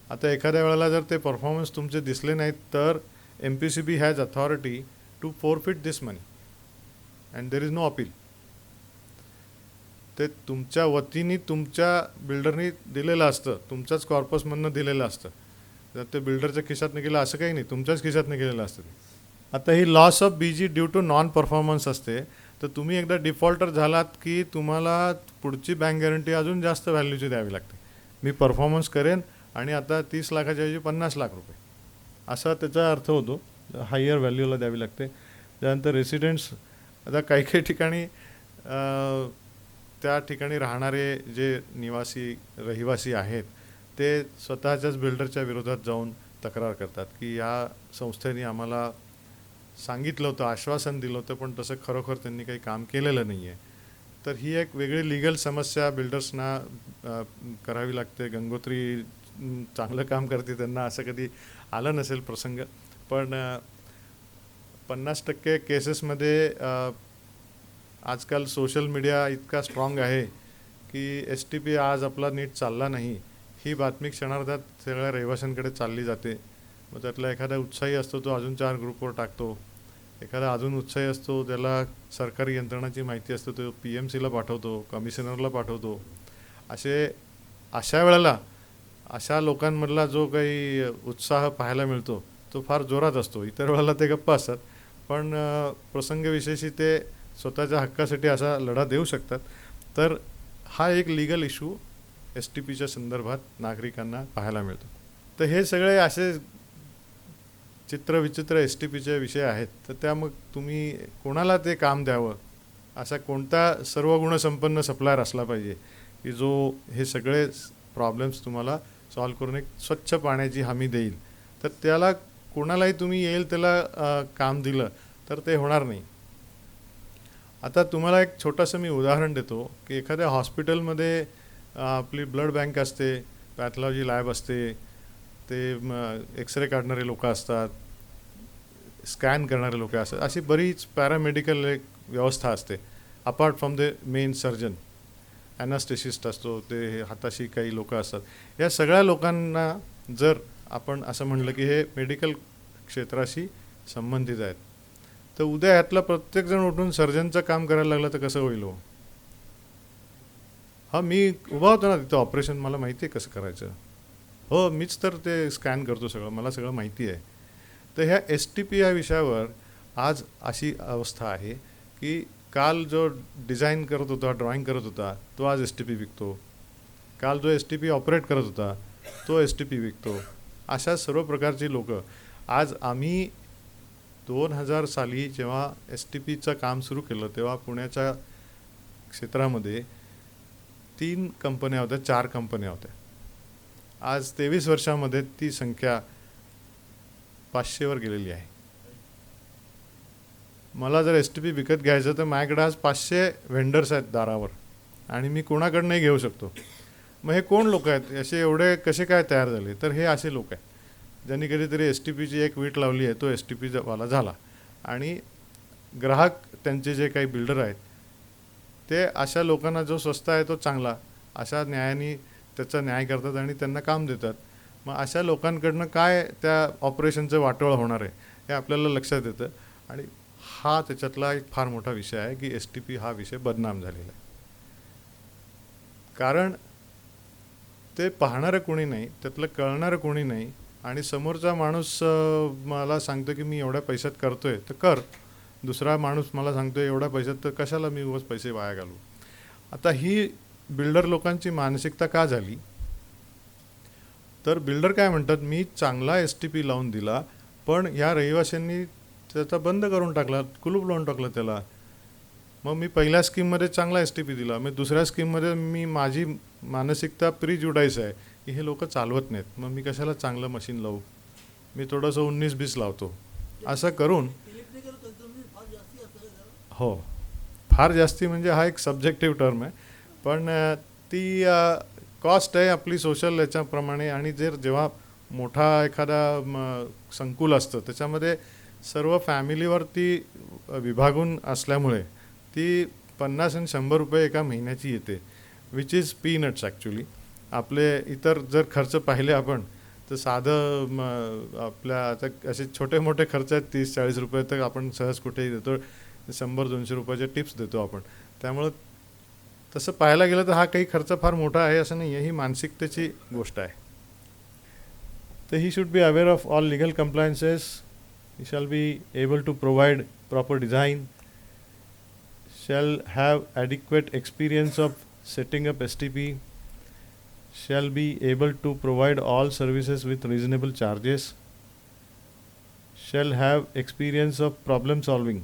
आता एखाद्या वेळेला जर ते परफॉर्मन्स तुमचे दिसले नाहीत तर MPCB हॅज ते तुमच्या वतीने तुमच्या बिल्डरनी दिलेलं असतं, तुमच्याच कॉर्पसमधनं दिलेलं असतं. जर ते बिल्डरच्या खिशात गेलं असं काही नाही, तुमच्याच खिशात गेलेलं असतं ते. आता ही loss of BG due to non performance असते. तर तुम्ही एकदा डिफॉल्टर झालात की तुम्हाला पुढची बँक गॅरंटी अजून जास्त व्हॅल्यूची द्यावी लागते. मी परफॉर्मन्स करेन आणि आता 30 लाखाच्या ऐवजी 50 लाख रुपये असा त्याचा अर्थ होतो. हायर व्हॅल्यूला द्यावी लागते. त्यानंतर रेसिडेंट्स, आता काही काही ठिकाणी त्या ठिकाणी राहणारे जे रहिवासी आहेत ते स्वतःच्याच बिल्डरच्या विरोधात जाऊन तक्रार करतात की या संस्थेने आम्हाला सांगितलं होतं, आश्वासन दिलं होतं, पण तसं खरोखर त्यांनी काही काम केलेलं नाही आहे. तर ही एक वेगळी लिगल समस्या बिल्डर्सना करावी लागते. गंगोत्री चांगलं काम करते, त्यांना असं कधी आलं नसेल प्रसंग, पण 50% केसेसमध्ये आजकाल सोशल मीडिया इतका स्ट्रॉंग आहे की STP आज आपला नीट चालला नाही ही बातमी क्षणार्धात सगळ्या रहिवाशांकडे चालली जाते. मग त्यातला एखादा उत्साही असतो तो अजून 4 ग्रुपवर टाकतो, एखादा अजून उत्साही असतो त्याला सरकारी यंत्रणाची माहिती असते तो PMCला पाठवतो, कमिशनरला पाठवतो. अशा वेळेला अशा लोकांमधला जो काही उत्साह पाहायला मिळतो तो फार जोरात असतो. इतर वेळेला ते गप्प असतात, पण प्रसंगविशेषी ते स्वतःच्या हक्कासाठी असा लढा देऊ शकतात. तर हा एक लिगल इश्यू STPच्या संदर्भात नागरिकांना पाहायला मिळतो. तर हे सगळे असे चित्रविचित्र STPचे विषय आहेत. तर त्या मग तुम्ही कोणाला ते काम द्यावं, असा कोणता सर्व गुणसंपन्न सप्लायर असला पाहिजे की जो हे सगळे प्रॉब्लेम्स तुम्हाला सॉल्व्ह करून एक स्वच्छ पाण्याची हमी देईल. तर त्याला कोणालाही तुम्ही येईल त्याला काम दिलं तर ते होणार नाही. आता तुम्हाला एक छोटंसं मी उदाहरण देतो की एखाद्या हॉस्पिटलमध्ये आपली ब्लड बँक असते, पॅथॉलॉजी लॅब असते, ते एक्सरे काढणारे लोक असतात, स्कॅन करणारे लोक असतात, अशी बरीच पॅरामेडिकल एक व्यवस्था असते apart from the main surgeon. Anaesthetist असतो, ते हाताशी काही लोक असतात. या सगळ्या लोकांना जर आपण असं म्हणलं की हे मेडिकल क्षेत्राशी संबंधित आहेत, तर उद्या ह्यातला प्रत्येकजण उठून सर्जनचं काम करायला लागलं तर कसं होईल हो? हा, मी उभा होतो ना तिथं, ऑपरेशन मला माहिती आहे कसं करायचं. हो, मीच तर ते स्कॅन करतो, सगळं मला सगळं माहिती आहे. तर ह्या STP या विषयावर आज अशी अवस्था आहे की काल जो डिझाईन करत होता, ड्रॉइंग करत होता, तो आज STP विकतो. काल जो STP ऑपरेट करत होता तो STP विकतो. अशा सर्व प्रकारची लोक आज आम्ही 2000 साली जेव्हा STPचं काम सुरू केलं तेव्हा पुण्याच्या क्षेत्रामध्ये 3 कंपन्या होत्या, 4 कंपन्या होत्या. आज 23 वर्षामध्ये ती संख्या 500वर गेलेली आहे. मला जर STP विकत घ्यायचं तर माझ्याकडे आज 500 व्हेंडर्स आहेत दारावर आणि मी कोणाकडनंही घेऊ शकतो. मग हे कोण लोक आहेत, असे एवढे कसे काय तयार झाले? तर हे असे लोक आहेत ज्यांनी कधीतरी STPची एक वीट लावली आहे, तो STP वाला झाला आणि ग्राहक त्यांचे जे काही बिल्डर आहेत ते अशा लोकांना जो स्वस्त आहे तो चांगला, अशा न्यायाने त्याचा न्याय करतात आणि त्यांना काम देतात. मग अशा लोकांकडनं काय त्या ऑपरेशनचं वाटोळं होणार आहे हे आपल्याला लक्षात येतं. आणि हा त्याच्यातला एक फार मोठा विषय आहे की STP हा विषय बदनाम झालेला आहे. कारण ते पाहणारं कोणी नाही, त्यातलं कळणारं कोणी नाही आणि समोरचा माणूस मला सांगतो की मी एवढ्या पैशात करतोय तर कर, दुसरा माणूस मला सांगतोय एवढ्या पैशात तर कशाला मी उगाच पैसे वाया घालू. आता ही बिल्डर लोकांची मानसिकता का झाली? तर बिल्डर काय म्हणतात, मी चांगला STP लावून दिला पण या रहिवाशांनी त्याचा बंद करून टाकला, कुलूप लावून टाकलं त्याला. मग मी पहिल्या स्कीममध्ये चांगला STP दिला, मग दुसऱ्या स्कीममध्ये मी माझी मानसिकता प्रीजुडाईस आहे की हे लोक चालवत नाहीत, मग मी कशाला चांगलं मशीन लावू, मी थोडंसं 19-20 लावतो. असं करून हो, फार जास्ती म्हणजे हा एक सब्जेक्टिव्ह टर्म आहे, पण ती कॉस्ट आहे आपली सोशल याच्याप्रमाणे. आणि जेव्हा मोठा एखादा संकुल असतं त्याच्यामध्ये सर्व फॅमिलीवरती विभागून असल्यामुळे ती 50 आणि 100 रुपये एका महिन्याची येते, विच इज पीनट्स ॲक्च्युली. आपले इतर जर खर्च पाहिले आपण तर साधं आपल्या आता असे छोटे मोठे खर्च आहेत 30-40 रुपये तर आपण सहज कुठेही देतो, 100-200 रुपयाचे टिप्स देतो आपण. त्यामुळं तसं पाहायला गेलं तर हा काही खर्च फार मोठा आहे असं नाही आहे, ही मानसिकतेची गोष्ट आहे. तर he should be aware of all legal compliances, he shall be able to provide proper design, shall have adequate experience of setting up STP, shall be able to provide all services with reasonable charges, shall have experience of problem solving.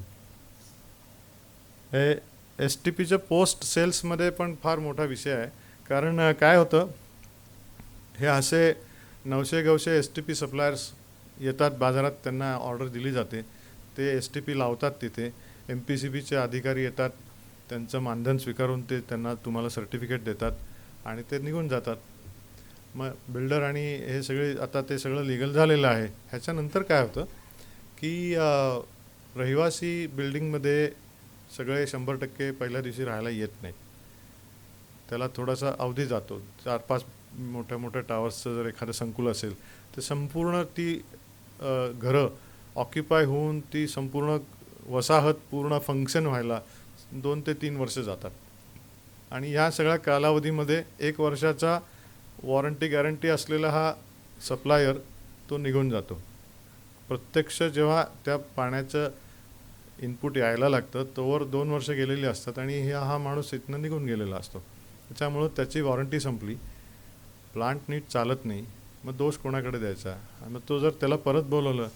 S T पीच्या post सेल्समध्ये पण फार मोठा विषय आहे. कारण काय होतं, हे असे नवशे गवशे एस टी पी सप्लायर्स येतात बाजारात, त्यांना ऑर्डर दिली जाते, ते एस टी पी लावतात तिथे, एम पी सी बीचे अधिकारी येतात, त्यांचं मानधन स्वीकारून ते त्यांना तुम्हाला सर्टिफिकेट देतात आणि ते निघून जातात. मग बिल्डर आणि हे सगळे आता ते सगळं लिगल झालेलं आहे. ह्याच्यानंतर काय होतं की रहिवासी बिल्डिंगमध्ये सगळे 100% पहिल्या दिवशी राहायला येत नाही. त्याला थोडासा अवधी जातो. 4-5 मोठ्या मोठ्या टावर्सचं जर एखादं संकुल असेल तर संपूर्ण ती घरं ऑक्युपाय होऊन ती संपूर्ण वसाहत पूर्ण फंक्शन व्हायला 2 ते 3 वर्ष जातात. आणि ह्या सगळ्या कालावधीमध्ये 1 वर्षाचा वॉरंटी गॅरंटी असलेला हा सप्लायर तो निघून जातो. प्रत्यक्ष जेव्हा त्या पाण्याचं इनपुट यायला लागतं तोवर 2 वर्ष गेलेली असतात आणि हा माणूस इथनं निघून गेलेला असतो. त्याच्यामुळं त्याची वॉरंटी संपली, प्लांट नीट चालत नाही, मग दोष कोणाकडे द्यायचा? मग तो जर त्याला परत बोलवलं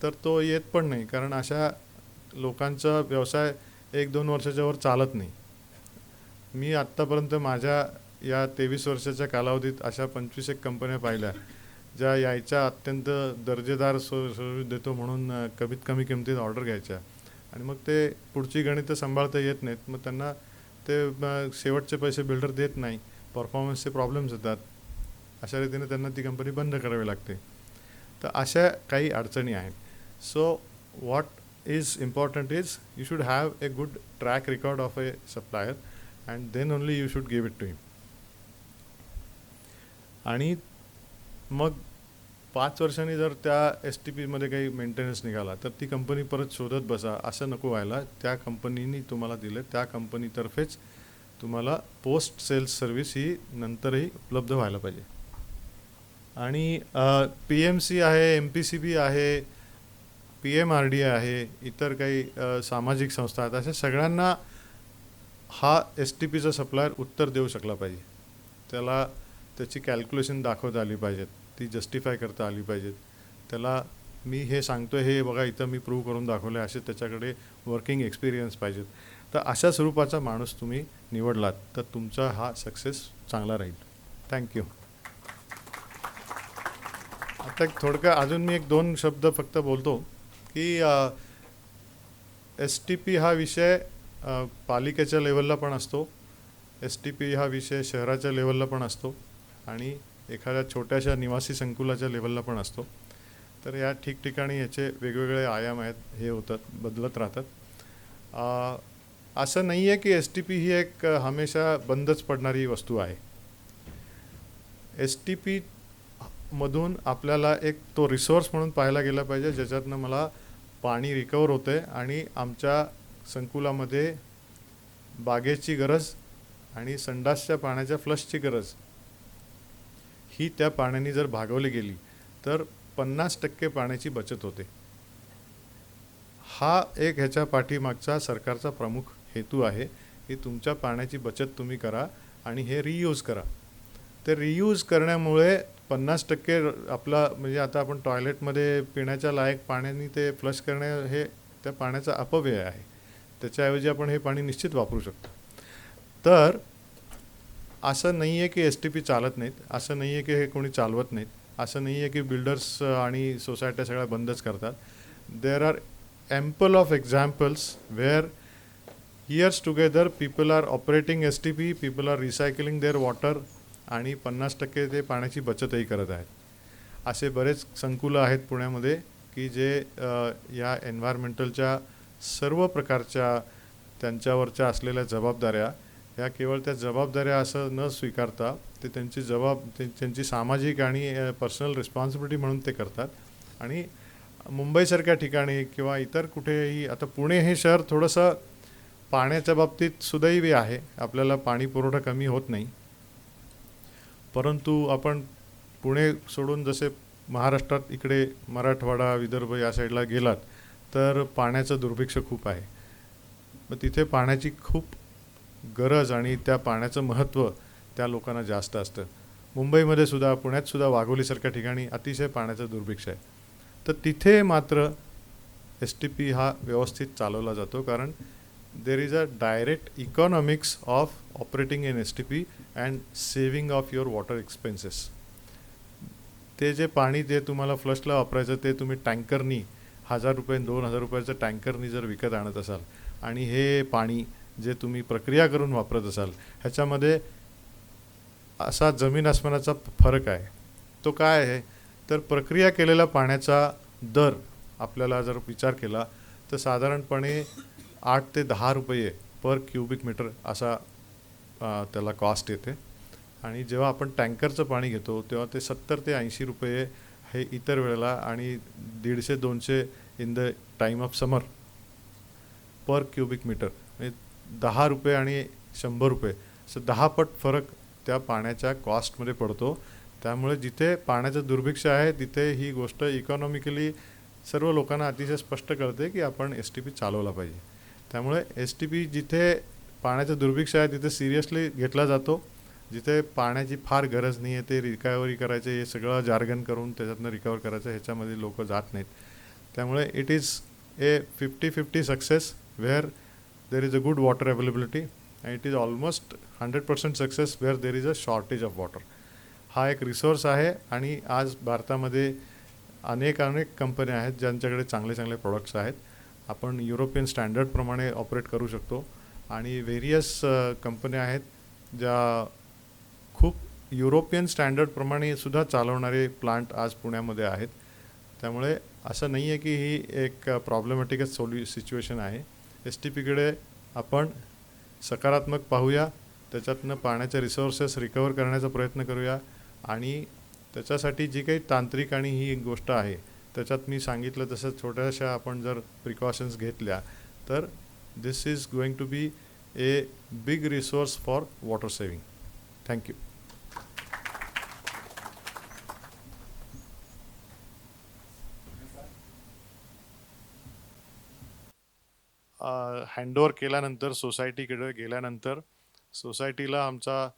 तर तो येत पण नाही, कारण अशा लोकांचा व्यवसाय 1-2 वर्षाच्या वर चालत नाही. मी आत्तापर्यंत माझ्या या 23 वर्षाच्या कालावधीत अशा 25 कंपन्या पाहिल्या ज्या यायच्या, अत्यंत दर्जेदार सर्व्हिस देतो म्हणून कमीत कमी किमतीत ऑर्डर घ्यायच्या आणि मग ते पुढची गणितं सांभाळता येत नाहीत. मग त्यांना ते शेवटचे पैसे बिल्डर देत नाही, परफॉर्मन्सचे प्रॉब्लेम्स येतात. अशा रीतीने त्यांना ती कंपनी बंद करावी लागते. तर अशा काही अडचणी आहेत. So what is important is you should have a good track record of a supplier and then only you should give it to him. आणि मग 5 वर्षांनी जर त्या एस टी पीमध्ये काही मेंटेनन्स निघाला तर ती कंपनी परत शोधत बसा, असं नको व्हायला. त्या कंपनीने तुम्हाला दिलं त्या कंपनीतर्फेच तुम्हाला पोस्ट सेल्स सर्व्हिस ही नंतरही उपलब्ध व्हायला पाहिजे. आणि पी एम सी आहे, एम पी सी बी आहे, पी एम आर डी आहे, इतर काही सामाजिक संस्था आहेत, अशा सगळ्यांना हा एस टी पीचा सप्लायर उत्तर देऊ शकला पाहिजे. त्याला त्याची कॅल्क्युलेशन दाखवता आली पाहिजेत, ती जस्टिफाय करता आली पाहिजेत. त्याला मी हे सांगतो हे बघा इथं मी प्रूव्ह करून दाखवलं असे त्याच्याकडे वर्किंग एक्सपिरियन्स पाहिजेत. तर अशा स्वरूपाचा माणूस तुम्ही निवडलात तर तुमचा हा सक्सेस चांगला राहील. थँक्यू. आता थोडक्यात अजून मी 1-2 शब्द फक्त बोलतो की एस टी पी हा विषय पालिकेच्या लेवलला पण असतो, एस टी पी हा विषय शहराच्या लेवलला पण असतो आणि एखाद्या छोट्याशा निवासी संकुलाच्या लेवलला पण असतो. तर या ठिकठिकाणी याचे वेगवेगळे आयाम आहेत, हे होतात, बदलत राहतात. असं नाही आहे की एस टी पी ही एक हमेशा बंदच पडणारी वस्तू आहे. एस टी पी मधून आपल्याला एक तो रिसोर्स म्हणून पाहायला गेला पाहिजे, ज्याच्यातनं मला पाणी रिकवर होते आणि आमच्या संकुलामध्ये बागेची गरज आणि संडासच्या पाण्याच्या फ्लशची गरज ही त्या पाण्याने जर भागवली गेली तर 50% पाण्याची बचत होते. हा एक ह्याच्या पाठीमागचा सरकारचा प्रमुख हेतू आहे की तुमच्या पाण्याची बचत तुम्ही करा आणि हे रियूज करा. ते रियूज करण्यामुळे 50% आपला म्हणजे आता आपण टॉयलेटमध्ये पिण्याच्या लायक पाण्याने ते फ्लश करणे हे त्या पाण्याचा अपव्यय आहे. त्याच्याऐवजी आपण हे पाणी निश्चित वापरू शकतो. तर असं नाही आहे की एस टी पी चालत नाहीत, असं नाही आहे की हे कोणी चालवत नाहीत, असं नाही आहे की बिल्डर्स आणि सोसायट्या सगळ्या बंदच करतात. There are ample of examples where years together people are operating S T P, people are recycling their water आणि 50% ते पाण्याची बचतही करत आहेत. असे बरेच संकुलं आहेत पुण्यामध्ये की जे या एन्व्हायरमेंटलच्या सर्व प्रकारच्या त्यांच्यावरच्या असलेल्या जबाबदाऱ्या ह्या केवळ त्या जबाबदाऱ्या असं न स्वीकारता ते त्यांची सामाजिक आणि पर्सनल रिस्पॉन्सिबिलिटी म्हणून ते करतात. आणि मुंबईसारख्या ठिकाणी किंवा इतर कुठेही, आता पुणे हे शहर थोडंसं पाण्याच्या बाबतीत सुदैवी आहे, आपल्याला पाणी पुरवठा कमी होत नाही. परंतु आपण पुणे सोडून जसे महाराष्ट्रात इकडे मराठवाडा, विदर्भ या साईडला गेलात तर पाण्याचं दुर्भिक्ष खूप आहे. मग तिथे पाण्याची खूप गरज आणि त्या पाण्याचं महत्त्व त्या लोकांना जास्त असतं. मुंबईमध्ये सुद्धा, पुण्यात सुद्धा, वाघोलीसारख्या ठिकाणी अतिशय पाण्याचं दुर्भिक्ष आहे. तर तिथे मात्र STP हा व्यवस्थित चालवला जातो, कारण there is a direct economics of operating in STP and saving of your water expenses. ते जे पाणी जे तुम्हाला फ्लशला वापरायचं ते तुम्ही टँकरनी 1000 रुपये 2000 रुपयाचं टँकरनी जर विकत आणत असाल आणि हे पाणी जे तुम्ही प्रक्रिया करून वापरत असाल, ह्याच्यामध्ये असा जमीन आसमानाचा फरक आहे. तो काय आहे तर प्रक्रिया केलेल्या पाण्याचा दर आपल्याला जर विचार केला तर साधारणपणे 8 ते 10 रुपये पर क्युबिक मीटर असा त्याला कॉस्ट येते. आणि जेव्हा आपण टँकरचं पाणी घेतो तेव्हा ते 70 ते 80 रुपये हे इतर वेळेला आणि 150-200 in the time of summer per cubic metre. म्हणजे 10 रुपये आणि 100 रुपये असं 10 पट फरक त्या पाण्याच्या कॉस्टमध्ये पडतो. त्यामुळे जिथे पाण्याचं दुर्भिक्ष आहे तिथे ही गोष्ट इकॉनॉमिकली सर्व लोकांना अतिशय स्पष्ट कळते की आपण STP चालवला पाहिजे. त्यामुळे STP जिथे पाण्याचं दुर्भिक्ष आहे तिथे सिरियसली घेतला जातो. जिथे पाण्याची फार गरज नाही आहे ते रिकव्हरी करायचे, हे सगळं जार्गन करून त्याच्यातनं रिकवर करायचं, ह्याच्यामध्ये लोक जात नाहीत. त्यामुळे it is a 50-50 success where there is a good water availability and it is almost 100% success where there is a shortage of water. हा एक रिसोर्स आहे आणि आज भारतामध्ये अनेक कंपन्या आहेत ज्यांच्याकडे चांगले चांगले प्रोडक्ट्स आहेत. आपण युरोपियन स्टँडर्डप्रमाणे ऑपरेट करू शकतो आणि व्हेरियस कंपन्या आहेत ज्या खूप युरोपियन स्टँडर्डप्रमाणे सुद्धा चालवणारे प्लांट आज पुण्यामध्ये आहेत. त्यामुळे असं नाही आहे की ही एक प्रॉब्लेमॅटिकच सिच्युएशन आहे. STPकडे आपण सकारात्मक पाहूया, त्याच्यातनं पाण्याचे रिसोर्सेस रिकवर करण्याचा प्रयत्न करूया आणि त्याच्यासाठी जी काही तांत्रिक आणि ही गोष्ट आहे त्याच्यात मी सांगितलं तसं छोट्याशा आपण जर प्रिकॉशन्स घेतल्या तर this is going to be a big resource for water saving. Thank you. Handover केल्यानंतर सोसायटीकडे गेल्यानंतर सोसायटीला आमचा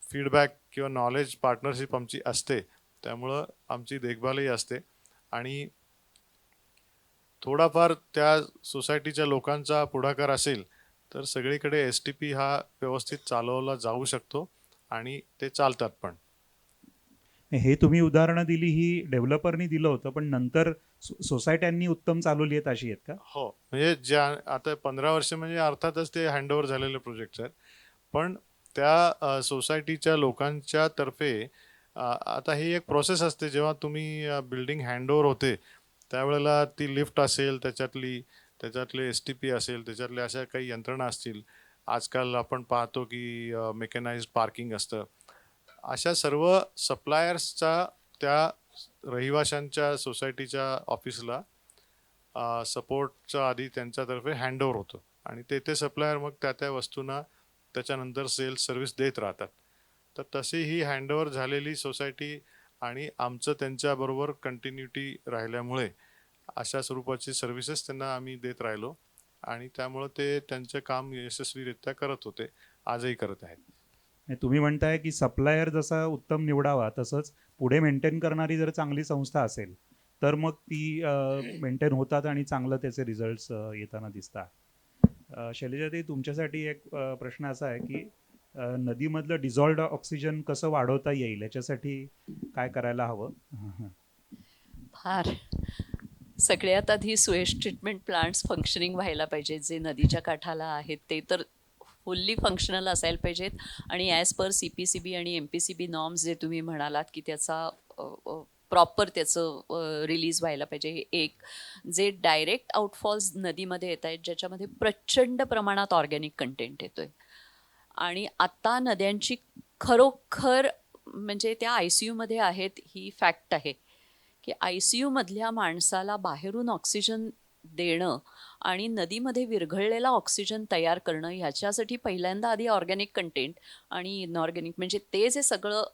फीडबॅक किंवा नॉलेज पार्टनरशिप आमची असते. त्यामुळं आमची देखभालही असते आणि थोडाफार त्या सोसायटीच्या लोकांचा पुढाकार असेल तर सगळीकडे STP हा व्यवस्थित चालवला जाऊ शकतो आणि ते चालतात पण. हे तुम्ही उदाहरणं दिली ही डेव्हलपरनी दिलं होतं, पण नंतर सोसायट्यांनी उत्तम चालवली आहेत अशी आहेत का? हो, म्हणजे ज्या आता 15 वर्ष म्हणजे अर्थातच ते हँडओव्हर झालेले प्रोजेक्ट्स आहेत. पण त्या सोसायटीच्या लोकांच्या तर्फे आता ही एक प्रोसेस असते. जेव्हा तुम्ही बिल्डिंग हँडओव्हर होते त्यावेळेला ती लिफ्ट असेल, त्याच्यातले STP असेल, त्याच्यातले अशा काही यंत्रणा असतील. आजकाल आपण पाहतो की मेकॅनाइज्ड पार्किंग असतं. अशा सर्व सप्लायर्सचा त्या रहिवाशांच्या सोसायटीच्या ऑफिसला सपोर्टच्या आधी त्यांच्यातर्फे हँडओव्हर होतं आणि ते सप्लायर मग त्या वस्तूंना त्याच्यानंतर सेल्स सर्व्हिस देत राहतात. तर तशी ही हँडओव्हर झालेली सोसायटी आणि आमचं त्यांच्याबरोबर कंटिन्युटी राहिल्यामुळे अशा स्वरूपाची सर्व्हिसेस त्यांना आम्ही देत राहिलो आणि त्यामुळं ते त्यांचं काम यशस्वीरित्या करत होते, आजही करत आहेत. तुम्ही म्हणताय की सप्लायर जसा उत्तम निवडावा तसंच पुढे मेंटेन करणारी जर चांगली संस्था असेल तर मग ती मेंटेन होतात आणि चांगलं त्याचे रिझल्ट्स येताना दिसतात. शैलजाताई, तुमच्यासाठी एक प्रश्न असा आहे की नदीमधलं डिझॉल्व्ड ऑक्सिजन कसं वाढवता येईल याच्यासाठी काय करायला हवं? फार सगळ्यात आधी सुएज ट्रीटमेंट प्लांट्स फंक्शनिंग व्हायला पाहिजेत. जे नदीच्या काठाला आहेत ते तर फुल्ली फंक्शनल असायला पाहिजेत आणि ॲज पर CPCB आणि MPCB नॉर्म्स जे तुम्ही म्हणालात की त्याचा प्रॉपर त्याचं रिलीज व्हायला पाहिजे. एक जे डायरेक्ट आउटफॉल्स नदीमध्ये येत आहेत ज्याच्यामध्ये प्रचंड प्रमाणात ऑर्गॅनिक कंटेंट येतो आहे आणि आत्ता नद्यांची खरोखर म्हणजे त्या ICUमध्ये आहेत ही फॅक्ट आहे की ICUमधल्या माणसाला बाहेरून ऑक्सिजन देणं आणि नदीमध्ये विरघळलेला ऑक्सिजन तयार करणं, ह्याच्यासाठी पहिल्यांदा आधी ऑर्गॅनिक कंटेंट आणि इनऑर्गॅनिक, म्हणजे ते जे सगळं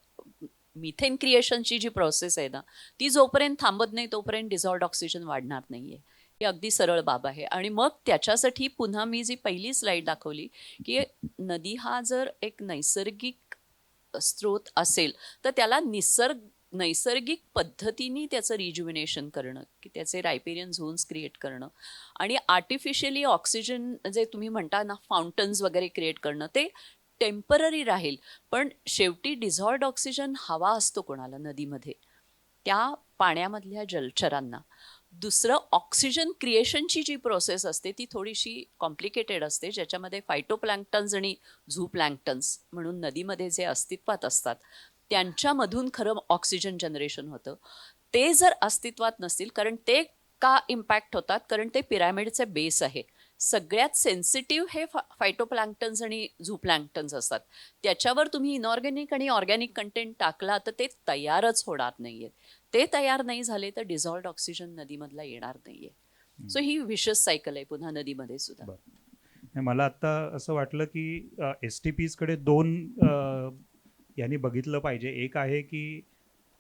मिथेन क्रिएशनची जी प्रोसेस आहे ना, ती जोपर्यंत थांबत नाही तोपर्यंत डिझॉल्व्ड ऑक्सिजन वाढणार नाही आहे. ही अगदी सरळ बाब आहे. आणि मग त्याच्यासाठी पुन्हा मी जी पहिली स्लाईड दाखवली की नदी हा जर एक नैसर्गिक स्रोत असेल तर त्याला नैसर्गिक पद्धतीने त्याचं रिज्युमिनेशन करणं, की त्याचे रायपेरियन झोन्स क्रिएट करणं आणि आर्टिफिशियली ऑक्सिजन जे तुम्ही म्हणता ना, फाउंटन्स वगैरे क्रिएट करणं, ते टेम्पररी राहील. पण शेवटी डिझॉल्व्ड ऑक्सिजन हवा असतो कोणाला नदीमध्ये? त्या पाण्यामधल्या जलचरांना. दुसरं, ऑक्सिजन क्रिएशनची जी प्रोसेस असते ती थोडीशी कॉम्प्लिकेटेड असते, ज्याच्यामध्ये फायटोप्लँक्टन्स आणि झूप्लँक्टन्स म्हणून नदीमध्ये जे अस्तित्वात असतात त्यांच्यामधून खरं ऑक्सिजन जनरेशन होतं. ते जर अस्तित्वात नसतील, कारण ते का इम्पॅक्ट होतात? कारण ते पिरॅमिडचे बेस आहे. सगळ्यात सेन्सिटिव्ह हे फायटोप्लँक्टन्स आणि झूप्लँक्टन्स असतात. त्याच्यावर तुम्ही इनऑर्गॅनिक आणि ऑर्गॅनिक कंटेंट टाकला तर ते तयारच होणार नाही आहेत. ते तयार नाही झाले तर डिझॉल्व्ड ऑक्सिजन नदीमधला येणार नाही आहे. सो ही विशस सायकल आहे पुन्हा नदीमध्ये सुद्धा. नाही, मला आत्ता असं वाटलं की एस टी पीजकडे दोन यांनी बघितलं पाहिजे. एक आहे की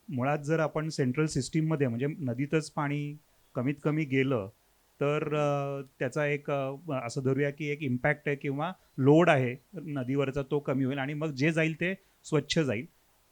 मुळात जर आपण सेंट्रल सिस्टीममध्ये म्हणजे नदीतच पाणी कमीत कमी गेलं तर त्याचा एक असं धरूया की एक इम्पॅक्ट आहे किंवा लोड आहे नदीवरचा तो कमी होईल आणि मग जे जाईल ते स्वच्छ जाईल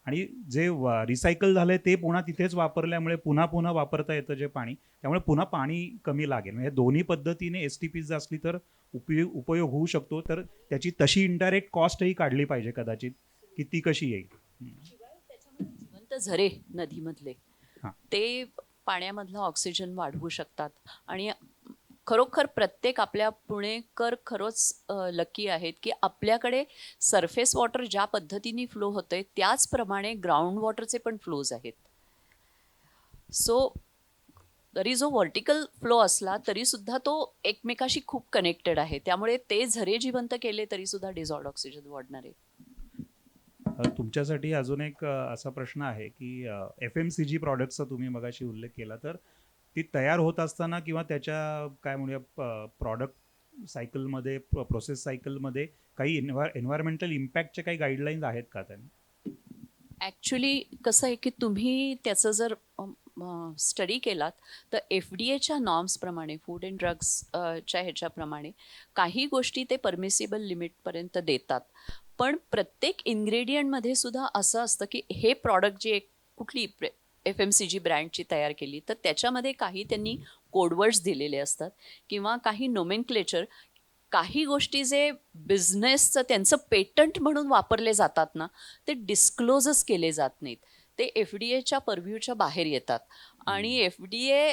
आणि जे रिसायकल झालं आहे ते पुन्हा तिथेच वापरल्यामुळे पुन्हा पुन्हा वापरता येतं जे पाणी, त्यामुळे पुन्हा पाणी कमी लागेल. म्हणजे दोन्ही पद्धतीने एस टी पीज असली तर उपयोग होऊ शकतो. तर त्याची तशी इनडायरेक्ट कॉस्टही काढली पाहिजे कदाचित, की ती कशी येईल. जिवंत झरे नदीमधले हां. ते पाण्यामधला ऑक्सिजन वाढवू शकतात. आणि खरोखर प्रत्येक आपल्या पुणेकर खरंच लकी आहेत की आपल्याकडे सरफेस वॉटर ज्या पद्धतीने फ्लो होतंय त्याचप्रमाणे ग्राउंड वॉटरचे पण फ्लोज आहेत. सो तरी जो व्हर्टिकल फ्लो असला तरी सुद्धा तो एकमेकाशी खूप कनेक्टेड आहे. त्यामुळे ते झरे जिवंत केले तरी सुद्धा डिझॉल्व्ड ऑक्सिजन वाढणार आहे. तुमच्यासाठी अजून एक असा प्रश्न आहे की FMCG प्रॉडक्टचा तुम्ही मगाशी उल्लेख केला, तर ती तयार होत असताना किंवा त्याच्या काय म्हणूया प्रॉडक्ट सायकलमध्ये प्रोसेस सायकलमध्ये काही एन्व्हायरमेंटल इम्पॅक्टचे काही गाईडलाईन्स आहेत का त्यांनी? ॲक्च्युली कसं आहे की तुम्ही त्याचं जर स्टडी केलात तर FDA नॉर्म्सप्रमाणे, फूड अँड ड्रग्सच्या ह्याच्याप्रमाणे काही गोष्टी ते परमिसिबल लिमिटपर्यंत देतात. पण प्रत्येक इन्ग्रेडियंटमध्ये सुद्धा असं असतं की हे प्रॉडक्ट जे कुठली FMCG ब्रँडची तयार केली तर त्याच्यामध्ये काही त्यांनी कोडवर्ड्स दिलेले असतात किंवा काही नोमेनक्लेचर, काही गोष्टी जे बिझनेसचं त्यांचं पेटंट म्हणून वापरले जातात ना, ते डिस्क्लोजच केले जात नाहीत. ते FDAच्या परव्ह्यूच्या बाहेर येतात. आणि FDA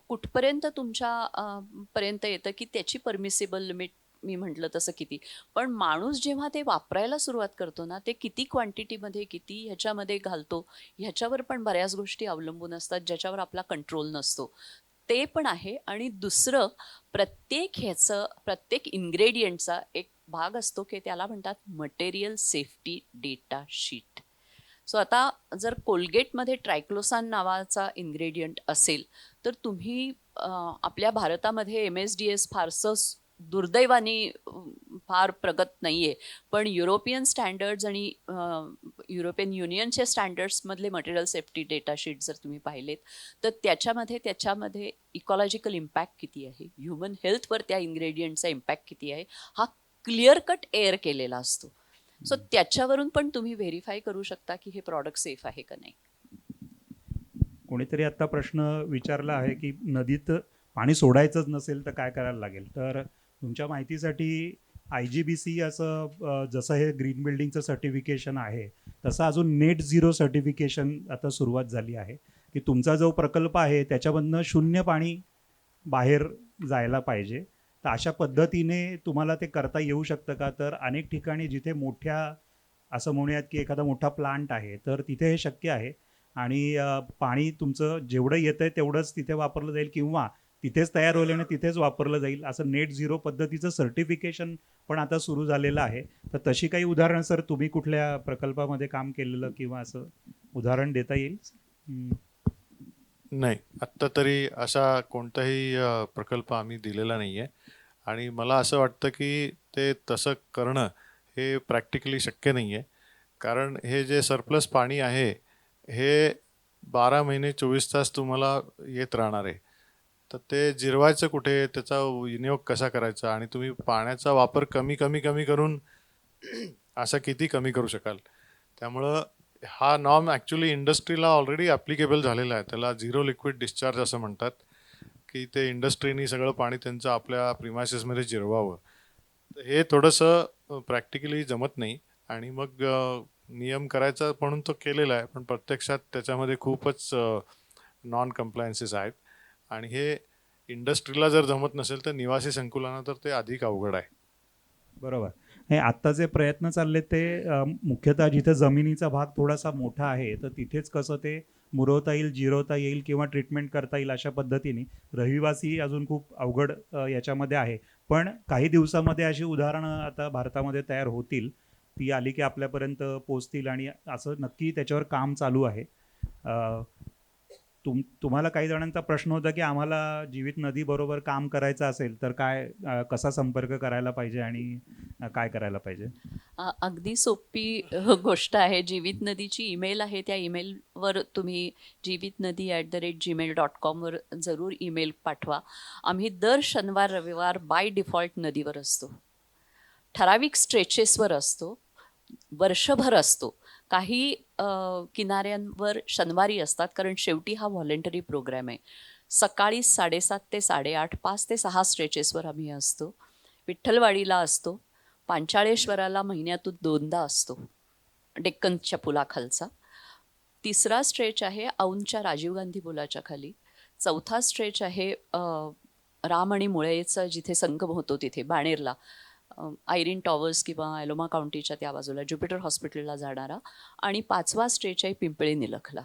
कुठपर्यंत तुमच्या पर्यंत येतं की त्याची परमिसिबल लिमिट मी म्हटलं तसं किती. पण माणूस जेव्हा ते वापरायला सुरुवात करतो ना, ते किती क्वांटिटीमध्ये, किती ह्याच्यामध्ये घालतो, ह्याच्यावर पण बऱ्याच गोष्टी अवलंबून असतात ज्याच्यावर आपला कंट्रोल नसतो. ते पण आहे. आणि दुसरं, प्रत्येक इन्ग्रेडियंटचा एक भाग असतो की त्याला म्हणतात material safety data sheet. So आता जर कोलगेटमध्ये ट्रायक्लोसान नावाचा इन्ग्रेडियंट असेल तर तुम्ही आपल्या भारतामध्ये MSDS फारसं दुर्दैवाने फार प्रगत नाही आहे. पण युरोपियन स्टँडर्ड्स आणि युरोपियन युनियनच्या स्टँडर्ड्समधले मटेरियल सेफ्टी डेटा शीट जर तुम्ही पाहिलेत तर त्याच्यामध्ये इकॉलॉजिकल इम्पॅक्ट किती आहे, ह्युमन हेल्थवर त्या इन्ग्रेडियंटचा इम्पॅक्ट किती आहे, हा क्लिअर कट एअर केलेला असतो. सो त्याच्यावरून पण तुम्ही व्हेरीफाय करू शकता की हे प्रॉडक्ट सेफ आहे का नाही. कोणीतरी आत्ता प्रश्न विचारला आहे की नदीत पाणी सोडायचंच नसेल तर काय करायला लागेल. तर तुमच्या माहितीसाठी IGBC असं जसं हे ग्रीन बिल्डिंगचं सर्टिफिकेशन आहे तसं अजून नेट झिरो सर्टिफिकेशन आता सुरुवात झाली आहे की तुमचा जो प्रकल्प आहे त्याच्यामधनं 0 पाणी बाहेर जायला पाहिजे. तर अशा पद्धतीने तुम्हाला ते करता येऊ शकतं का? तर अनेक ठिकाणी जिथे मोठ्या असं म्हणूयात की एखादा मोठा प्लांट आहे तर तिथे हे शक्य आहे आणि पाणी तुमचं जेवढं येतं आहे तेवढंच तिथे वापरलं जाईल किंवा तिथेच तयार होईल आणि तिथेच वापरलं जाईल. असं नेट झिरो पद्धतीचं सर्टिफिकेशन पण आता सुरू झालेलं आहे. तर तशी काही उदाहरणं सर तुम्ही कुठल्या प्रकल्पामध्ये काम केलेलं किंवा असं उदाहरण देता येईल? नाही, आत्ता तरी असा कोणताही प्रकल्प आम्ही दिलेला नाही आहे आणि मला असं वाटतं की ते तसं करणं हे प्रॅक्टिकली शक्य नाही आहे. कारण हे जे सरप्लस पाणी आहे, हे 12 महिने 24 तास तुम्हाला येत राहणार आहे. तर ते जिरवायचं कुठे? त्याचा विनियोग कसा करायचा? आणि तुम्ही पाण्याचा वापर कमी, कमी, कमी करून असा किती कमी करू शकाल? त्यामुळं हा नॉर्म ॲक्च्युली इंडस्ट्रीला ऑलरेडी ॲप्लिकेबल झालेला आहे. त्याला झिरो लिक्विड डिस्चार्ज असं म्हणतात, की ते इंडस्ट्रीनी सगळं पाणी त्यांचं आपल्या प्रिमायसेसमध्ये जिरवावं. तर हे थोडंसं प्रॅक्टिकली जमत नाही आणि मग नियम करायचा म्हणून तो केलेला आहे, पण प्रत्यक्षात त्याच्यामध्ये खूपच नॉन कम्प्लायन्सेस आहेत आणि हे इंडस्ट्रीला जर जमत नसेल तर निवासी संकुलांना तर ते अधिक अवघड आहे. बरोबर. हे आत्ता जे प्रयत्न चालले ते मुख्यतः जिथे जमिनीचा भाग थोडासा मोठा आहे तर तिथेच कसं ते मुरवता येईल, जिरवता येईल किंवा ट्रीटमेंट करता येईल अशा पद्धतीने. रहिवासी अजून खूप अवघड याच्यामध्ये आहे. पण काही दिवसामध्ये अशी उदाहरणं आता भारतामध्ये तयार होतील. ती आली की आपल्यापर्यंत पोहोचतील आणि असं नक्की त्याच्यावर काम चालू आहे. तुम्हाला काही जणांचा प्रश्न होता की आम्हाला जीवित नदीबरोबर काम करायचं असेल तर काय कसा संपर्क करायला पाहिजे आणि काय करायला पाहिजे? अगदी सोपी गोष्ट आहे. जीवित नदीची ईमेल आहे, त्या ईमेलवर तुम्ही jeevitnadi@gmail.com जरूर ईमेल पाठवा. आम्ही दर शनिवार रविवार बाय डिफॉल्ट नदीवर असतो. ठराविक स्ट्रेचेसवर असतो, वर्षभर असतो. काही किनाऱ्यांवर शनिवारी असतात, कारण शेवटी हा व्हॉलेंटरी प्रोग्रॅम आहे. सकाळी 7:30 ते 8:30, 5 ते 6 स्ट्रेचेसवर आम्ही असतो. विठ्ठलवाडीला असतो. पांचाळेश्वराला महिन्यातून 2दा असतो, डेक्कनच्या पुलाखालचा. तिसरा स्ट्रेच आहे औंधच्या राजीव गांधी पुलाच्या खाली. चौथा स्ट्रेच आहे राम आणि मुळेचा जिथे संगम होतो तिथे बाणेरला, आयरीन टॉवर्स किंवा ॲलोमा काउंटीच्या त्या बाजूला ज्युपिटर हॉस्पिटलला जाणारा. आणि 5वा स्ट्रेच आहे पिंपळे निलखला,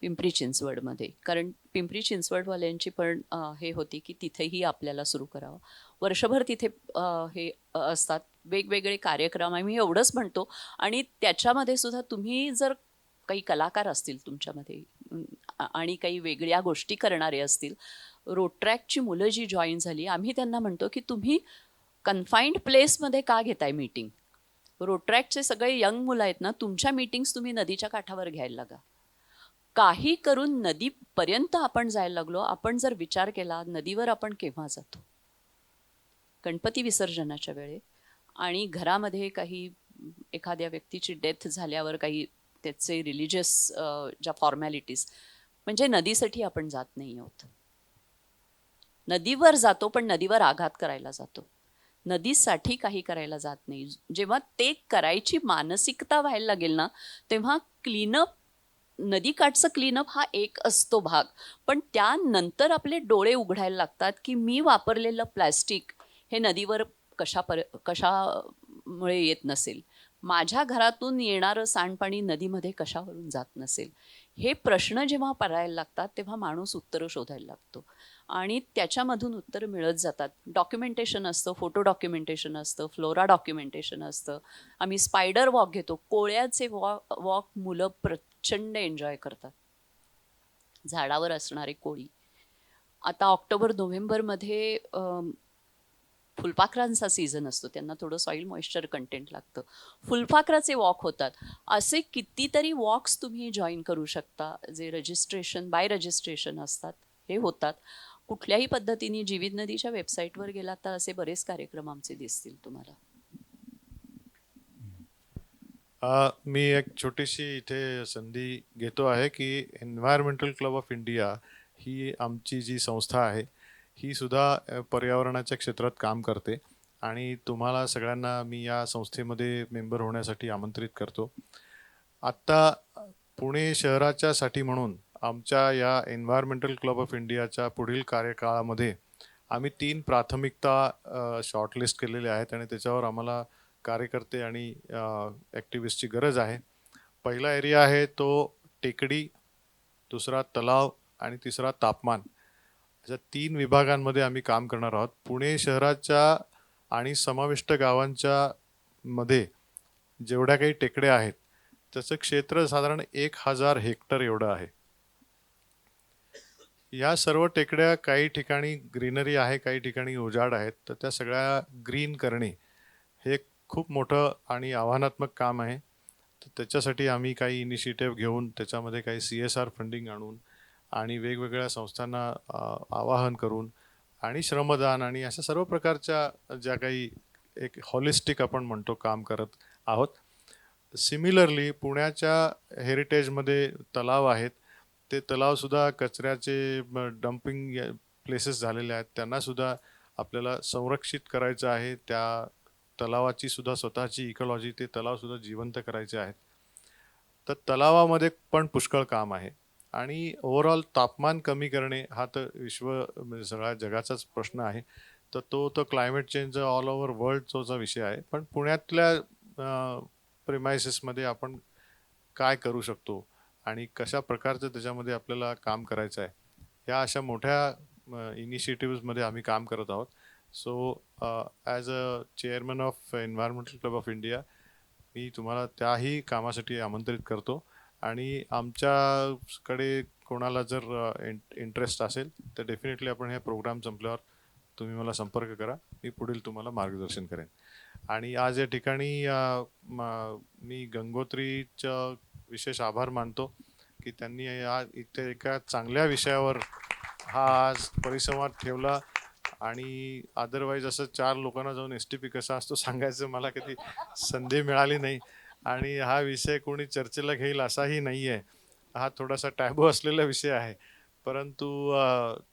पिंपरी चिंचवडमध्ये. कारण पिंपरी चिंचवडवाल्यांची पण हे होती की तिथेही आपल्याला सुरू करावं. वर्षभर तिथे हे असतात वेगवेगळे कार्यक्रम. आम्ही एवढंच म्हणतो. आणि त्याच्यामध्ये सुद्धा तुम्ही जर काही कलाकार असतील तुमच्यामध्ये आणि काही वेगळ्या गोष्टी करणारे असतील, रोट्रॅकची मुलं जी जॉईन झाली, आम्ही त्यांना म्हणतो की तुम्ही कन्फाईंड प्लेसमध्ये का घेताय मीटिंग? रोट्रॅकचे सगळे यंग मुलं आहेत ना, तुमच्या मीटिंग्स तुम्ही नदीच्या काठावर घ्यायला लागा. काही करून नदीपर्यंत आपण जायला लागलो. आपण जर विचार केला, नदीवर आपण केव्हा जातो? गणपती विसर्जनाच्या वेळेत. आणि घरामध्ये काही एखाद्या व्यक्तीची डेथ झाल्यावर काही त्याचे रिलिजियस ज्या फॉर्मॅलिटीज, म्हणजे नदीसाठी आपण जात नाही आहोत. नदीवर जातो, पण नदीवर आघात करायला जातो. नदीसाठी काही करायला जात नाही. जेव्हा ते करायची मानसिकता व्हायला लागेल ना, तेव्हा क्लीनअप, नदीकाठचं क्लीनअप हा एक असतो भाग. पण त्यानंतर आपले डोळे उघडायला लागतात की मी वापरलेलं प्लॅस्टिक हे नदीवर कशामुळे येत नसेल, माझ्या घरातून येणारं सांडपाणी नदीमध्ये कशावरून जात नसेल. हे प्रश्न जेव्हा पडायला लागतात तेव्हा माणूस उत्तरं शोधायला लागतो आणि त्याच्यामधून उत्तरं मिळत जातात. डॉक्युमेंटेशन असतं, फोटो डॉक्युमेंटेशन असतं, फ्लोरा डॉक्युमेंटेशन असतं. आम्ही स्पायडर वॉक घेतो. कोळ्याचे वॉक मुलं प्रचंड एन्जॉय करतात. झाडावर असणारे कोळी. आता ऑक्टोबर-नोव्हेंबरमध्ये फुलपाखरांचा सीझन असतो, त्यांना थोडं सॉईल मॉइश्चर कंटेंट लागतं. फुलपाखराचे वॉक होतात. असे कितीतरी वॉक्स तुम्ही जॉईन करू शकता, जे बाय रजिस्ट्रेशन असतात, हे होतात. कुठल्याही पद्धतीने जीवित नदीच्या वेबसाईटवर गेलात तर असे बरेच कार्यक्रम आमचे दिसतील तुम्हाला. मी एक छोटीशी इथे संधी घेतो आहे की एन्व्हायरमेंटल क्लब ऑफ इंडिया ही आमची जी संस्था आहे, ही सुद्धा पर्यावरणाच्या क्षेत्रात काम करते आणि तुम्हाला सगळ्यांना मी या संस्थेमध्ये मेंबर होण्यासाठी आमंत्रित करतो. आत्ता पुणे शहराच्यासाठी म्हणून आमच्या या एन्व्हायरमेंटल क्लब ऑफ इंडियाच्या पुढील कार्यकाळामध्ये आम्ही 3 प्राथमिकता शॉर्टलिस्ट केलेल्या आहेत आणि त्याच्यावर आम्हाला कार्यकर्ते आणि ॲक्टिव्हिस्टची गरज आहे. पहिला एरिया आहे तो टेकडी, दुसरा तलाव आणि तिसरा तापमान. अशा 3 विभागांमध्ये आम्ही काम करणार आहोत. पुणे शहराच्या आणि समाविष्ट गावांच्या मध्ये जेवढ्या काही टेकड्या आहेत त्याचं क्षेत्र साधारण 1000 हेक्टर एवढं आहे. या सर्व टेकड्या काही ठिकाणी ग्रीनरी आहे, काही ठिकाणी उजाड आहेत, तर त्या सगळ्या ग्रीन करणे हे खूप मोठं आणि आव्हानात्मक काम आहे. तर त्याच्यासाठी आम्ही काही इनिशिएटिव्ह घेऊन त्याच्यामध्ये काही CSR फंडिंग आणून आणि वेगवेगळ्या संस्थांना आवाहन करून आणि श्रमदान आणि अशा सर्व प्रकारच्या ज्या काही एक हॉलिस्टिक आपण म्हणतो काम करत आहोत. सिमिलरली पुण्याच्या हेरिटेजमध्ये तलाव आहेत. ते तलावसुद्धा कचऱ्याचे डम्पिंग प्लेसेस झालेले आहेत. त्यांनासुद्धा आपल्याला संरक्षित करायचं आहे. त्या तलावाची सुद्धा स्वतःची इकॉलॉजी, ते तलावसुद्धा जिवंत करायचे आहेत. तर तलावामध्ये पण पुष्कळ काम आहे. आणि ओव्हरऑल तापमान कमी करणे हा तर म्हणजे सगळ्या जगाचाच प्रश्न आहे. तर तो क्लायमेट चेंज ऑल ओव्हर वर्ल्डचा विषय आहे. पण पुण्यातल्या प्रिमायसेसमध्ये आपण काय करू शकतो आणि कशा प्रकारचं त्याच्यामध्ये आपल्याला काम करायचं आहे, या अशा मोठ्या इनिशिएटिव्हजमध्ये आम्ही काम करत आहोत. So as a chairman of environmental club of India मी तुम्हाला त्याही कामासाठी आमंत्रित करतो. आणि आमच्याकडे कोणाला जर इंटरेस्ट असेल तर डेफिनेटली आपण हे प्रोग्राम संपल्यावर तुम्ही मला संपर्क करा. मी पुढील तुम्हाला मार्गदर्शन करेन. आणि आज या ठिकाणी मी गंगोत्रीचं विशेष आभार मानतो की त्यांनी इथे एका चांगल्या विषयावर हा आज परिसंवाद ठेवला. आणि अदरवाईज असं 4 लोकांना जाऊन STP कसा असतो सांगायचं मला कधी संधी मिळाली नाही. आणि हा विषय कोणी चर्चेला घेईल असाही नाही आहे. हा थोडासा टॅबू असलेला विषय आहे. परंतु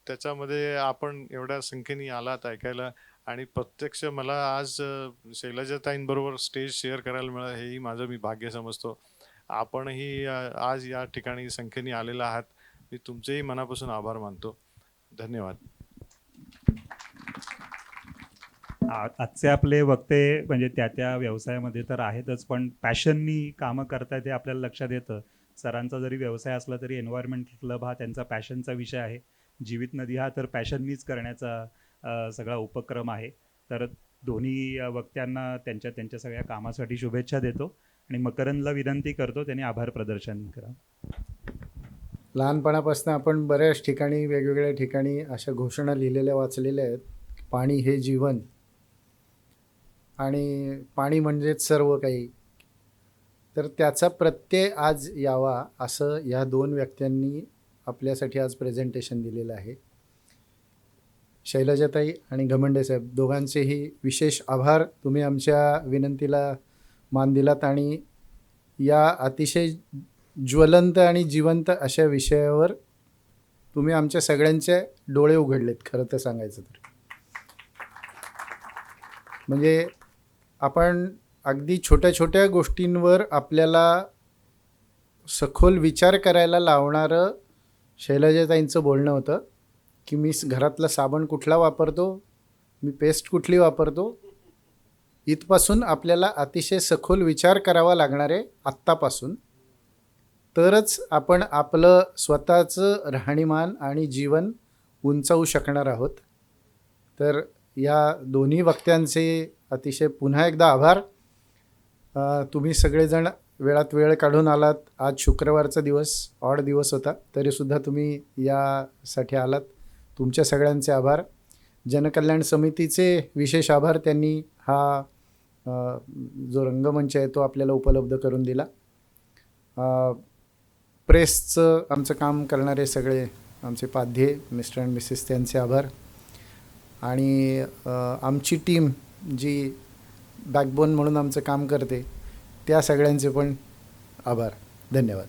त्याच्यामध्ये आपण एवढ्या संख्येने आलात ऐकायला. आणि प्रत्यक्ष मला आज शैलजाताईंबरोबर स्टेज शेअर करायला मिळालं, हेही माझं मी भाग्य समजतो. आपणही आज या ठिकाणी संख्येने आलेला आहात. मी तुमचेही मनापासून आभार मानतो. धन्यवाद. आजचे आपले वक्ते म्हणजे त्या व्यवसायामध्ये तर आहेतच, पण पॅशननी कामं करतायत हे आपल्याला लक्षात येतं. सरांचा जरी व्यवसाय असला तरी एन्व्हायरमेंटल क्लब हा त्यांचा पॅशनचा विषय आहे. जीवित नदी हा तर पॅशननीच करण्याचा सगळा उपक्रम आहे. तर दोन्ही वक्त्यांना त्यांच्या सगळ्या कामासाठी शुभेच्छा देतो आणि मकरंदला विनंती करतो त्यांनी आभार प्रदर्शन करा. लहानपणापासून आपण बऱ्याच ठिकाणी वेगवेगळ्या ठिकाणी अशा घोषणा लिहिलेल्या वाचलेल्या आहेत. पाणी हे जीवन आणि पाणी म्हणजेच सर्व काही. तर त्याचा प्रत्यय आज यावा असं ह्या 2 व्यक्तींनी आपल्यासाठी आज प्रेझेंटेशन दिलेलं आहे. शैलजाताई आणि घमंडे साहेब दोघांचेही विशेष आभार. तुम्ही आमच्या विनंतीला मान दिलात आणि या अतिशय ज्वलंत आणि जिवंत अशा विषयावर तुम्ही आमच्या सगळ्यांचे डोळे उघडलेत. खरं तर सांगायचं तर म्हणजे आपण अगदी छोट्या छोट्या गोष्टींवर आपल्याला सखोल विचार करायला लावणारं शैलजाताईंचं बोलणं होतं की मी घरातला साबण कुठला वापरतो, मी पेस्ट कुठली वापरतो, इथपासून आपल्याला अतिशय सखोल विचार करावा लागणार आहे आत्तापासून. तरच आपण आपलं स्वतःचं राहणीमान आणि जीवन उंचावू शकणार आहोत. तर या दोन्ही वक्त्यांचे अतिशय पुन्हा एकदा आभार. तुम्ही सगळेजण वेळात वेळ काढून आलात. आज शुक्रवारचा दिवस, ऑड दिवस होता, तरीसुद्धा तुम्ही यासाठी आलात. तुमच्या सगळ्यांचे आभार. जनकल्याण समितीचे विशेष आभार. त्यांनी हा जो रंगमंच आहे तो आपल्याला उपलब्ध करून दिला. प्रेसचं आमचं काम करणारे सगळे आमचे पाध्ये मिस्टर अँड मिसेस त्यांचे आभार. आणि आमची टीम जी बॅकबोन म्हणून आमचं काम करते त्या सगळ्यांचे पण आभार. धन्यवाद.